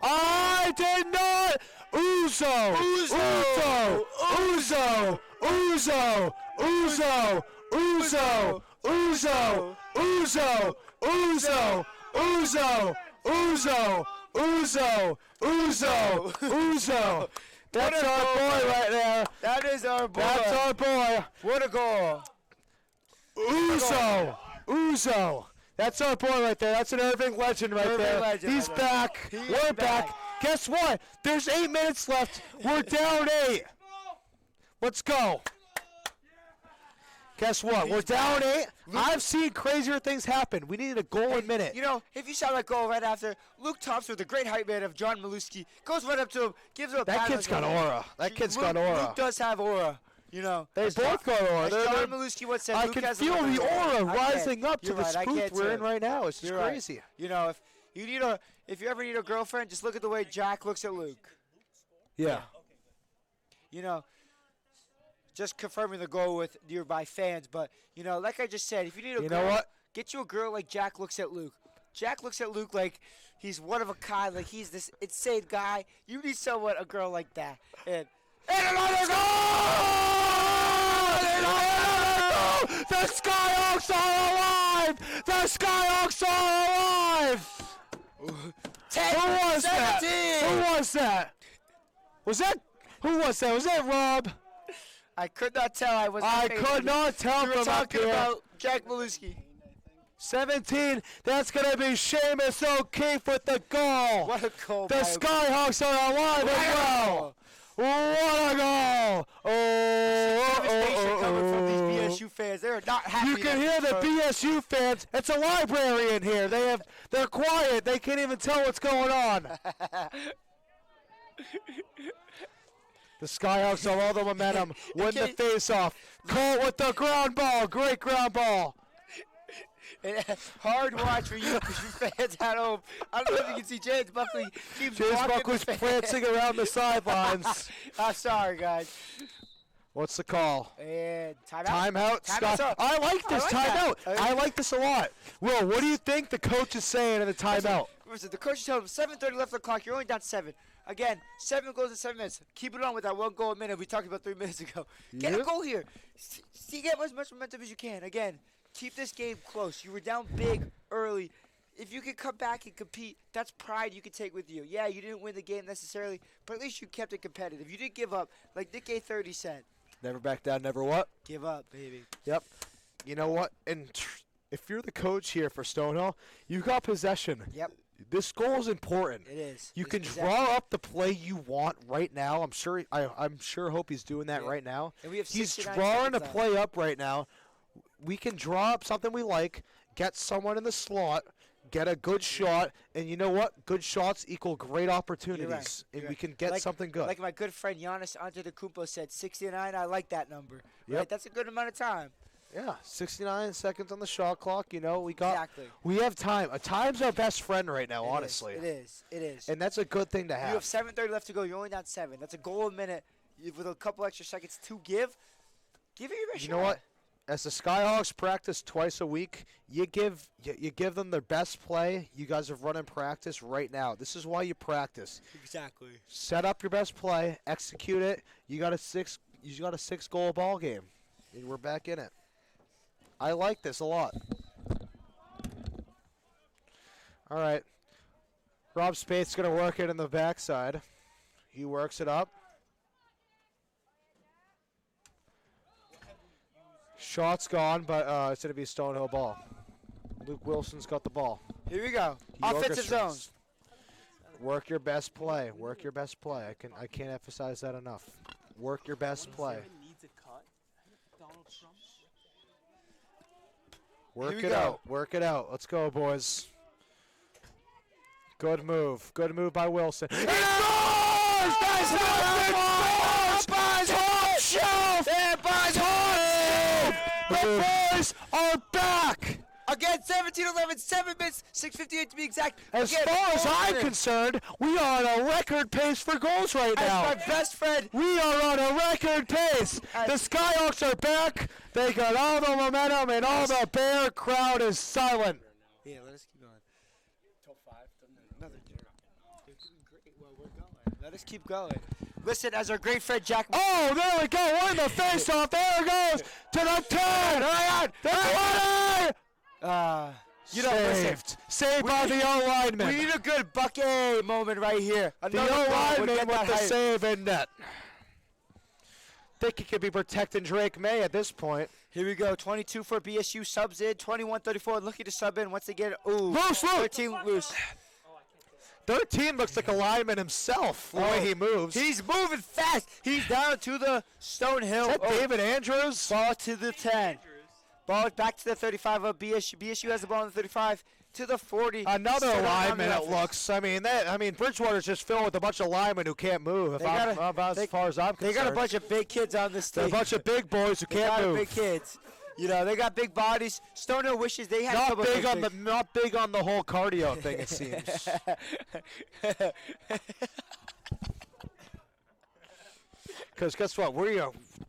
I did not. Uzo. Uzo. Uzo. Uzo. Uzo. Uzo. Uzo. Uzo. Uzo. Uzo. Uzo. Uzo. Uzo. Uzo. That's our boy right there.
That is our boy.
That's our boy.
What a goal.
Uzo. Uzo. That's our boy right there. That's an Irving legend right
Irving
there.
legend
He's
right there.
back.
He is
We're back.
back.
Guess what? There's 8 minutes left. We're down 8. Let's go. Guess what? We're down 8. I've seen crazier things happen. We needed a goal a minute.
You know, if you saw that goal right after, Luke Thompson, the great hype man of John Maluski, goes right up to him, gives him a
That
pat on
kid's
the
got
head.
aura. That kid's got aura.
Luke does have aura. You know,
They
as
both got aura.
as
They're-
John
they're-
Maluski once said,
I
Luke
can
has
feel
aura.
the aura
I can't.
rising up to
You're
the
right, I
spoof
can't
we're
too.
in right now. It's just
You're right.
crazy.
You know, if you ever need a girlfriend, just look at the way Jack looks at Luke.
Yeah.
You know, just confirming the goal with nearby fans. But, you know, like I just said, if you need a
You
girl,
know what?
get you a girl like Jack looks at Luke. Jack looks at Luke like he's one of a kind, like he's this insane guy. You need a girl like that. And another
goal! The Skyhawks are alive! The Skyhawks are alive!
10,
Who was
17.
that? Who was that? Who was that? Was that Rob?
I could not tell. I was.
I could not tell
You were
from up
talking
here.
about Jack Maluski.
17, that's going to be Seamus O'Keefe with the goal.
What a goal.
The Skyhawks are alive as well. What a goal.
Devastation coming from these BSU fans. They're not happy.
You can hear the BSU fans. It's a library in here. They're quiet. They can't even tell what's going on. The Skyhawks have all the momentum. Win the face-off. Colt with the ground ball. Great ground ball.
Hard watch for you fans at home. I don't know if you can see James Buckley keeps
James
walking
Buckley's
the
prancing around the sidelines.
I'm sorry, guys.
What's the call?
And timeout.
Timeout.
Timeout's up.
I like this timeout. I like this a lot. Will, what do you think the coach is saying in the timeout?
Listen, the coach is telling him 7:30 left on the clock. You're only down 7. Again, 7 goals in 7 minutes. Keep it on with that 1 goal a minute we talked about 3 minutes ago. Get a goal here. See, get as much momentum as you can. Again, keep this game close. You were down big early. If you can come back and compete, that's pride you can take with you. Yeah, you didn't win the game necessarily, but at least you kept it competitive. You didn't give up. Like Nick A30 said.
Never back down, never what?
Give up, baby.
Yep. You know what? And if you're the coach here for Stonehill, you got possession.
Yep.
This goal is important.
It is.
You
It's
can
possession.
draw up the play you want right now. I'm sure. Hope he's doing that right now.
And we have
He's
69
drawing a
seconds left.
play up right now. We can draw up something we like. Get someone in the slot. Get a good shot. And you know what? Good shots equal great opportunities. And we can get something good.
Like my good friend Giannis Antetokounmpo said, 69. I like that number.
Yep.
Right? That's a good amount of time.
Yeah, 69 seconds on the shot clock. You know, we
Exactly.
have time. Time's our best friend right now, honestly.
It is. It is.
And that's a good thing to
You
have.
have 7:30 left to go. You're only down 7. That's a goal a minute. With a couple extra seconds to give. Give it your best
You know
shot.
what? As the Skyhawks practice twice a week, you give them their best play. You guys have run in practice right now. This is why you practice.
Exactly.
Set up your best play, execute it. You got a 6-goal ball game. And we're back in it. I like this a lot. All right. Rob Spate's going to work it in the backside. He works it up. Shot's gone, but it's going to be a Stonehill ball. Luke Wilson's got the ball.
Here we go.
He
Offensive
orchestrates.
zone.
Work your best play. Work your best play. I can't emphasize that enough. Work your best play. Work it out. Work it out. Let's go, boys. Good move. Good move by Wilson. He scores! That's top shelf! The boys are back!
Again, 17-11, 7 minutes, 6:58 to be exact.
As
Again,
far as I'm
minute.
concerned, we are on a record pace for goals right now.
As my best friend.
We are on a record pace. The Skyhawks are back. They got all the momentum, and all the Bear crowd is silent.
Yeah, let us keep going. Till 5. Another great. Well, we're going. Let us keep going. Listen, as our great friend Jack.
Oh, there we go. Win the face-off. There it goes to the 10. The 20. Saved by the O-lineman.
We need a good bucket moment right here.
The
Another goal would
O-lineman
get
with
that
the
height.
save in net. Think he could be protecting Drake May at this point.
Here we go. 22 for BSU subs in. 21-34 looking to sub in once they get it. Ooh.
Loose.
13 loose.
13 looks like a lineman himself, the way he moves.
He's moving fast. He's down to the Stonehill.
Is that David Andrews?
Ball to the 10. Ball back to the 35 of BSU. BSU has the ball on the 35 to the 40.
Another
Sit on
lineman,
the
it
left.
looks. I mean, Bridgewater's just filled with a bunch of linemen who can't move. As far as I'm concerned,
They got a bunch of big kids on this team.
They're a bunch of big boys who
They
can't
got
move.
big kids. You know, they got big bodies. Stonehill wishes they had a
Not
couple
big
of
on not big on the whole cardio thing, it seems. Because guess what?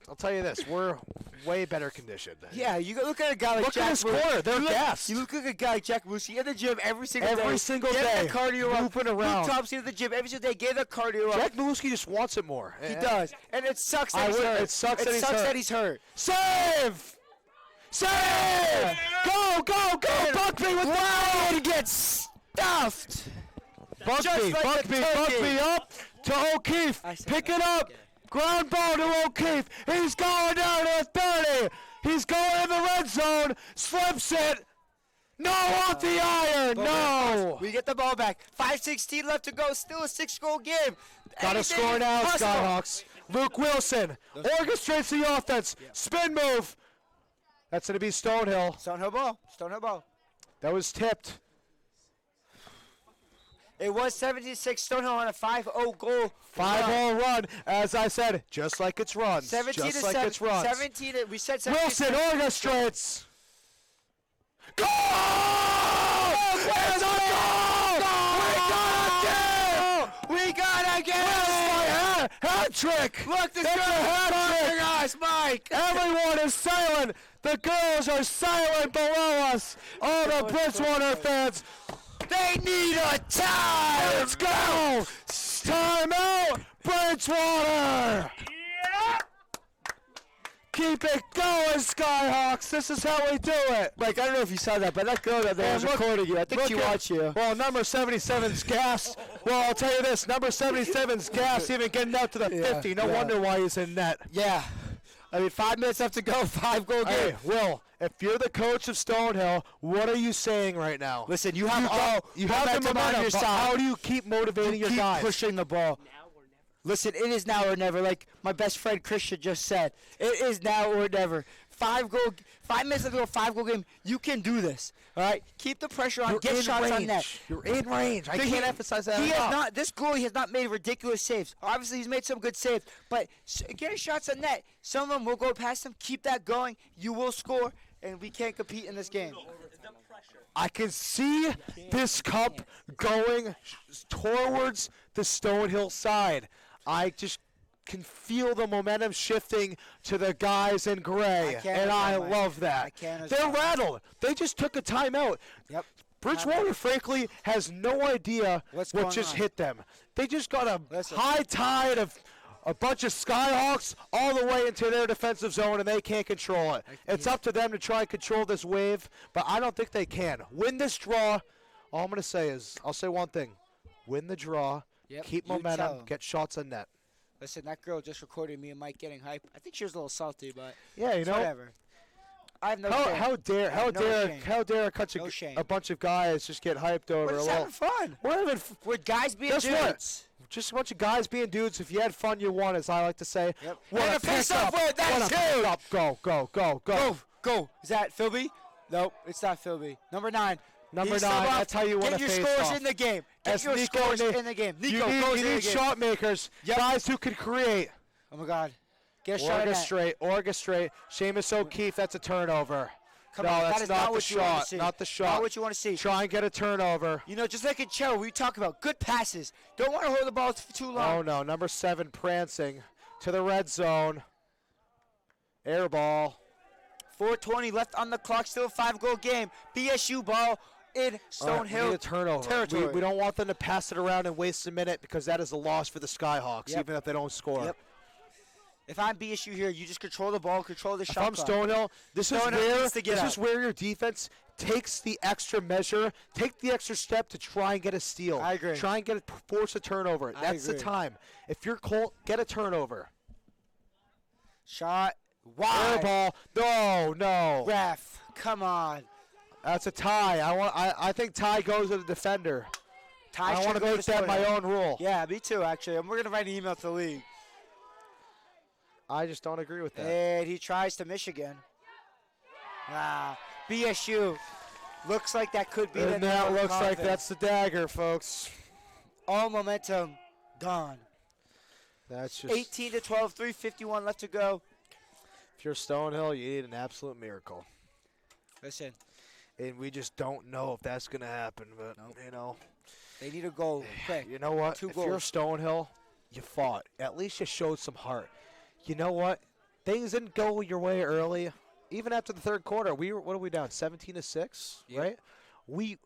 I'll tell you this, we're way better conditioned.
Yeah, you go look at a guy like
Look
Jack
at this
Moose.
corner. They're
You look-
gassed.
You look at a guy like Jack Moose. He in the gym every single day.
Every single
Get
day.
that cardio up.
Moving around.
Luke Thompson in the gym every single day. Get that cardio up.
Jack Maluski just wants it more.
He does. And it sucks that he's hurt.
It sucks that he's hurt.
hurt.
Save! Save! Go, Buckby with
Ryan gets stuffed. Just like the turkey.
Buckby up to O'Keefe. Pick it up. Ground ball to O'Keefe. He's going down to 30. He's going in the red zone. Slips it. No, off the iron. No.
We get the ball back. 5:16 left to go. Still a 6-goal game.
Got to
Anything
score
is
now,
possible.
Skyhawks. Luke Wilson orchestrates the offense. Spin move. That's going to be Stonehill.
Stonehill ball. Stonehill ball.
That was tipped.
It was 17-6. Stonehill on a 5-0 goal.
5-0 run. As I said, just like it's runs.
17
just
to
like
7.
it's runs.
17. We said 17.
Wilson orchestrates. Goal! It's a goal! We got a game! Hat trick!
Look, this
It's a hat trick!
us, Mike.
Everyone is silent. The girls are silent below us. All the Bridgewater fans.
They need a time.
Let's go! Time out, Bridgewater! Keep it going, Skyhawks. This is how we do it.
Mike, I don't know if you saw that, but that girl that there was recording you. I think she watched you.
Well, number 77's gas. Well, I'll tell you this. Number 77's gas even getting out to the 50. No wonder why he's in net.
Yeah. I mean, 5 minutes left to go. 5-goal game.
Hey, Will, if you're the coach of Stonehill, what are you saying right now?
Listen, you have the
momentum
on your
but
side.
how do you keep motivating your
keep
guys?
pushing the ball. Listen, it is now or never. Like my best friend Christian just said, it is now or never. 5 minutes left to go. 5-goal game. You can do this. All right. Keep the pressure on. Get shots on net.
You're in range. I can't emphasize that enough.
This goalie has not made ridiculous saves. Obviously, he's made some good saves, but getting shots on net. Some of them will go past him. Keep that going. You will score, and we can't compete in this game.
I can see this cup going towards the Stonehill side. I just can feel the momentum shifting to the guys in gray, and I love that. They're rattled. They just took a timeout.
Yep.
Bridgewater, frankly, has no idea what
going
just
on.
hit them. They just got a high tide of a bunch of Skyhawks all the way into their defensive zone, and they can't control it. It's up to them to try and control this wave, but I don't think they can. Win this draw. All I'm going to say is, I'll say one thing. Win the draw.
Yep,
Keep
you
momentum.
tell 'em.
Get shots on net.
Listen, that girl just recorded me and Mike getting hype. I think she was a little salty, but
Yeah, you
it's
know.
whatever. I have no
How
shame. I have no shame.
how dare
No shame.
a bunch of guys just get hyped over
We're
a
just
little.
having fun.
We're having
We're guys being
Guess
dudes.
what? Just a bunch of guys being dudes. If you had fun, you won, as I like to say.
Yep.
What
And
a
a face-off
pickup.
win, that's
What a
huge.
pickup. Go, go, go, go.
Go. Is that Philby? Nope, it's not Philby. Number 9.
Number
He's
9,
sub off.
that's how you win
Get
a
your
face-off.
scores in the game. Get
As
your
Nico
scores
ne-
in the game.
You
Nico
need,
goes
you
in
need
the game.
shot makers, guys who can create.
Oh, my God. Get a shot at that.
Orchestrate. Seamus O'Keefe, that's a turnover.
Come
no,
on,
that's
that is
not
not
the
what you want to
shot.
see.
Not the shot.
Not what you want to see.
Try and get a turnover.
You know, just like in Chell, we talk about good passes. Don't want to hold the ball for too long.
Oh, no. Number 7, prancing to the red zone. Air ball.
4:20 left on the clock. Still a 5-goal game. BSU ball in
All right, we
Stonehill
need a turnover.
territory.
We don't want them to pass it around and waste a minute because that is a loss for the Skyhawks,
Yep.
even if they don't score.
Yep. If I'm BSU here, you just control the ball, control the
If
shot
I'm
clock.
Stonehill, this is
Stonehill needs to get out.
where your defense takes the extra measure, take the extra step to try and get a steal.
I agree.
Try and force a turnover.
I
That's the
agree.
time. If you're Colt, get a turnover.
Shot.
Air
Wide.
ball. No.
Ref. Come on.
That's a tie. I think tie goes to the defender.
Ty
I want to
should go
make that my
Stonehill.
own rule.
Yeah, me too, actually. And we're going to write an email to the league.
I just don't agree with that.
And he tries to Michigan. BSU. Looks like that could be the
And that
nail in the
looks like
coffin.
that's the dagger, folks.
All momentum gone.
That's just
18 to 12, 3:51 left to go.
If you're Stonehill, you need an absolute miracle.
Listen,
And we just don't know if that's going to happen. But, you know,
they need a goal quick.
you know what?
2
If you're
goals.
Stonehill, you fought. At least you showed some heart. You know what? Things didn't go your way early. Even after the third quarter, what are we down? 17-6, right? We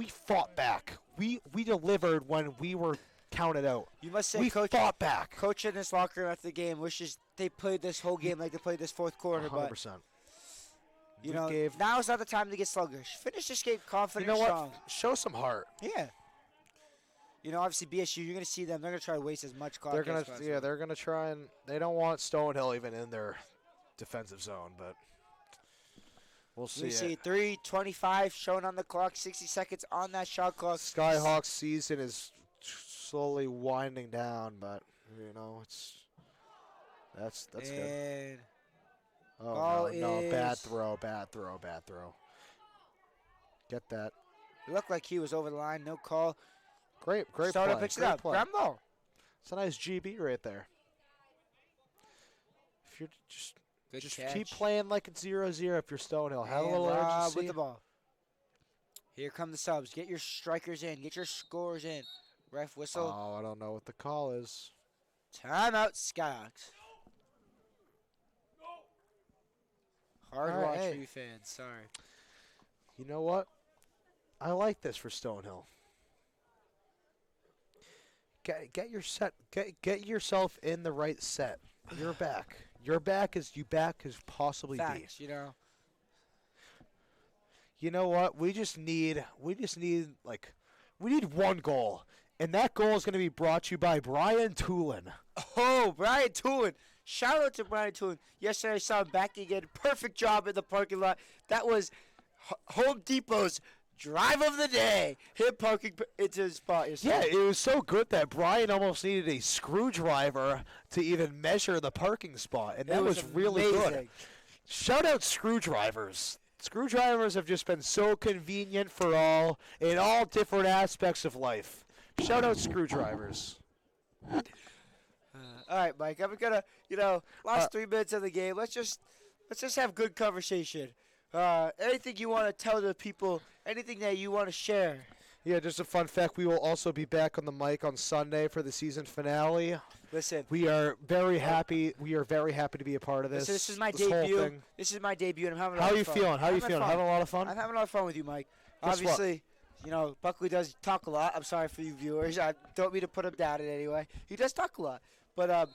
fought back. We delivered when we were counted out.
You must say,
We
Coach,
fought back.
Coach in this locker room after the game wishes they played this whole game like they played this fourth quarter.
100%.
But you know, now is not the time to get sluggish. Finish this game confident
You know
and
what?
strong.
Show some heart.
Yeah. You know, obviously BSU, you're going to see them. They're going to try to waste as much clock as possible.
They're gonna try and they don't want Stonehill even in their defensive zone, but we'll see.
We see 3:25 shown on the clock, 60 seconds on that shot clock.
Skyhawks season is slowly winding down, but you know that's good. Oh no, bad throw. Get that.
It looked like he was over the line. No call.
Great
Starter
play.
picks it
Great
up.
play.
Ground ball.
It's a nice GB right there. If you're just keep playing like it's 0-0 if you're Stonehill. Have a little urgency.
With the ball. Here come the subs. Get your strikers in. Get your scores in. Ref whistle.
Oh, I don't know what the call is.
Timeout, Skyhawks. Hard
All right,
watch
hey.
for you fans. Sorry.
You know what? I like this for Stonehill. Get your set. Get yourself in the right set. You're back. You're back as possibly
Facts,
be.
you know.
You know what? We need one goal, and that goal is going to be brought to you by Brian Toolin.
Oh, Brian Toolin. Shout out to Brian Toolin. Yesterday I saw him back again. Perfect job in the parking lot. That was Home Depot's drive of the day. Him parking into his spot.
Yeah, it was so good that Brian almost needed a screwdriver to even measure the parking spot, and that was really good.
amazing.
Shout out screwdrivers. Screwdrivers have just been so convenient for all in all different aspects of life. Shout out screwdrivers.
All right, Mike. I'm gonna, last 3 minutes of the game. Let's just have good conversation. Anything you want to tell the people? Anything that you want to share?
Yeah, just a fun fact. We will also be back on the mic on Sunday for the season finale.
Listen,
we are very happy. We are very happy to be a part of this.
This is my
whole
debut.
thing.
This is my debut, and I'm having a
How
lot
are you
of fun.
feeling? How are you feeling? Having a lot of fun?
I'm having a lot of fun with you, Mike.
Guess what?
Obviously, Buckley does talk a lot. I'm sorry for you viewers. I don't mean to put him down in any way. He does talk a lot. But,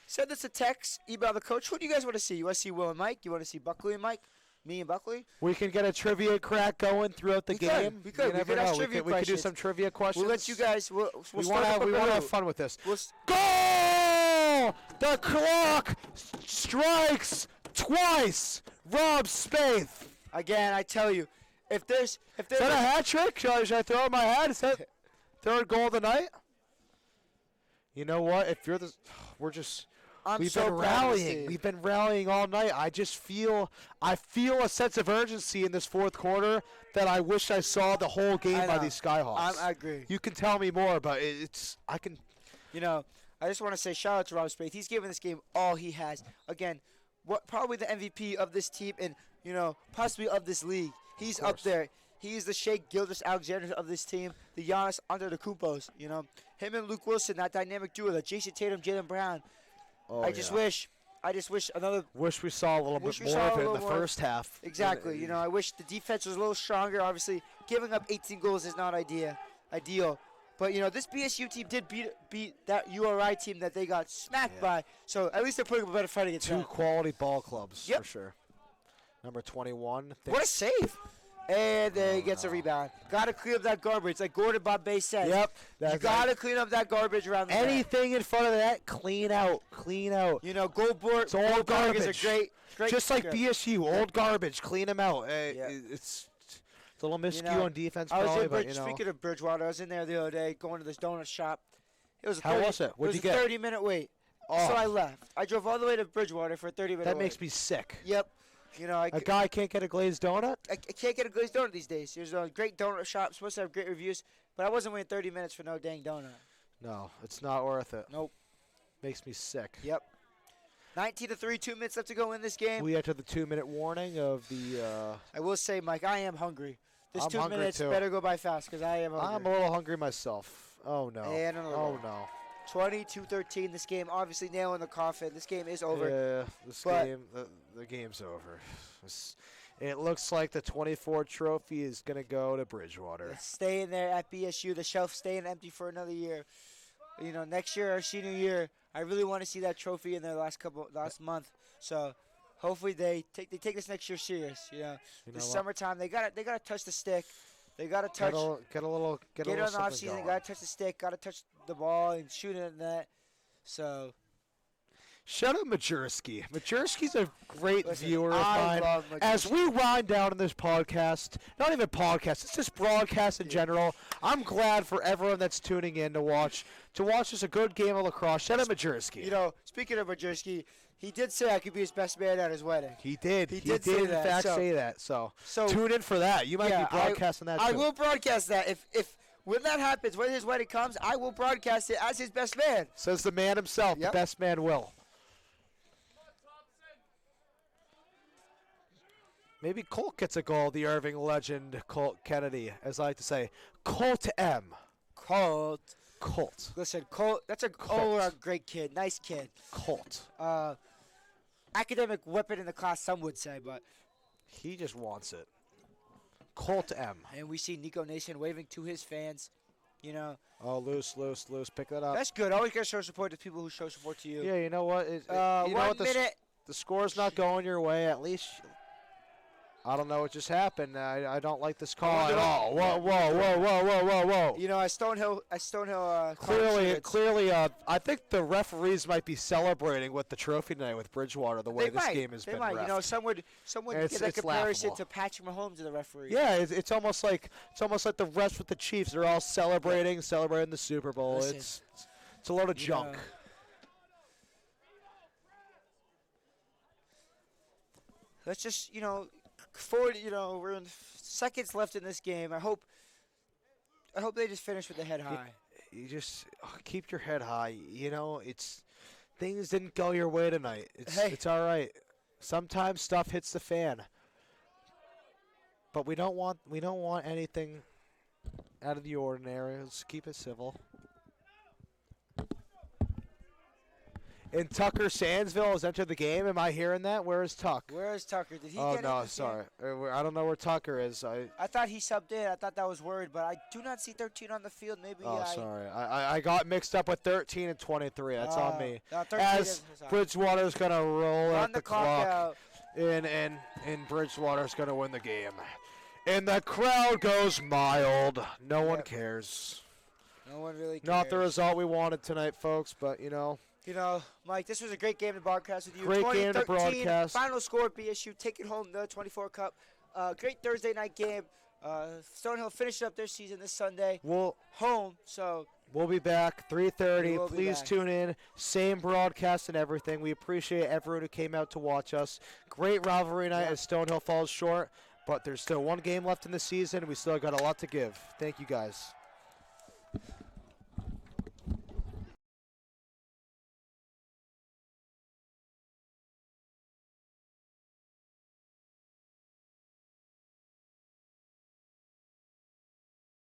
send us a text, email the coach. Who do you guys want to see? You want to see Will and Mike? You want to see Buckley and Mike? Me and Buckley?
We can get a trivia crack going throughout the game.
We could.
You never know. We could do some trivia questions.
We'll let you guys. We'll
we
start
want to have fun with this. Goal! The clock strikes twice. Rob Spaeth.
Again, I tell you, if there's
Is that a hat trick? Should I throw it in my hat? Is that third goal of the night? You know what? If you're we've been rallying. We've been rallying all night. I feel a sense of urgency in this fourth quarter that I wish I saw the whole game by these Skyhawks.
I agree.
You can tell me more, but I can.
I just want to say shout out to Rob Spaeth. He's given this game all he has. Again, probably the MVP of this team and possibly of this league. He's up there. He's the Shea Gilgeous-Alexander of this team, the Giannis Antetokounmpos. Him and Luke Wilson, that dynamic duo, the Jason Tatum, Jaylen Brown. I just wish another.
Wish we saw a little bit more of it in the first half.
Exactly. I wish the defense was a little stronger. Obviously, giving up 18 goals is not ideal. But this BSU team did beat that URI team that they got smacked by. So at least they're putting up a better fight against
two
that.
quality ball clubs for sure. Number 21.
What a save! And there he gets a rebound. Got to clean up that garbage, like Gordon Bombay said.
Yep.
You got to clean up that garbage around the
anything in front of that, clean out.
Goal board.
It's old garbage.
Are great
just like BSU, old garbage. Clean them out. It's a little miscue on defense.
Speaking of Bridgewater, I was in there the other day going to this donut shop. It was a
How was it? What'd you get?
30-minute wait. Oh. So I left. I drove all the way to Bridgewater for a 30-minute wait.
That makes me sick.
Yep.
A guy can't get a glazed donut?
I can't get a glazed donut these days. There's a great donut shop, supposed to have great reviews, but I wasn't waiting 30 minutes for no dang donut.
No, it's not worth it.
Nope.
Makes me sick.
Yep. 19-3, 2 minutes left to go in this game.
We enter the 2-minute warning of the.
I will say, Mike, I am hungry. This
I'm
2 minutes better go by fast because I am hungry.
I'm a little hungry myself. Oh, no.
And
oh, no.
22-13, this game obviously nail in the coffin. This game is over.
Yeah, the game's over. It looks like the 24 trophy is going to go to Bridgewater.
It's staying there at BSU. The shelf staying empty for another year. Next year, our senior year, I really want to see that trophy in the last month. So hopefully they take this next year serious. This summertime they gotta touch the stick. They got to touch.
Get a little
Get on the
something
offseason.
going.
Got to touch the stick. Got to touch the ball and shoot it in that. So.
Shout out Majerski. Majerski's a great
Listen,
viewer of
I
mine.
love
As
Majerski.
we wind down in this podcast, not even podcast, it's just broadcast in general. I'm glad for everyone that's tuning in to watch just a good game of lacrosse. Shout out Majerski.
You know, speaking of Majerski, he did say I could be his best man at his wedding.
He did.
He did say
in
that,
fact
so-
say that. So
So
tune in for that. You might
yeah,
be broadcasting that too.
I will broadcast that. If when that happens, when his wedding comes, I will broadcast it as his best man.
Says the man himself,
Yep.
the best man will. Maybe Colt gets a goal, the Irving legend, Colt Kennedy, as I like to say. Colt M.
Colt.
Colt.
Listen, Colt, that's a
Colt.
all-around great kid. Nice kid.
Colt.
Academic weapon in the class, some would say, but.
He just wants it. Colt M.
And we see Nico Nation waving to his fans, you know.
Oh, loose. Pick that up.
That's good. Always got to show support to people who show support to you.
Yeah, you know what? You know
1
what?
minute.
The score's not going your way. At least, I don't know what just happened. I don't like this call at all. Whoa.
You know, at Stonehill.
Clearly, I think the referees might be celebrating with the trophy tonight with Bridgewater. The way this game has been
might. You know,
reffed.
someone
It's-
get that
it's
comparison
laughable.
to Patrick Mahomes and the referee.
Yeah, it's almost like the refs with the Chiefs. They're all celebrating the Super Bowl.
Listen,
It's a load of junk.
know, let's just, we're in seconds left in this game. I hope they just finish with the head high.
You just keep your head high. You know, things didn't go your way tonight. It's all right. Sometimes stuff hits the fan, but we don't want anything out of the ordinary. Let's keep it civil. And Tucker Sandsville has entered the game. Am I hearing that? Where is Tuck?
Where is Tucker? Did he
Oh
get
no,
in?
sorry. I don't know where Tucker is.
I thought he subbed in. I thought that was word, but I do not see 13 on the field. Maybe
Sorry. I got mixed up with 13 and 23. That's on me.
no, 13
As
is- sorry.
Bridgewater's going to roll
Run
out
the
the
clock
clock.
out.
And Bridgewater's going to win the game. And the crowd goes mild. No one cares.
No one really cares.
Not the result we wanted tonight, folks, but, you know.
You know, Mike, this was a great game to broadcast with you.
Great game to
2013,
broadcast.
Final score at BSU, taking home the 24 Cup. Great Thursday night game. Stonehill finished up their season this Sunday. Home, so.
We'll be back 3:30.
We will be
Please
back.
tune in. Same broadcast and everything. We appreciate everyone who came out to watch us. Great rivalry night as Stonehill falls short, but there's still one game left in the season. We still got a lot to give. Thank you, guys.